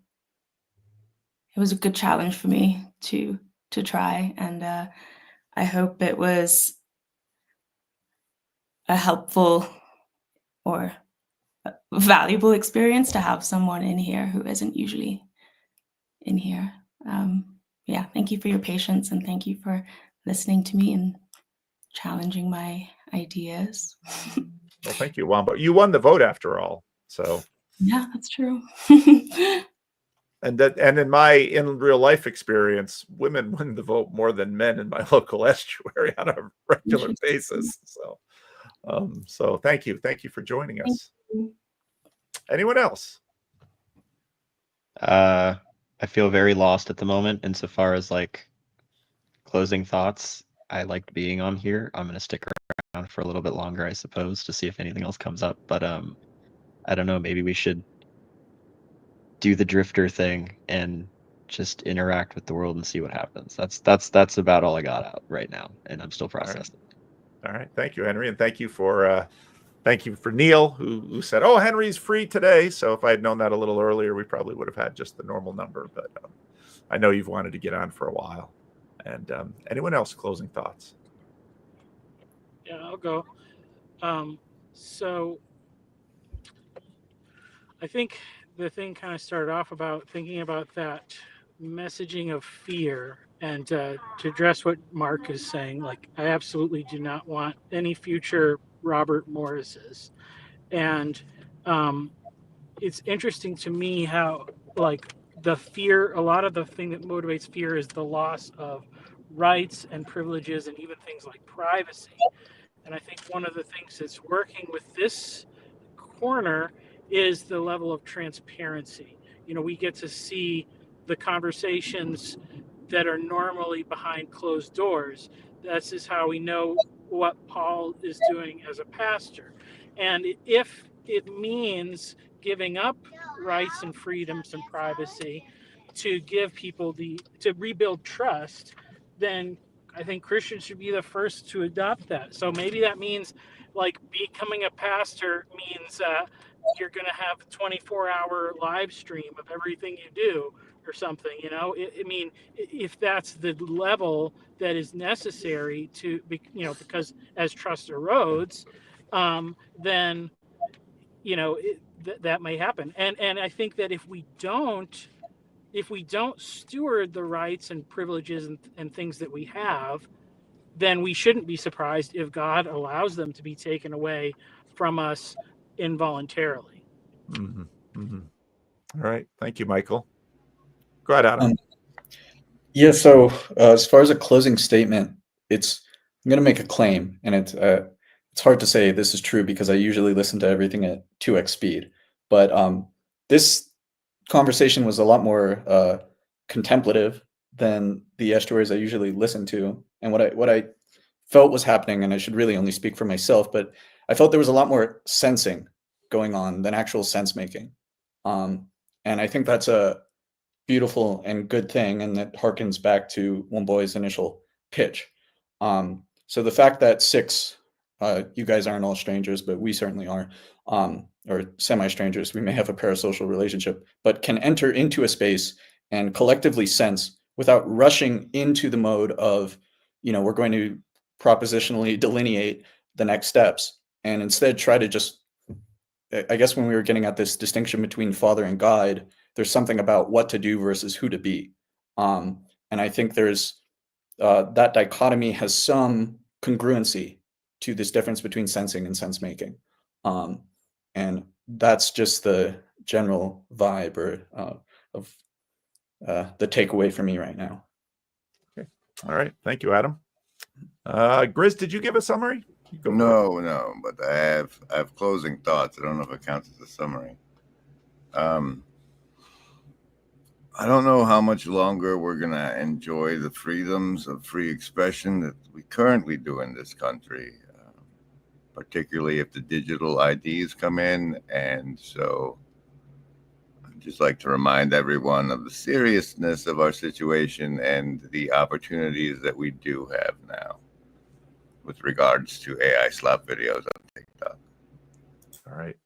it was a good challenge for me to try, and I hope it was a helpful or valuable experience to have someone in here who isn't usually in here. Yeah, thank you for your patience, and thank you for listening to me and challenging my ideas. Well, thank you, Womboy. You won the vote after all, so. Yeah, that's true. And in real life experience, women win the vote more than men in my local estuary on a regular basis. So thank you for joining us. Anyone else? I feel very lost at the moment insofar as like closing thoughts. I liked being on here. I'm gonna stick around for a little bit longer, I suppose, to see if anything else comes up. But I don't know. Maybe we should do the drifter thing and just interact with the world and see what happens. That's about all I got out right now, and I'm still processing. All right. Thank you, Henry, and thank you for Neil, who said, "Oh, Henry's free today." So if I had known that a little earlier, we probably would have had just the normal number. But I know you've wanted to get on for a while. And anyone else closing thoughts? Yeah, I'll go. So I think the thing kind of started off about thinking about that messaging of fear, and to address what Mark is saying, like, I absolutely do not want any future Robert Morrises. And it's interesting to me how, like, the fear, a lot of the thing that motivates fear is the loss of rights and privileges and even things like privacy. And I think one of the things that's working with this corner is the level of transparency. You know, we get to see the conversations that are normally behind closed doors. This is how we know what Paul is doing as a pastor. And if it means giving up rights and freedoms and privacy to give people to rebuild trust, then I think Christians should be the first to adopt that. So maybe that means, like, becoming a pastor means you're going to have a 24-hour live stream of everything you do or something, you know. I mean, if that's the level that is necessary to be, you know, because as trust erodes, then, you know, that may happen. And I think that if we don't steward the rights and privileges and things that we have, then we shouldn't be surprised if God allows them to be taken away from us involuntarily. Mm-hmm. Mm-hmm. All right. Thank you, Michael. Go ahead, Adam. Yeah, so as far as a closing statement, I'm going to make a claim, and it's hard to say this is true because I usually listen to everything at 2x speed. But this conversation was a lot more contemplative than the estuaries I usually listen to. And what I felt was happening, and I should really only speak for myself, but I felt there was a lot more sensing going on than actual sense making. And I think that's a beautiful and good thing, and that harkens back to Womboy's initial pitch. So the fact that six, you guys aren't all strangers, but we certainly are, or semi-strangers, we may have a parasocial relationship, but can enter into a space and collectively sense without rushing into the mode of, you know, we're going to propositionally delineate the next steps, and instead try to just, I guess when we were getting at this distinction between father and guide, there's something about what to do versus who to be. And I think there's that dichotomy has some congruency to this difference between sensing and sense making. And that's just the general vibe of the takeaway for me right now. Okay. All right. Thank you, Adam. Grizz, did you give a summary? No, but I have closing thoughts. I don't know if it counts as a summary. I don't know how much longer we're going to enjoy the freedoms of free expression that we currently do in this country, particularly if the digital IDs come in. And so I'd just like to remind everyone of the seriousness of our situation and the opportunities that we do have now with regards to AI slap videos on TikTok. All right.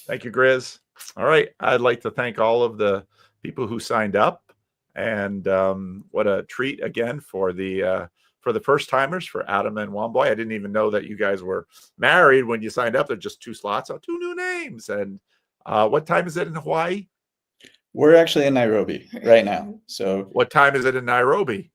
Thank you, Grizz. All right. I'd like to thank all of the people who signed up, and what a treat again for the first timers, for Adam and Womboy. I didn't even know that you guys were married when you signed up. There's just 2 slots on 2 new names. And what time is it in Hawaii? We're actually in Nairobi right now. So what time is it in Nairobi?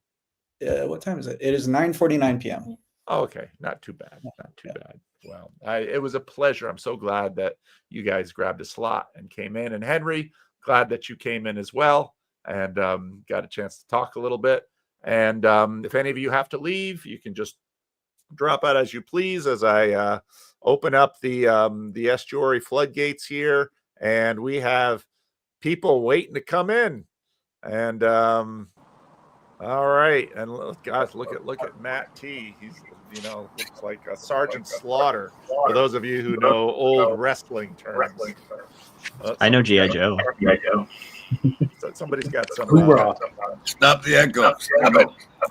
What time is it? It is 9:49 p.m. Oh, okay. Not too bad. Not too bad. Well, it was a pleasure. I'm so glad that you guys grabbed a slot and came in. And Henry, glad that you came in as well and got a chance to talk a little bit. And if any of you have to leave, you can just drop out as you please as I open up the estuary floodgates here. And we have people waiting to come in. And all right. And guys, look at Matt T. He's, you know, looks like a Sergeant Slaughter, for those of you who know old wrestling terms. I know G.I. Joe. So somebody's got some. Stop the echo. Stop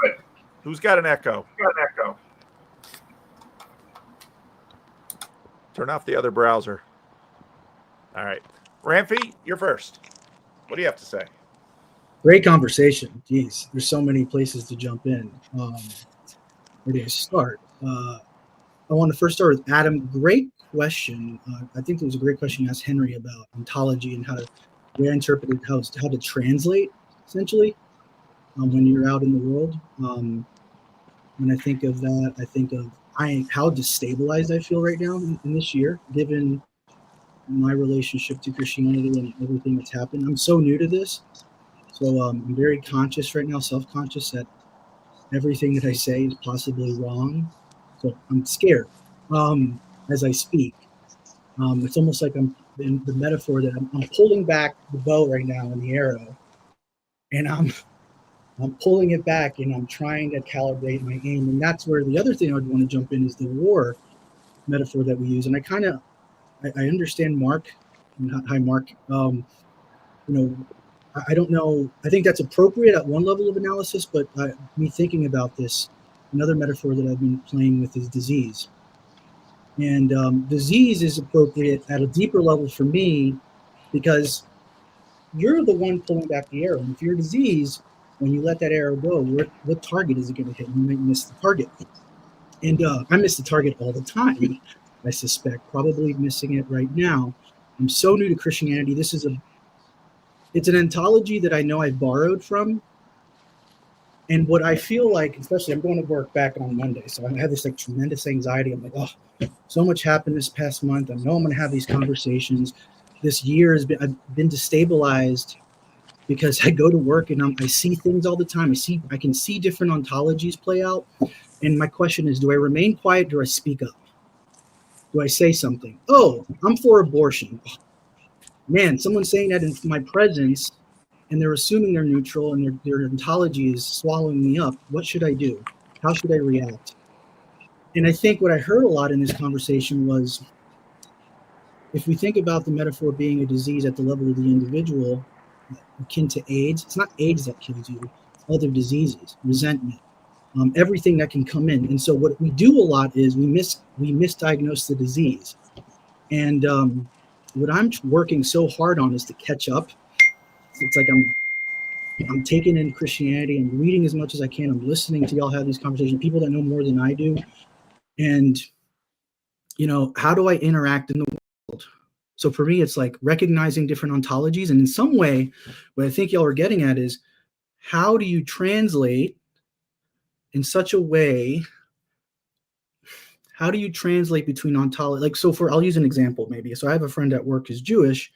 it. Who's got an echo? Turn off the other browser. All right. Ramfy, you're first. What do you have to say? Great conversation. Geez, there's so many places to jump in. Where do I start? I want to first start with Adam. Great question. I think it was a great question you asked Henry about ontology and how to reinterpret it, how to translate, essentially, when you're out in the world. When I think of that, I think of how destabilized I feel right now in this year, given my relationship to Christianity and everything that's happened. I'm so new to this. So I'm very conscious right now, self-conscious that everything that I say is possibly wrong. So I'm scared as I speak. It's almost like I'm in the metaphor that I'm pulling back the bow right now in the arrow, and I'm pulling it back and I'm trying to calibrate my aim. And that's where the other thing I'd want to jump in is the war metaphor that we use. And I understand Mark. Hi, Mark. I don't know. I think that's appropriate at one level of analysis, but me thinking about this, another metaphor that I've been playing with is disease. And disease is appropriate at a deeper level for me because you're the one pulling back the arrow. And if you're a disease, when you let that arrow go, what target is it going to hit? You might miss the target. And I miss the target all the time, I suspect, probably missing it right now. I'm so new to Christianity. It's an ontology that I know I borrowed from. And what I feel like, especially I'm going to work back on Monday, so I have this like tremendous anxiety. I'm like, oh, so much happened this past month. I know I'm going to have these conversations. This year I've been destabilized because I go to work and I see things all the time. I can see different ontologies play out. And my question is, do I remain quiet? Do I speak up? Do I say something? Oh, I'm for abortion. Man, someone's saying that in my presence, and they're assuming they're neutral, and their ontology is swallowing me up. What should I do? How should I react? And I think what I heard a lot in this conversation was, if we think about the metaphor being a disease at the level of the individual, akin to AIDS, it's not AIDS that kills you, it's other diseases, resentment, everything that can come in. And so what we do a lot is we misdiagnose the disease. And what I'm working so hard on is to catch up. It's like I'm taking in Christianity. I'm reading as much as I can. I'm listening to y'all have these conversations, people that know more than I do. And, how do I interact in the world? So for me, it's like recognizing different ontologies. And in some way, what I think y'all are getting at is, how do you translate in such a way? How do you translate between ontology? Like, so I'll use an example maybe. So I have a friend at work who's Jewish.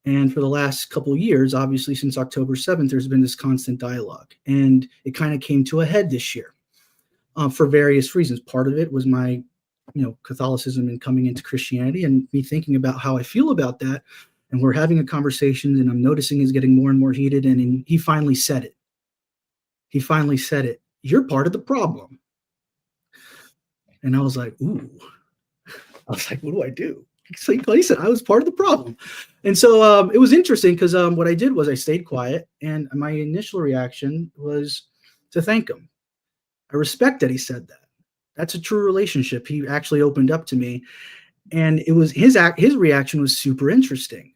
And for the last couple of years, obviously since October 7th, there's been this constant dialogue. And it kind of came to a head this year for various reasons. Part of it was my, Catholicism and coming into Christianity and me thinking about how I feel about that. And we're having a conversation and I'm noticing it's getting more and more heated. And he finally said it. You're part of the problem. And I was like, ooh. What do I do? So he said I was part of the problem. And so it was interesting because what I did was I stayed quiet, and my initial reaction was to thank him. I respect that he said that. That's a true relationship. He actually opened up to me, and it was his reaction was super interesting.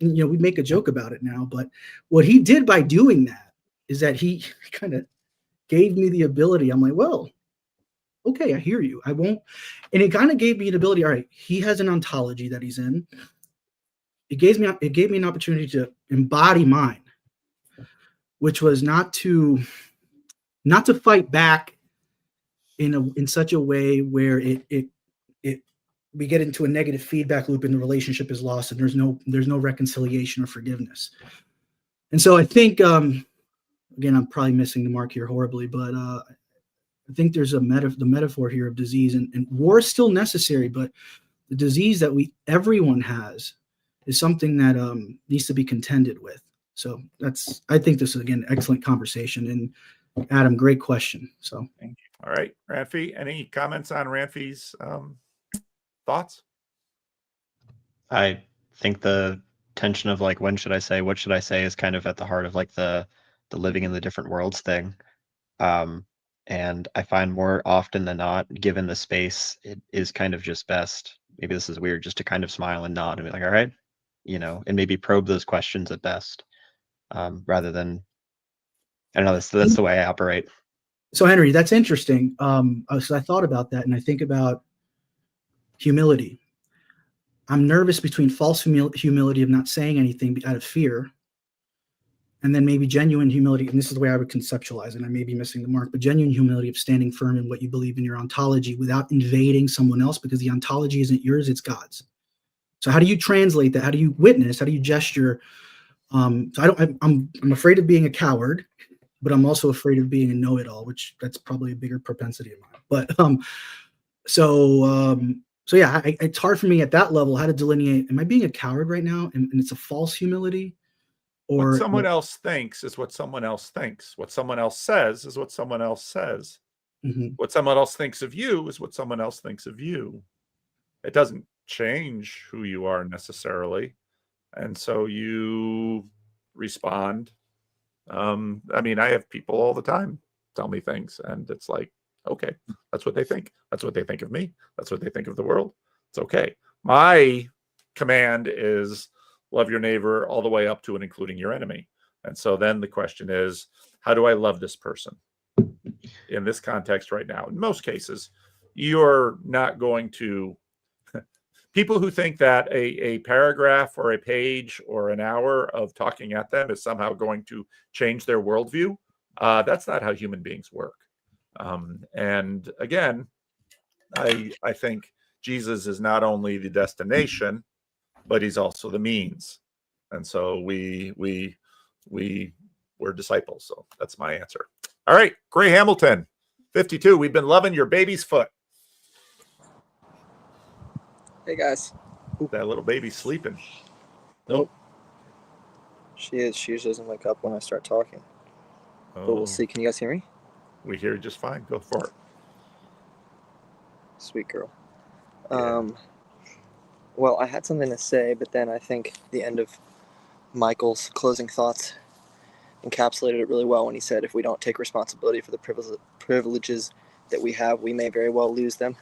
We make a joke about it now, but what he did by doing that is that he kind of gave me the ability. I'm like, well, okay, I hear you. I won't. And it kind of gave me an ability. All right, he has an ontology that he's in. It gave me an opportunity to embody mine, which was not to fight back in such a way where we get into a negative feedback loop and the relationship is lost and there's no reconciliation or forgiveness. And so I think again, I'm probably missing the mark here horribly, but I think there's the metaphor here of disease, and war is still necessary, but the disease that everyone has is something that needs to be contended with. So I think this is, again, excellent conversation. And Adam, great question. So thank you. All right, Ranfi, any comments on Ranfi's thoughts? I think the tension of like, when should I say, what should I say, is kind of at the heart of like the living in the different worlds thing. And I find more often than not, given the space, it is kind of just best. Maybe this is weird, just to kind of smile and nod and be like, all right, and maybe probe those questions at best, rather than, I don't know, that's the way I operate. So Henry, that's interesting. So I thought about that, and I think about humility. I'm nervous between false humility of not saying anything out of fear, and then maybe genuine humility. And this is the way I would conceptualize it. I may be missing the mark, but genuine humility of standing firm in what you believe in your ontology without invading someone else, because the ontology isn't yours, it's God's. So how do you translate that? How do you witness? How do you gesture? I'm afraid of being a coward, but I'm also afraid of being a know-it-all, which that's probably a bigger propensity of mine. But so yeah, it's hard for me at that level how to delineate. Am I being a coward right now, and it's a false humility, or what someone else thinks is what someone else thinks. What someone else says is what someone else says. Mm-hmm. What someone else thinks of you is what someone else thinks of you. It doesn't change who you are necessarily, and so you respond. I mean, I have people all the time tell me things, and it's like, okay, that's what they think. That's what they think of me. That's what they think of the world. It's okay. My command is love your neighbor all the way up to and including your enemy. And so then the question is, how do I love this person in this context right now? In most cases, you're not going to people who think that a paragraph or a page or an hour of talking at them is somehow going to change their worldview. That's not how human beings work. And again, I think Jesus is not only the destination, but he's also the means. And so we're disciples. So that's my answer. All right, Gray Hamilton, 52. We've been loving your baby's foot. Hey guys. That little baby's sleeping. Nope. She is. She usually doesn't wake up when I start talking. Oh. But we'll see. Can you guys hear me? We hear you just fine. Go for it. Sweet girl. Yeah. Well, I had something to say, but then I think the end of Michael's closing thoughts encapsulated it really well when he said, if we don't take responsibility for the privileges that we have, we may very well lose them.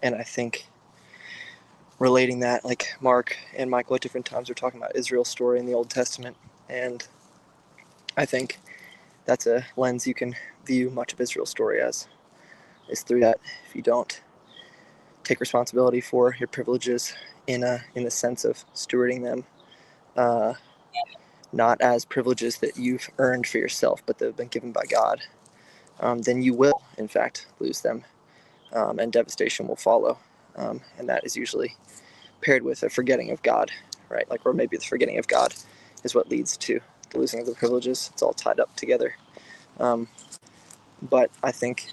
And I think relating that, like Mark and Michael at different times were talking about Israel's story in the Old Testament, and I think that's a lens you can view much of Israel's story as, is through that. If you don't take responsibility for your privileges in the sense of stewarding them, not as privileges that you've earned for yourself, but that have been given by God, then you will, in fact, lose them, and devastation will follow. And that is usually paired with a forgetting of God, right? Like, or maybe the forgetting of God is what leads to the losing of the privileges. It's all tied up together. But I think,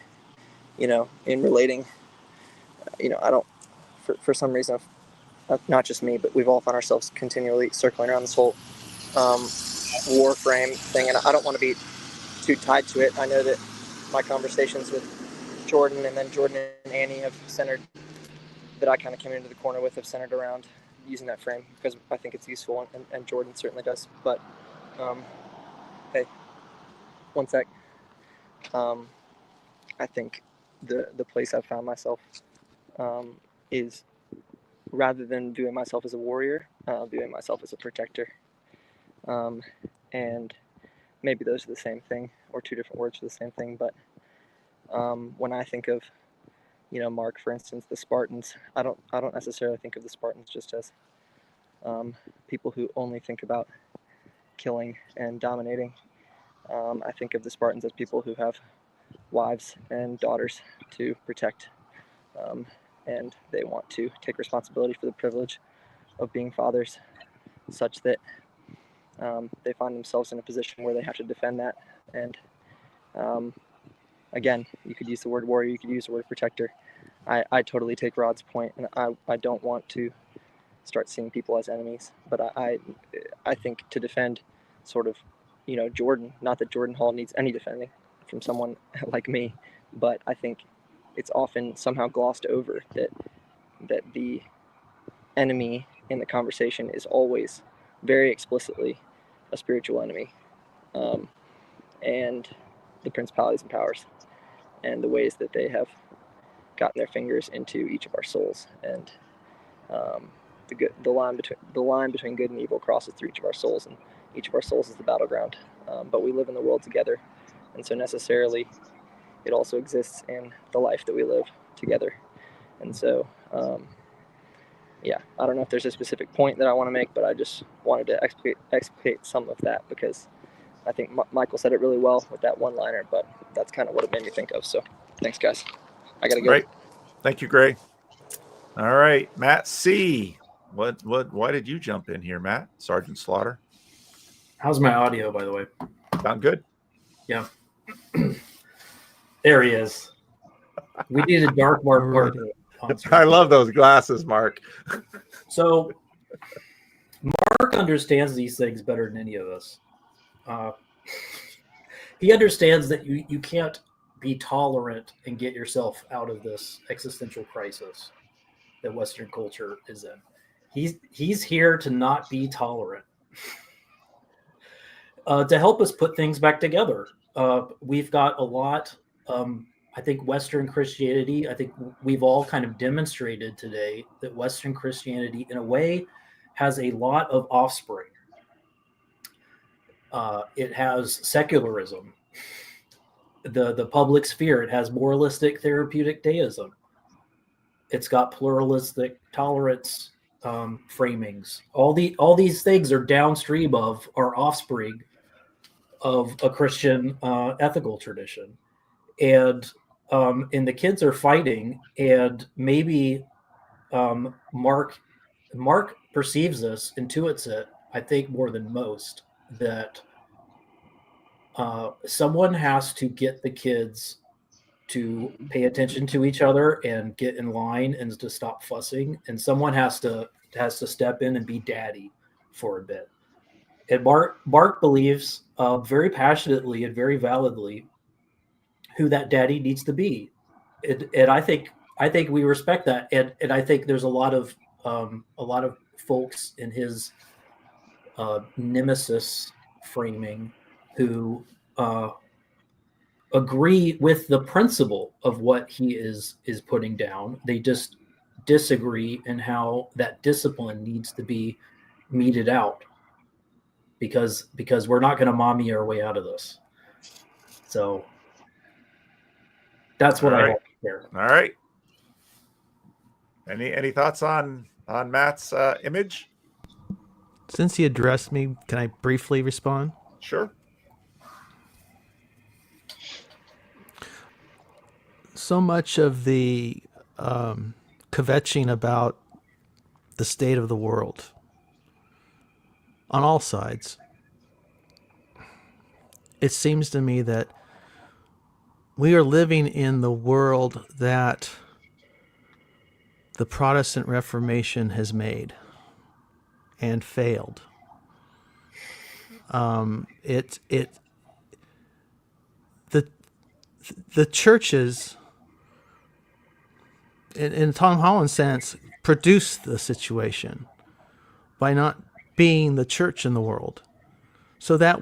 in relating, I don't, for some reason, not just me, but we've all found ourselves continually circling around this whole war frame thing, and I don't want to be too tied to it. I know that my conversations with Jordan and then Jordan and Annie have centered, that I kind of came into the corner with, have centered around using that frame because I think it's useful, and Jordan certainly does. But hey, one sec. I think the place I've found myself is, rather than viewing myself as a warrior, viewing myself as a protector. And maybe those are the same thing, or two different words for the same thing. But when I think of, Mark, for instance, the Spartans, I don't necessarily think of the Spartans just as people who only think about killing and dominating. I think of the Spartans as people who have wives and daughters to protect, and they want to take responsibility for the privilege of being fathers, such that they find themselves in a position where they have to defend that. And again, you could use the word warrior, you could use the word protector. I totally take Rod's point, and I don't want to start seeing people as enemies, but I think to defend sort of, Jordan, not that Jordan Hall needs any defending from someone like me, but I think it's often somehow glossed over that the enemy in the conversation is always very explicitly a spiritual enemy, and the principalities and powers and the ways that they have gotten their fingers into each of our souls, and the line between good and evil crosses through each of our souls, and each of our souls is the battleground. But we live in the world together, and so necessarily it also exists in the life that we live together. And so, yeah, I don't know if there's a specific point that I want to make, but I just wanted to explicate some of that because I think Michael said it really well with that one-liner, but that's kind of what it made me think of. So thanks, guys. I got to go. Great. Thank you, Gray. All right, Matt C. Why did you jump in here, Matt? Sergeant Slaughter. How's my audio, by the way? Sound good? Yeah. There he is. We need a dark Mark Parker. I love those glasses, Mark. So Mark understands these things better than any of us. He understands that you can't be tolerant and get yourself out of this existential crisis that Western culture is in. He's here to not be tolerant, to help us put things back together. We've got a lot. I think Western Christianity, I think we've all kind of demonstrated today that Western Christianity, in a way, has a lot of offspring. It has secularism, the public sphere. It has moralistic therapeutic deism. It's got pluralistic tolerance framings. All these things are downstream of, or offspring of, a Christian ethical tradition. And the kids are fighting, and maybe Mark perceives this, intuits it, I think more than most, that someone has to get the kids to pay attention to each other and get in line and to stop fussing, and someone has to step in and be daddy for a bit. And Mark believes very passionately and very validly who that daddy needs to be, and I think we respect that, and I think there's a lot of folks in his nemesis framing who agree with the principle of what he is putting down. They just disagree in how that discipline needs to be meted out, because we're not going to mommy our way out of this. So that's what I have here. All right. Any thoughts on Matt's image? Since he addressed me, can I briefly respond? Sure. So much of the kvetching about the state of the world on all sides, it seems to me that we are living in the world that the Protestant Reformation has made and failed. The churches, in Tom Holland's sense, produced the situation by not being the church in the world. So that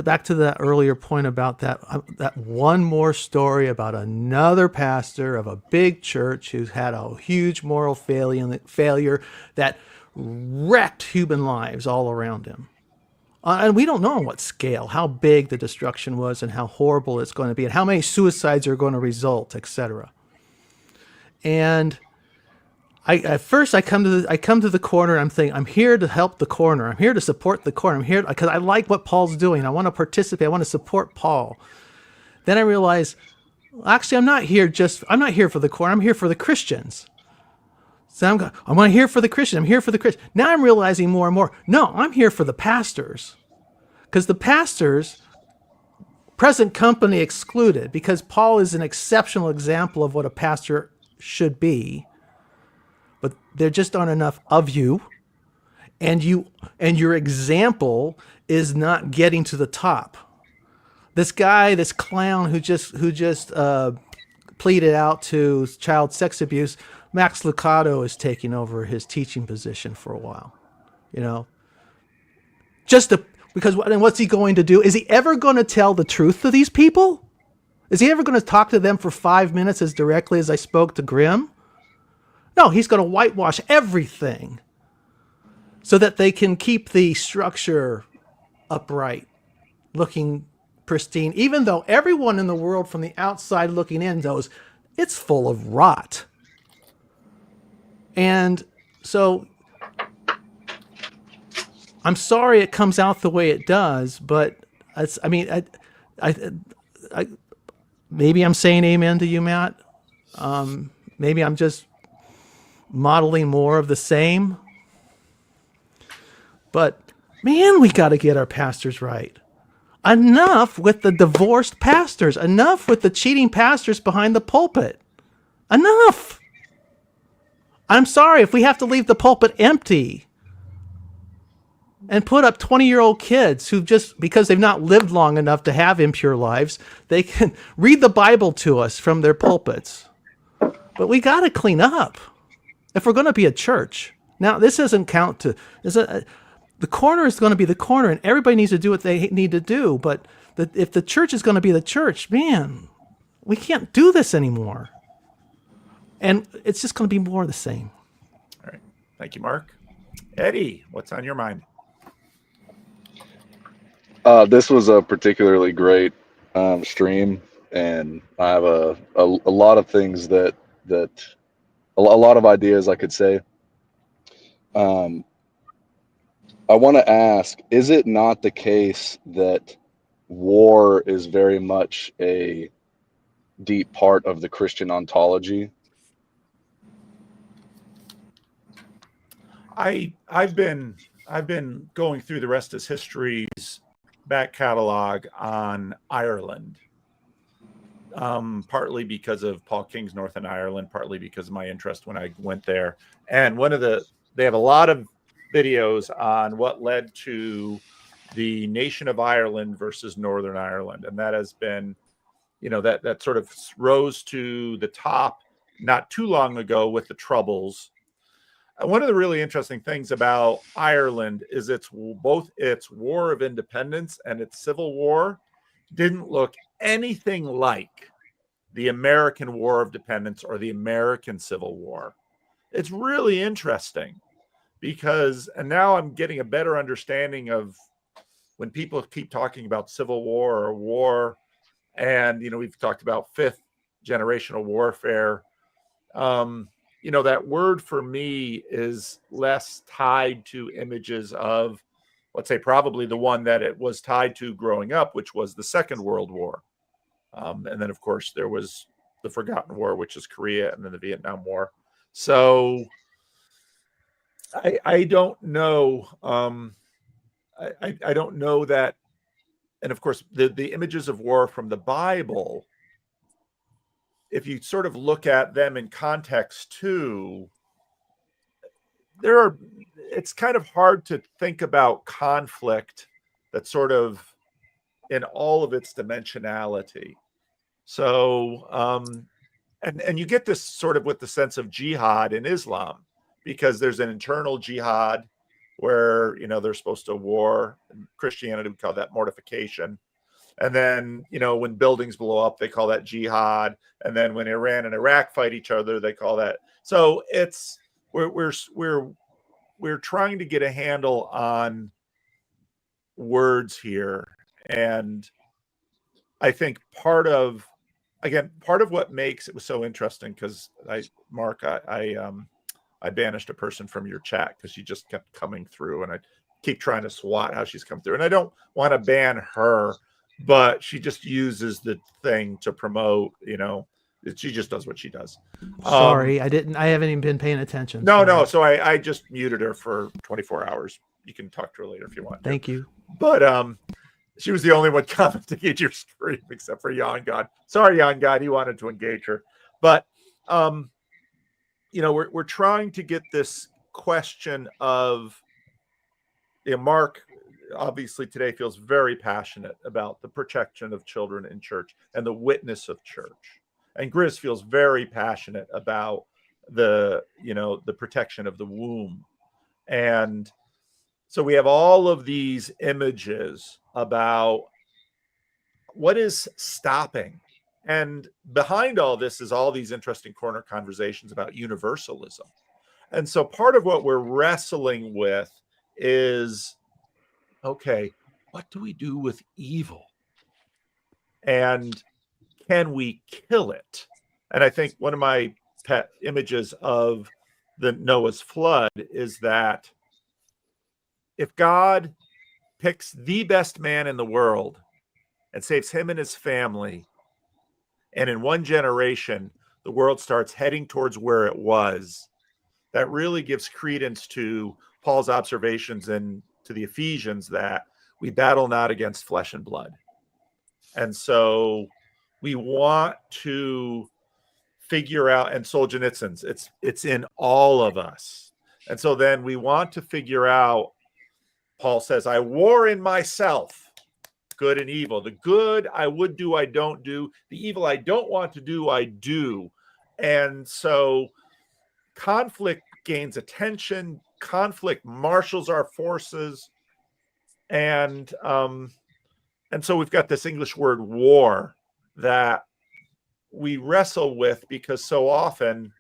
back to that earlier point about that one more story about another pastor of a big church who's had a huge moral failure that wrecked human lives all around him. And we don't know on what scale, how big the destruction was and how horrible it's going to be and how many suicides are going to result, etc. And at first I come to the corner and I'm thinking, I'm here to help the corner. I'm here to support the corner. I'm here because I like what Paul's doing. I want to participate. I want to support Paul. Then I realize, actually, I'm not here for the corner. I'm here for the Christians. So I'm here for the Christian. I'm here for the Christian. Now I'm realizing more and more, no, I'm here for the pastors. Because the pastors, present company excluded, because Paul is an exceptional example of what a pastor should be, but there just aren't enough of you, and your example is not getting to the top. This guy, this clown who just pleaded out to child sex abuse, Max Lucado is taking over his teaching position for a while, because what's he going to do? Is he ever going to tell the truth to these people? Is he ever going to talk to them for 5 minutes as directly as I spoke to Grimm? No, he's going to whitewash everything so that they can keep the structure upright, looking pristine, even though everyone in the world from the outside looking in knows it's full of rot. And so I'm sorry it comes out the way it does, but I maybe I'm saying amen to you, Matt. Maybe I'm just modeling more of the same. But man, we got to get our pastors right. Enough with the divorced pastors. Enough with the cheating pastors behind the pulpit. Enough. I'm sorry if we have to leave the pulpit empty and put up 20-year-old kids who just, because they've not lived long enough to have impure lives, they can read the Bible to us from their pulpits. But we got to clean up if we're going to be a church. Now, this doesn't count to... the corner is going to be the corner, and everybody needs to do what they need to do. But if the church is going to be the church, man, we can't do this anymore. And it's just going to be more of the same. All right. Thank you, Mark. Eddie, what's on your mind? This was a particularly great stream, and I have a lot of things that a lot of ideas I could say. I want to ask, is it not the case that war is very much a deep part of the Christian ontology? I've been going through the rest of history's back catalog on Ireland, partly because of Paul King's Northern Ireland, partly because of my interest when I went there. And they have a lot of videos on what led to the nation of Ireland versus Northern Ireland. And that has been, that sort of rose to the top not too long ago with the Troubles. One of the really interesting things about Ireland is both its War of Independence and its Civil War didn't look anything like the American War of Independence or the American Civil War. It's really interesting because, and now I'm getting a better understanding of when people keep talking about Civil War or war, and, we've talked about fifth generational warfare. That word for me is less tied to images of, let's say, probably the one that it was tied to growing up, which was the Second World War. And then, of course, there was the Forgotten War, which is Korea, and then the Vietnam War. So I don't know. I don't know that. And of course, the images of war from the Bible, if you sort of look at them in context too, it's kind of hard to think about conflict that's sort of in all of its dimensionality. So, and you get this sort of with the sense of jihad in Islam, because there's an internal jihad where, they're supposed to war. In Christianity, we call that mortification. And then, when buildings blow up, they call that jihad. And then when Iran and Iraq fight each other, they call that. So we're trying to get a handle on words here. And I think part of what makes it was so interesting, because Mark, I banished a person from your chat because she just kept coming through, and I keep trying to swat how she's come through. And I don't want to ban her, but she just uses the thing to promote, she just does what she does. Sorry, I haven't even been paying attention. No. So I just muted her for 24 hours. You can talk to her later if you want. Thank you. But she was the only one commenting at your stream except for Jan God. Sorry, Jan God, he wanted to engage her. But we're trying to get this question of, Mark obviously today feels very passionate about the protection of children in church and the witness of church. And Grizz feels very passionate about the protection of the womb. And so we have all of these images about what is stopping. And behind all this is all these interesting corner conversations about universalism. And so part of what we're wrestling with is, okay, what do we do with evil? And can we kill it? And I think one of my pet images of the Noah's flood is that if God picks the best man in the world and saves him and his family, and in one generation, the world starts heading towards where it was, that really gives credence to Paul's observations and to the Ephesians that we battle not against flesh and blood. And so we want to figure out, and Solzhenitsyn's, it's in all of us. And so then we want to figure out, Paul says, I war in myself, good and evil. The good I would do, I don't do. The evil I don't want to do, I do. And so conflict gains attention. Conflict marshals our forces. And so we've got this English word war that we wrestle with because so often,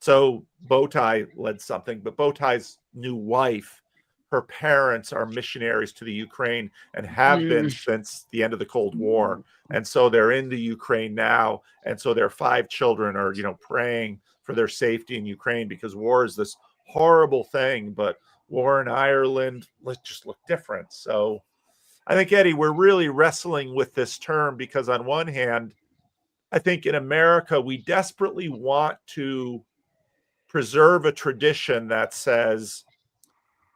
so Bowtie led something, but Bowtie's new wife, her parents are missionaries to the Ukraine and have been since the end of the Cold War. And so they're in the Ukraine now. And so their 5 children are, praying for their safety in Ukraine because war is this horrible thing, but war in Ireland, let's just look different. So I think, Eddie, we're really wrestling with this term because on one hand, I think in America, we desperately want to preserve a tradition that says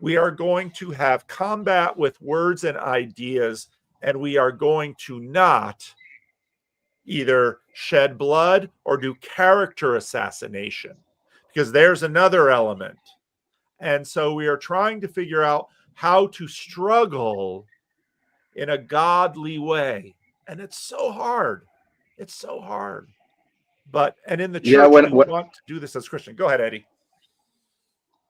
we are going to have combat with words and ideas, and we are going to not either shed blood or do character assassination, because there's another element. And so we are trying to figure out how to struggle in a godly way. And it's so hard. It's so hard. And in the church, we want to do this as Christian. Go ahead, Eddie.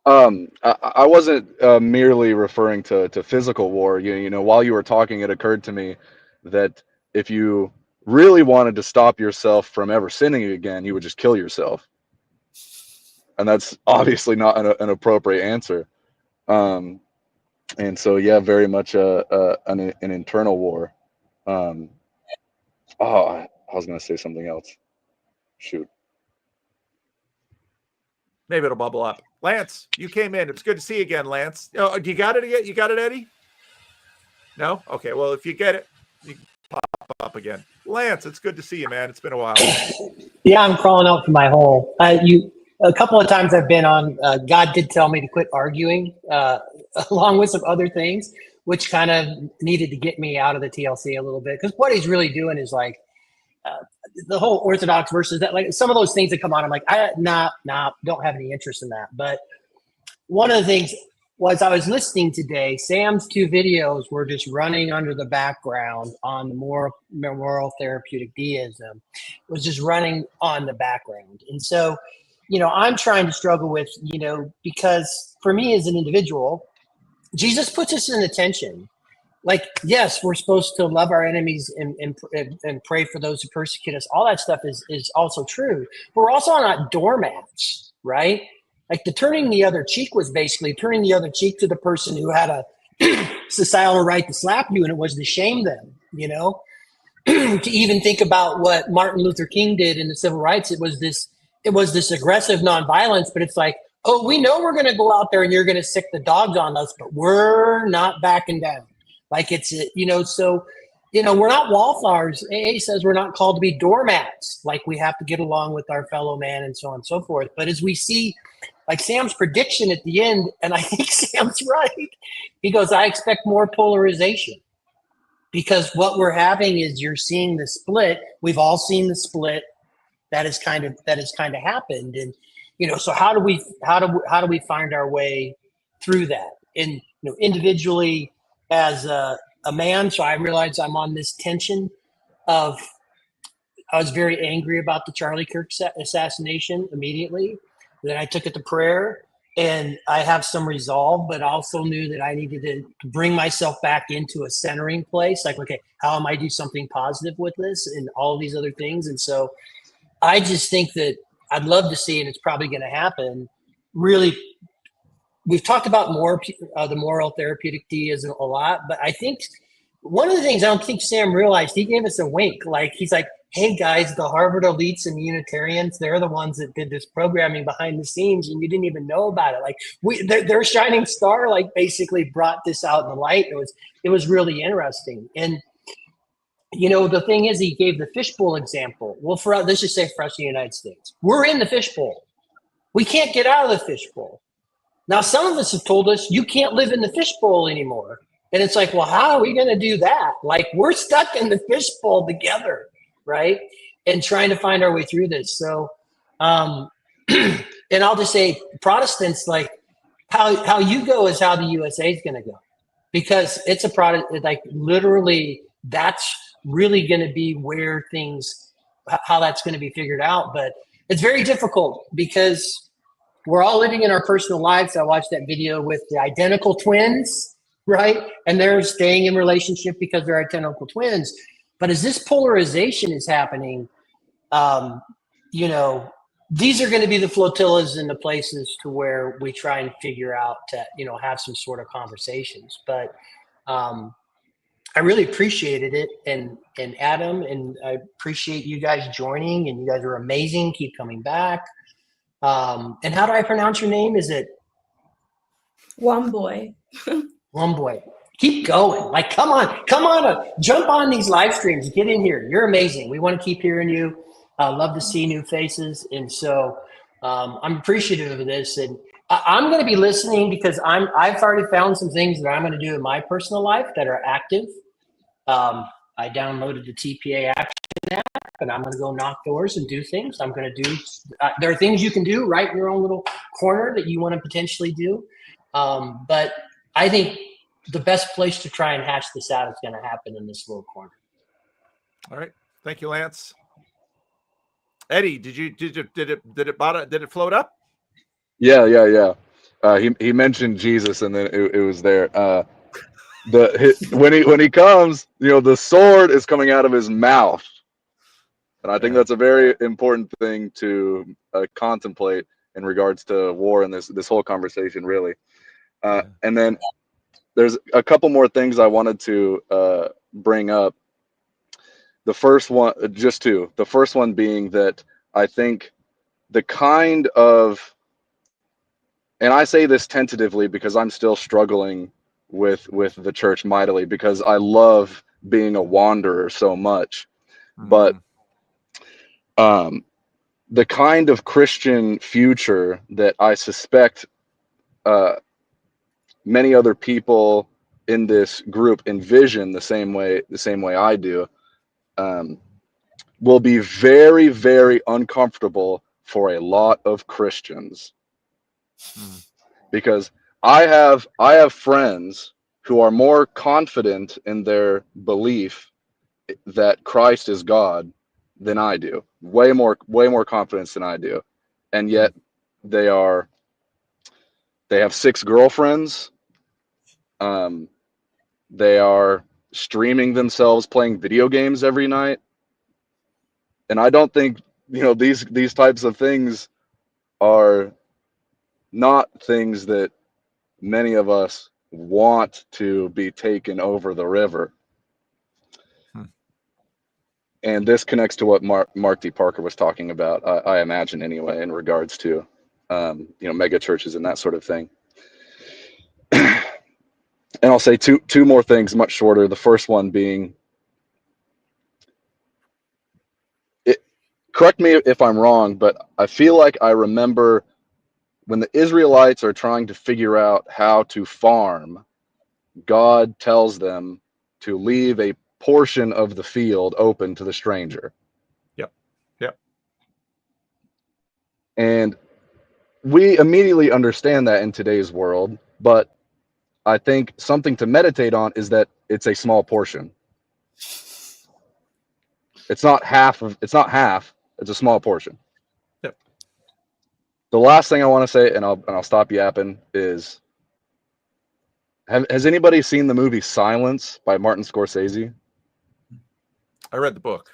I wasn't merely referring to physical war. While you were talking, it occurred to me that if you really wanted to stop yourself from ever sinning again, you would just kill yourself. And that's obviously not an appropriate answer. And so, yeah, very much an internal war. I was going to say something else. Shoot. Maybe it'll bubble up. Lance, you came in. It's good to see you again, Lance. Oh, you got it again? You got it, Eddie? No? Okay, well, if you get it, you can pop up again. Lance, it's good to see you, man. It's been a while. Yeah, I'm crawling out from my hole. A couple of times I've been on, God did tell me to quit arguing, along with some other things, which kind of needed to get me out of the TLC a little bit. Because what he's really doing is like, the whole Orthodox versus that, like some of those things that come on, I'm like, don't have any interest in that. But one of the things was I was listening today, Sam's 2 videos were just running under the background on the moral therapeutic deism. It was just running on the background. And so, I'm trying to struggle with, because for me as an individual, Jesus puts us in attention. Like, yes, we're supposed to love our enemies and pray for those who persecute us. All that stuff is also true. But we're also not doormats, right? Like the turning the other cheek was basically turning the other cheek to the person who had a societal right to slap you, and it was to shame them, to even think about what Martin Luther King did in the civil rights. It was this aggressive nonviolence, but it's like, oh, we know we're going to go out there and you're going to sick the dogs on us, but we're not backing down. Like it's, so, we're not wallflowers. AA says we're not called to be doormats. Like we have to get along with our fellow man and so on and so forth. But as we see, like Sam's prediction at the end, and I think Sam's right. He goes, I expect more polarization because what we're having is you're seeing the split. We've all seen the split that has kind of happened. And, so how do we find our way through that? And, individually, as a man, so I realized I'm on this tension of, I was very angry about the Charlie Kirk assassination immediately. Then I took it to prayer and I have some resolve, but also knew that I needed to bring myself back into a centering place. Like, okay, how am I do something positive with this and all of these other things? And so I just think that I'd love to see, and it's probably going to happen, really. We've talked about the moral therapeutic deism a lot, but I think one of the things I don't think Sam realized, he gave us a wink. Like, he's like, hey guys, the Harvard elites and Unitarians, they're the ones that did this programming behind the scenes, and you didn't even know about it. Like their shining star, like basically brought this out in the light. It was really interesting. And the thing is, he gave the fishbowl example. Well, let's just say for us in the United States, we're in the fishbowl. We can't get out of the fishbowl. Now, some of us have told us you can't live in the fishbowl anymore. And it's like, well, how are we going to do that? Like, we're stuck in the fishbowl together, right? And trying to find our way through this. So, and I'll just say, Protestants, like, how you go is how the USA is going to go. Because it's a product, like, literally, that's really going to be where how that's going to be figured out. But it's very difficult because we're all living in our personal lives. I watched that video with the identical twins, right? And they're staying in relationship because they're identical twins. But as this polarization is happening, these are going to be the flotillas and the places to where we try and figure out to, have some sort of conversations. But I really appreciated it, and Adam, and I appreciate you guys joining, and you guys are amazing. Keep coming back. And how do I pronounce your name? Is it Womboy? Womboy. Keep going. Like, come on, jump on these live streams. Get in here. You're amazing. We want to keep hearing you. Love to see new faces, and so I'm appreciative of this. And I'm going to be listening because I've already found some things that I'm going to do in my personal life that are active. I downloaded the TPA Action app, and I'm going to go knock doors and do things. I'm going to do. There are things you can do right in your own little corner that you want to potentially do. But I think the best place to try and hash this out is going to happen in this little corner. All right, thank you, Lance. Eddie, did it float up? Yeah. He mentioned Jesus, and then it was there. When he comes, the sword is coming out of his mouth, and I think that's a very important thing to contemplate in regards to war and this whole conversation, really. And then there's a couple more things I wanted to bring up. The first one, just two. The first one being that I think the kind of, and I say this tentatively because I'm still struggling with the church mightily, because I love being a wanderer so much. But the kind of Christian future that I suspect many other people in this group envision the same way I do, will be very, very uncomfortable for a lot of Christians. Because I have friends who are more confident in their belief that Christ is God than I do. Way more confidence than I do. And yet they have 6 girlfriends. They are streaming themselves playing video games every night. And I don't think, these types of things are not things that many of us want to be taken over the river. And this connects to what Mark D. Parker was talking about, I imagine anyway, in regards to, mega churches and that sort of thing. And I'll say two more things, much shorter. The first one being, correct me if I'm wrong, but I feel like I remember when the Israelites are trying to figure out how to farm, God tells them to leave a portion of the field open to the stranger. Yep. And we immediately understand that in today's world, but I think something to meditate on is that it's a small portion. It's not half, it's a small portion. Yep. The last thing I want to say, and I'll stop yapping, is has anybody seen the movie Silence by Martin Scorsese? I read the book.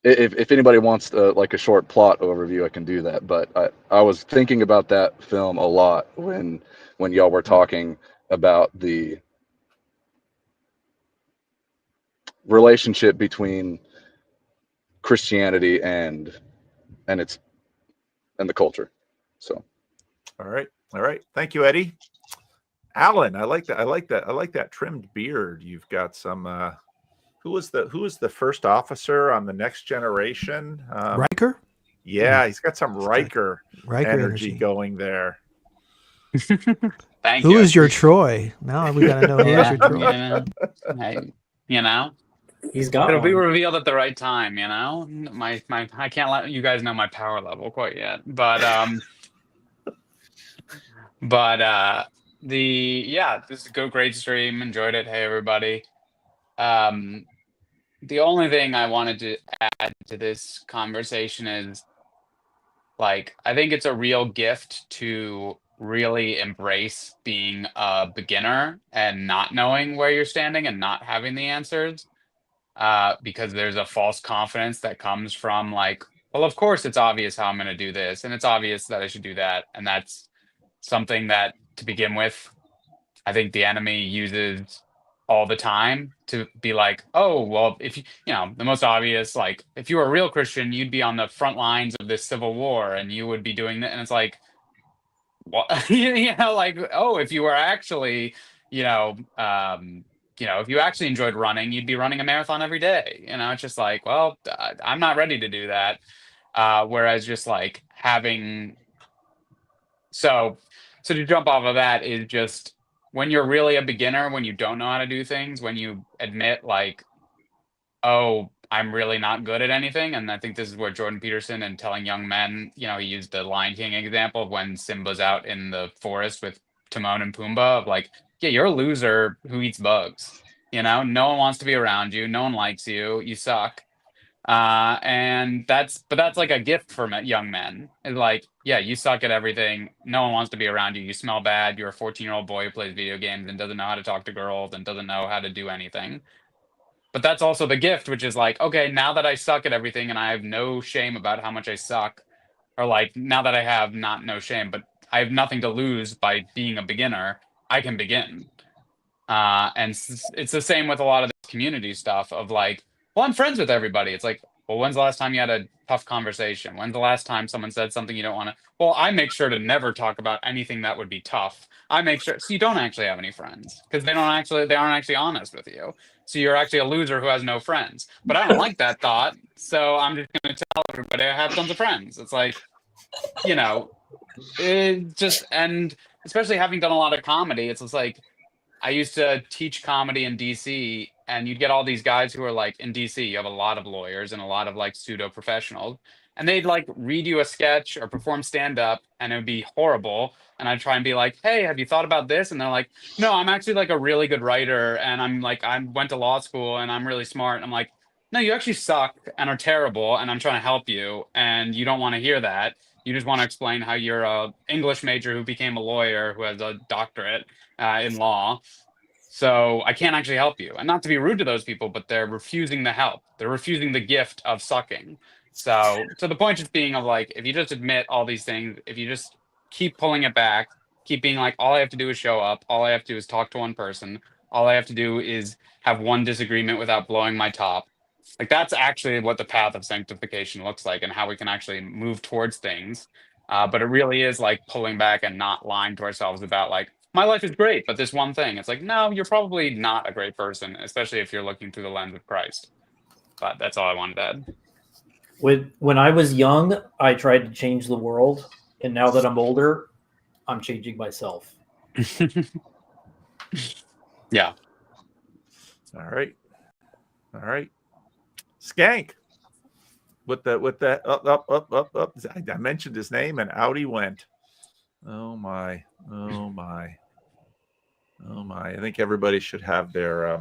If anybody wants like a short plot overview, I can do that. But I was thinking about that film a lot when y'all were talking about the relationship between Christianity and the culture. So, all right. Thank you, Eddie. Alan, I like that. I like that trimmed beard. You've got some. Who was the first officer on the Next Generation? Riker. Yeah, he's got some Riker energy going there. Thank Who you. is your Troy? Now we got to know who is your Troy. Yeah, man. You know, he's got. It'll be one. revealed at the right time. You know, my I can't let you guys know my power level quite yet, but this is a great stream. Enjoyed it. Hey everybody. The only thing I wanted to add to this conversation is, like, I think it's a real gift to really embrace being a beginner and not knowing where you're standing and not having the answers, because there's a false confidence that comes from, like, well, of course it's obvious how I'm going to do this, and it's obvious that I should do that, and that's something that, to begin with, I think the enemy uses all the time to be like, oh, well, if you know, the most obvious, like, if you were a real Christian, you'd be on the front lines of this civil war and you would be doing that. And it's like, what? You know, like, oh, if you were actually, if you actually enjoyed running, you'd be running a marathon every day. You know, it's just like, well, I'm not ready to do that. Whereas just like having, so to jump off of that is just, when you're really a beginner, when you don't know how to do things, when you admit, like, oh, I'm really not good at anything. And I think this is where Jordan Peterson and telling young men, he used the Lion King example of when Simba's out in the forest with Timon and Pumbaa, of like, yeah, you're a loser who eats bugs. No one wants to be around you. No one likes you. You suck. And that's like a gift for young men. It's like, yeah, you suck at everything. No one wants to be around you. You smell bad. You're a 14-year-old boy who plays video games and doesn't know how to talk to girls and doesn't know how to do anything. But that's also the gift, which is like, okay, now that I suck at everything and I have no shame about how much I suck, or like, now that I have no shame, but I have nothing to lose by being a beginner, I can begin. And it's the same with a lot of this community stuff of like, well, I'm friends with everybody. It's like, well, when's the last time you had a tough conversation? When's the last time someone said something you don't want to? Well, I make sure to never talk about anything that would be tough. I make sure, so you don't actually have any friends, because they aren't actually honest with you. So you're actually a loser who has no friends. But I don't like that thought, so I'm just going to tell everybody I have tons of friends. It's like, it just, and especially having done a lot of comedy, it's just like, I used to teach comedy in DC, and you'd get all these guys who are like, in DC, you have a lot of lawyers and a lot of like pseudo professionals, and they'd like read you a sketch or perform stand up, and it would be horrible. And I'd try and be like, hey, have you thought about this? And they're like, no, I'm actually like a really good writer, and I went to law school and I'm really smart. And I'm like, no, you actually suck and are terrible, and I'm trying to help you, and you don't want to hear that. You just want to explain how you're a English major who became a lawyer who has a doctorate in law. So I can't actually help you. And not to be rude to those people, but they're refusing the help. They're refusing the gift of sucking. So the point just being of like, if you just admit all these things, if you just keep pulling it back, keep being like, all I have to do is show up. All I have to do is talk to one person. All I have to do is have one disagreement without blowing my top. Like, that's actually what the path of sanctification looks like, and how we can actually move towards things. But it really is like pulling back and not lying to ourselves about like, my life is great, but this one thing. It's like, no, you're probably not a great person, especially if you're looking through the lens of Christ. But that's all I wanted to add. When I was young, I tried to change the world. And now that I'm older, I'm changing myself. Yeah. All right. Skank. With that up. I mentioned his name and out he went. Oh my. I think everybody should have their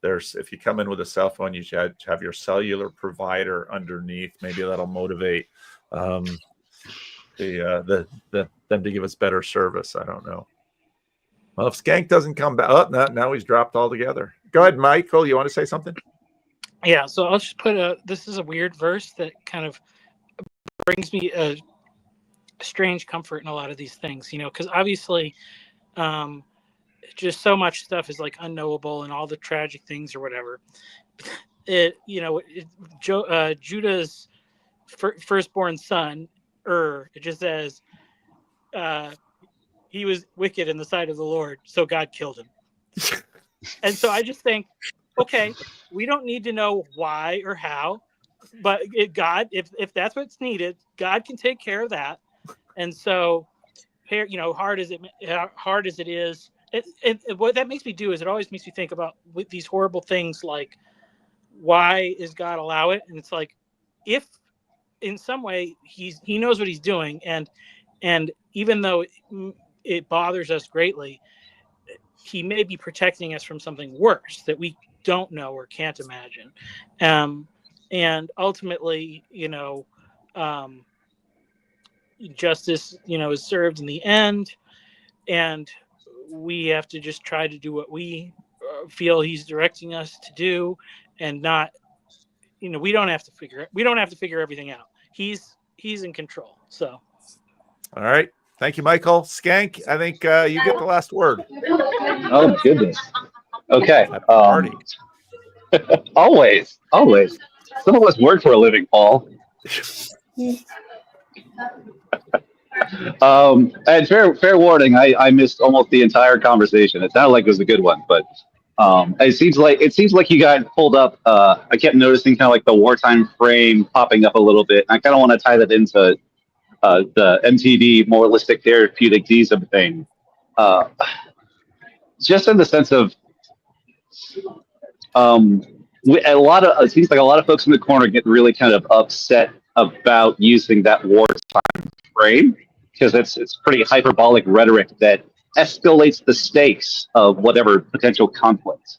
if you come in with a cell phone, you should have your cellular provider underneath. Maybe that'll motivate them to give us better service. I don't know. Well, if Skank doesn't come back, now he's dropped altogether. Go ahead, Michael. You want to say something? Yeah, so I'll just put this is a weird verse that kind of brings me a strange comfort in a lot of these things, because obviously just so much stuff is like unknowable and all the tragic things or whatever. Judah's firstborn son, it just says he was wicked in the sight of the Lord, so God killed him. And so I just think, okay, we don't need to know why or how, but God, if that's what's needed, God can take care of that. And so, hard as it is, what that makes me do is it always makes me think about these horrible things like, why is God allow it? And it's like, if in some way he knows what he's doing, and even though it bothers us greatly, he may be protecting us from something worse that we don't know or can't imagine. And ultimately, justice, is served in the end, and we have to just try to do what we feel he's directing us to do, and not, we don't have to figure everything out. He's in control. So, all right. Thank you, Michael. Skank, I think you get the last word. Oh, goodness. Okay. Party. Always. Some of us work for a living, Paul. And fair warning, I missed almost the entire conversation. It sounded like it was a good one, but it seems like you got pulled up. I kept noticing kind of like the wartime frame popping up a little bit. And I kind of want to tie that into the MTD moralistic therapeutic deism thing, just in the sense of it seems like a lot of folks in the corner get really kind of upset about using that wartime frame, because it's pretty hyperbolic rhetoric that escalates the stakes of whatever potential conflict.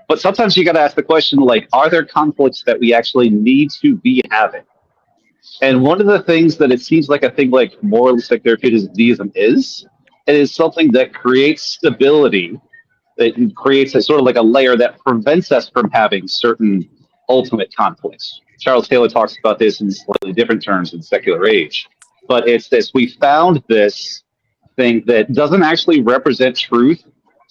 But sometimes you got to ask the question, like, are there conflicts that we actually need to be having? And one of the things that it seems like a thing like moralistic therapeutic deism is, it is something that creates stability, that creates a sort of like a layer that prevents us from having certain ultimate conflicts. Charles Taylor talks about this in slightly different terms in Secular Age. But it's this, we found this thing that doesn't actually represent truth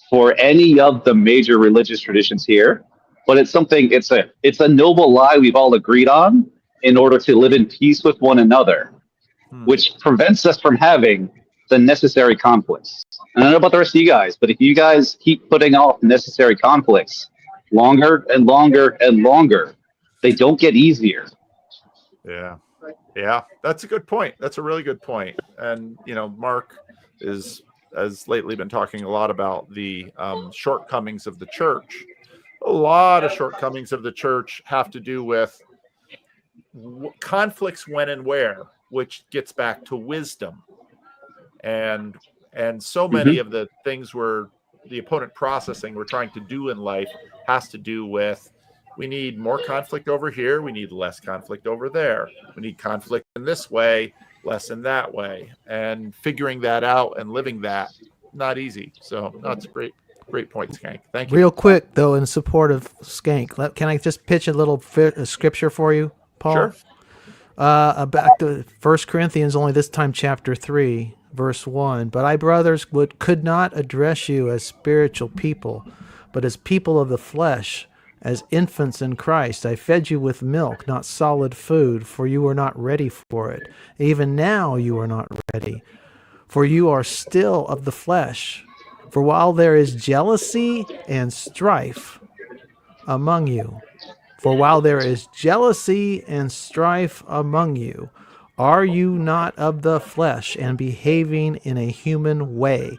for any of the major religious traditions here, but it's a noble lie we've all agreed on in order to live in peace with one another, which prevents us from having the necessary conflicts. And I don't know about the rest of you guys, but if you guys keep putting off necessary conflicts longer and longer and longer, they don't get easier. Yeah, that's a good point. That's a really good point. And, Mark has lately been talking a lot about the shortcomings of the church. A lot of shortcomings of the church have to do with conflicts when and where, which gets back to wisdom. And so many of the things where the opponent processing we're trying to do in life has to do with, we need more conflict over here, we need less conflict over there, we need conflict in this way, less in that way, and figuring that out and living that, not easy. So that's a great point, Skank. Thank you. Real quick though, in support of Skank, can I just pitch a little scripture for you, Paul? Sure. Back to 1 Corinthians, only this time chapter 3, verse 1. But I, brothers, could not address you as spiritual people, but as people of the flesh, as infants in Christ. I fed you with milk, not solid food, for you were not ready for it. Even now you are not ready, for you are still of the flesh. For while there is jealousy and strife among you, are you not of the flesh and behaving in a human way?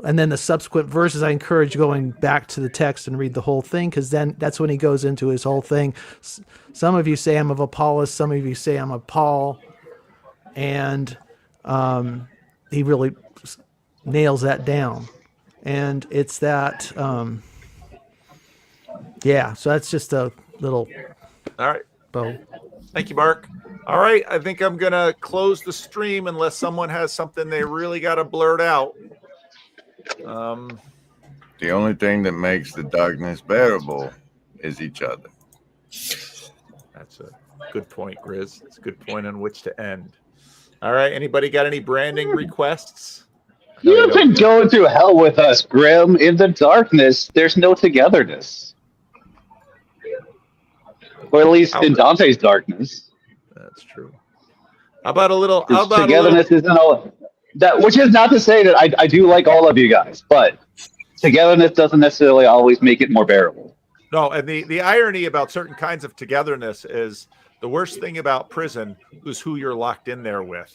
And then the subsequent verses, I encourage going back to the text and read the whole thing, because then that's when he goes into his whole thing. Some of you say I'm of Apollos, some of you say I'm of Paul, and he really nails that down. And it's that, so that's just a little. All right. Bo. Thank you, Mark. All right. I think I'm going to close the stream unless someone has something they really got to blurt out. The only thing that makes the darkness bearable is each other. That's a good point, Grizz. It's a good point on which to end. All right. Anybody got any branding requests? You can go to hell with us, Grim. In the darkness, there's no togetherness. or at least in Dante's darkness. That's true. How about a little? How His about togetherness isn't all that. Which is not to say that I do like all of you guys, but togetherness doesn't necessarily always make it more bearable. No, and the irony about certain kinds of togetherness is the worst thing about prison is who you're locked in there with.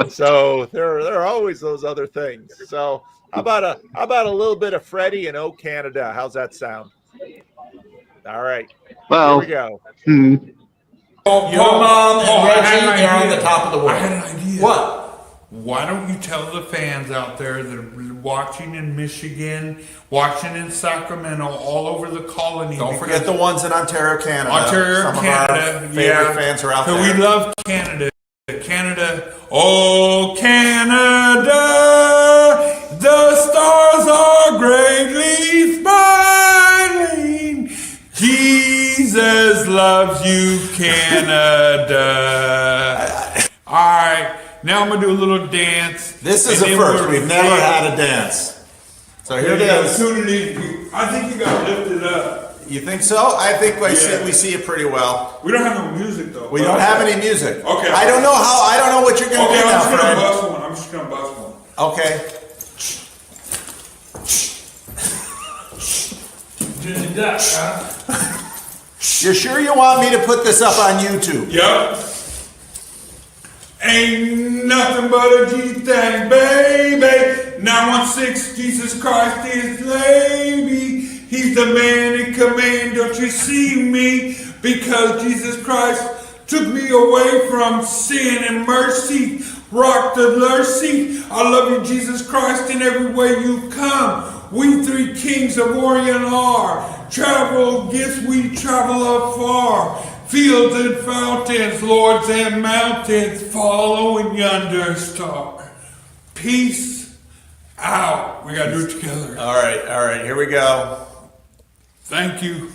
So there are always those other things. So how about a little bit of Freddie and "Oh Canada"? How's that sound? All right. Well, here we go. Your mom and Reggie are on the top of the world. I had an idea. What? Why don't you tell the fans out there that are watching in Michigan, watching in Sacramento, all over the colony? Don't forget the ones in Ontario, Canada. Ontario, Some Canada. of our favorite fans are out there. We love Canada. Canada. Oh, Canada. The stars are greatly smiling. Jesus loves you, Canada. All right. Now I'm going to do a little dance. This is a first. We've never had a dance. So here it is. I think you got to lift it up. You think so? I think we see it pretty well. We don't have no music though. We don't have any music. Okay. I don't know what you're going to do now, Fred. I'm just going to bust one. Okay. Did that, huh? You're sure you want me to put this up on YouTube? Yep. Ain't nothing but a G thing, baby. 916, Jesus Christ is lady. He's the man in command, don't you see me? Because Jesus Christ took me away from sin and mercy. Rock the mercy. I love you, Jesus Christ, in every way you come. We three kings of Orient are. Travel gifts, we travel afar. Fields and fountains, lords and mountains, following yonder star. Peace out. We got to do it together. All right, here we go. Thank you.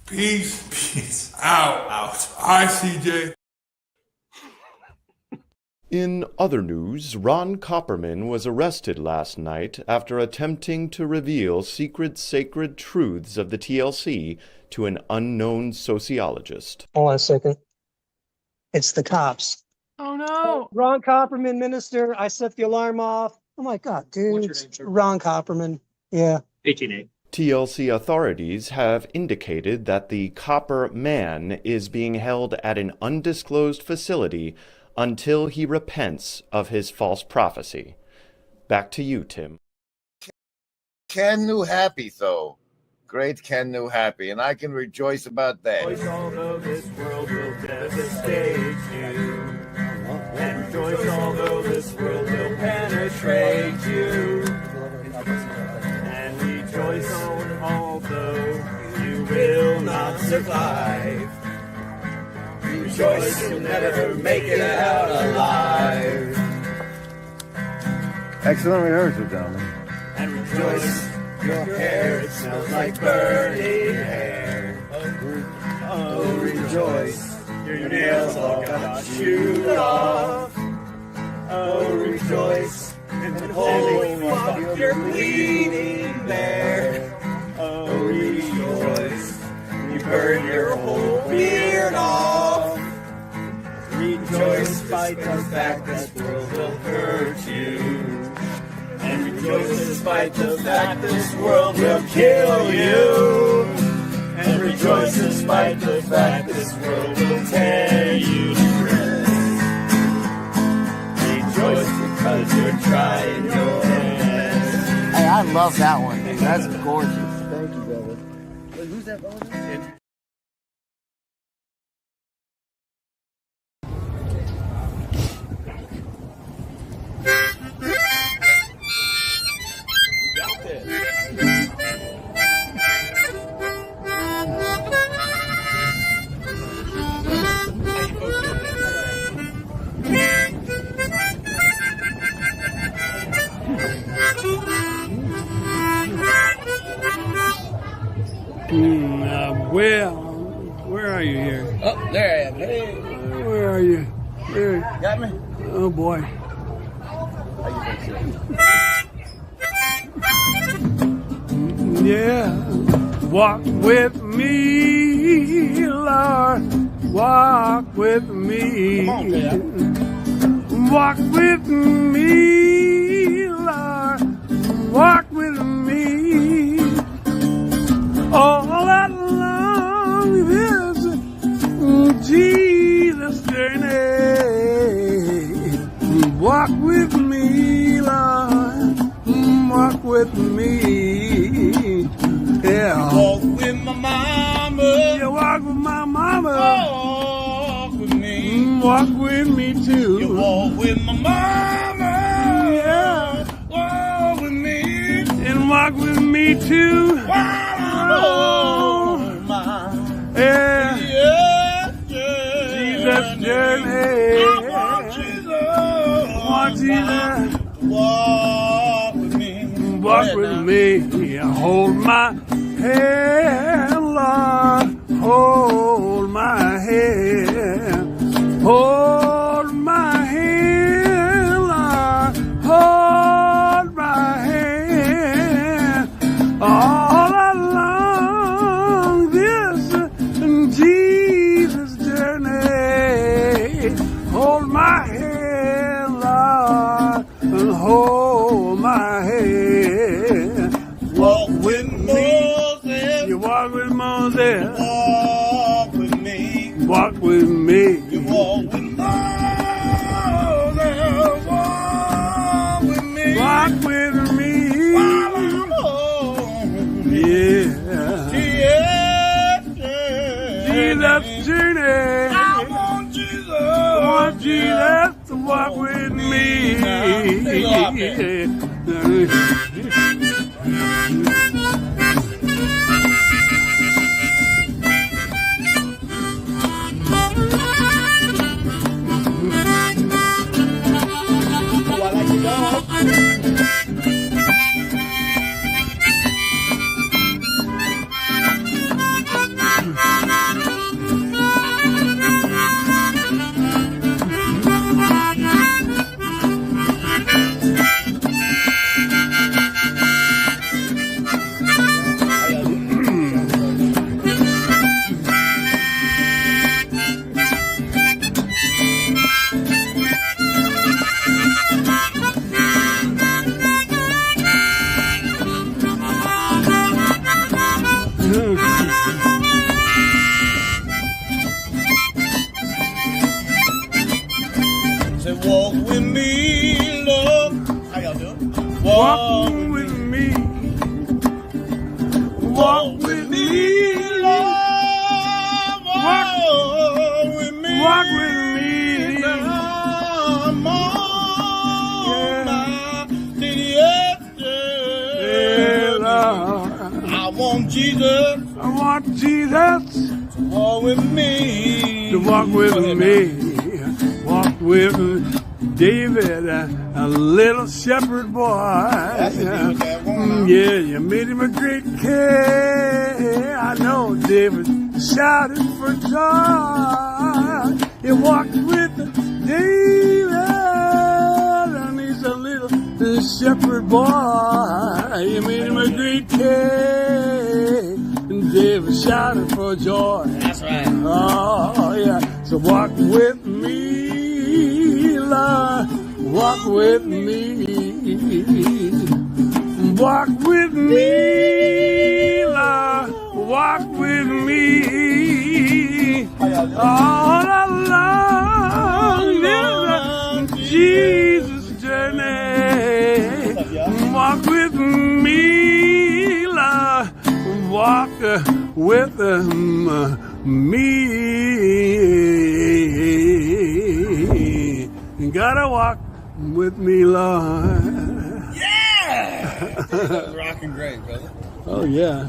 Peace out. Hi, CJ. In other news, Ron Copperman was arrested last night after attempting to reveal secret sacred truths of the TLC to an unknown sociologist. Hold on a second. It's the cops. Oh no. Ron Copperman, minister. I set the alarm off. Oh my God, dude. What's your name, sir? Ron Copperman. Yeah. 18A. TLC authorities have indicated that the Copper Man is being held at an undisclosed facility until he repents of his false prophecy. Back to you, Tim. Ken knew happy, though. Great Ken knew happy, and I can rejoice about that. Rejoice, although this world will devastate you. And rejoice, although this world will penetrate you. And rejoice, although you will not survive. Rejoice, you'll never make it out alive. Excellent rehearsal, gentlemen. And rejoice, your hair, it smells like burning hair. Oh, rejoice, your nails all got chewed off. Oh, rejoice, and holy fuck, you're bleeding there. Oh, rejoice, you burn your whole beard off. Rejoice, despite the fact this world will hurt you. And rejoice despite the fact this world will kill you. And rejoice despite the fact this world will tear you to shreds. Rejoice because you're trying your best. Hey, I love that one. That's gorgeous. Thank you, brother. Wait, who's that brother? Where are you here? Oh, there I am. Hey. Where are you? Where? Got me? Oh boy. Yeah. walk with me, Lord, walk with me. Come on, man. Walk with me, Lord, walk with me. All along this Jesus journey, walk with me, Lord, walk with me. Yeah. Walk with my mama. You walk with my mama. Walk with me. Walk with me too. You walk with my mama. Yeah. Walk with me. And walk with me too. While I'm on my Yeah. Jesus journey. I want Jesus. Want Jesus. Walk with me. Walk with me. Hold my hand, Lord. Hold my hand. Hold my hand, Lord. Hold my hand. All along this Jesus journey. Hold my hand, Lord. And hold my hand. Walk with Moses. You walk with Moses. Walk with me. Walk with me. You walk with Moses. Walk with me. Walk with me. While I'm home. Yeah. Jesus journey. I want Jesus. I want Jesus to walk with me. Say, walk with me, Lord. How y'all doing? Walk with me. Walk with me, Lord. Walk with me. Walk with me. I'm on my Yeah, Lord. I want Jesus. I want Jesus to walk with me. To walk with me. Walk with David, a little shepherd boy. Yeah, you made him a great king. I know David shouted for joy. You walked with David, and he's a little shepherd boy. You made him a great king. And David shouted for joy. That's right. Oh, yeah. So walk with me, Lord. Walk with me. Walk with me, Lord. Walk with me. All along this Jesus journey. Walk with me, Lord. Walk with me. You gotta walk with me, Lord. Yeah! That was rocking great, brother. Oh, yeah.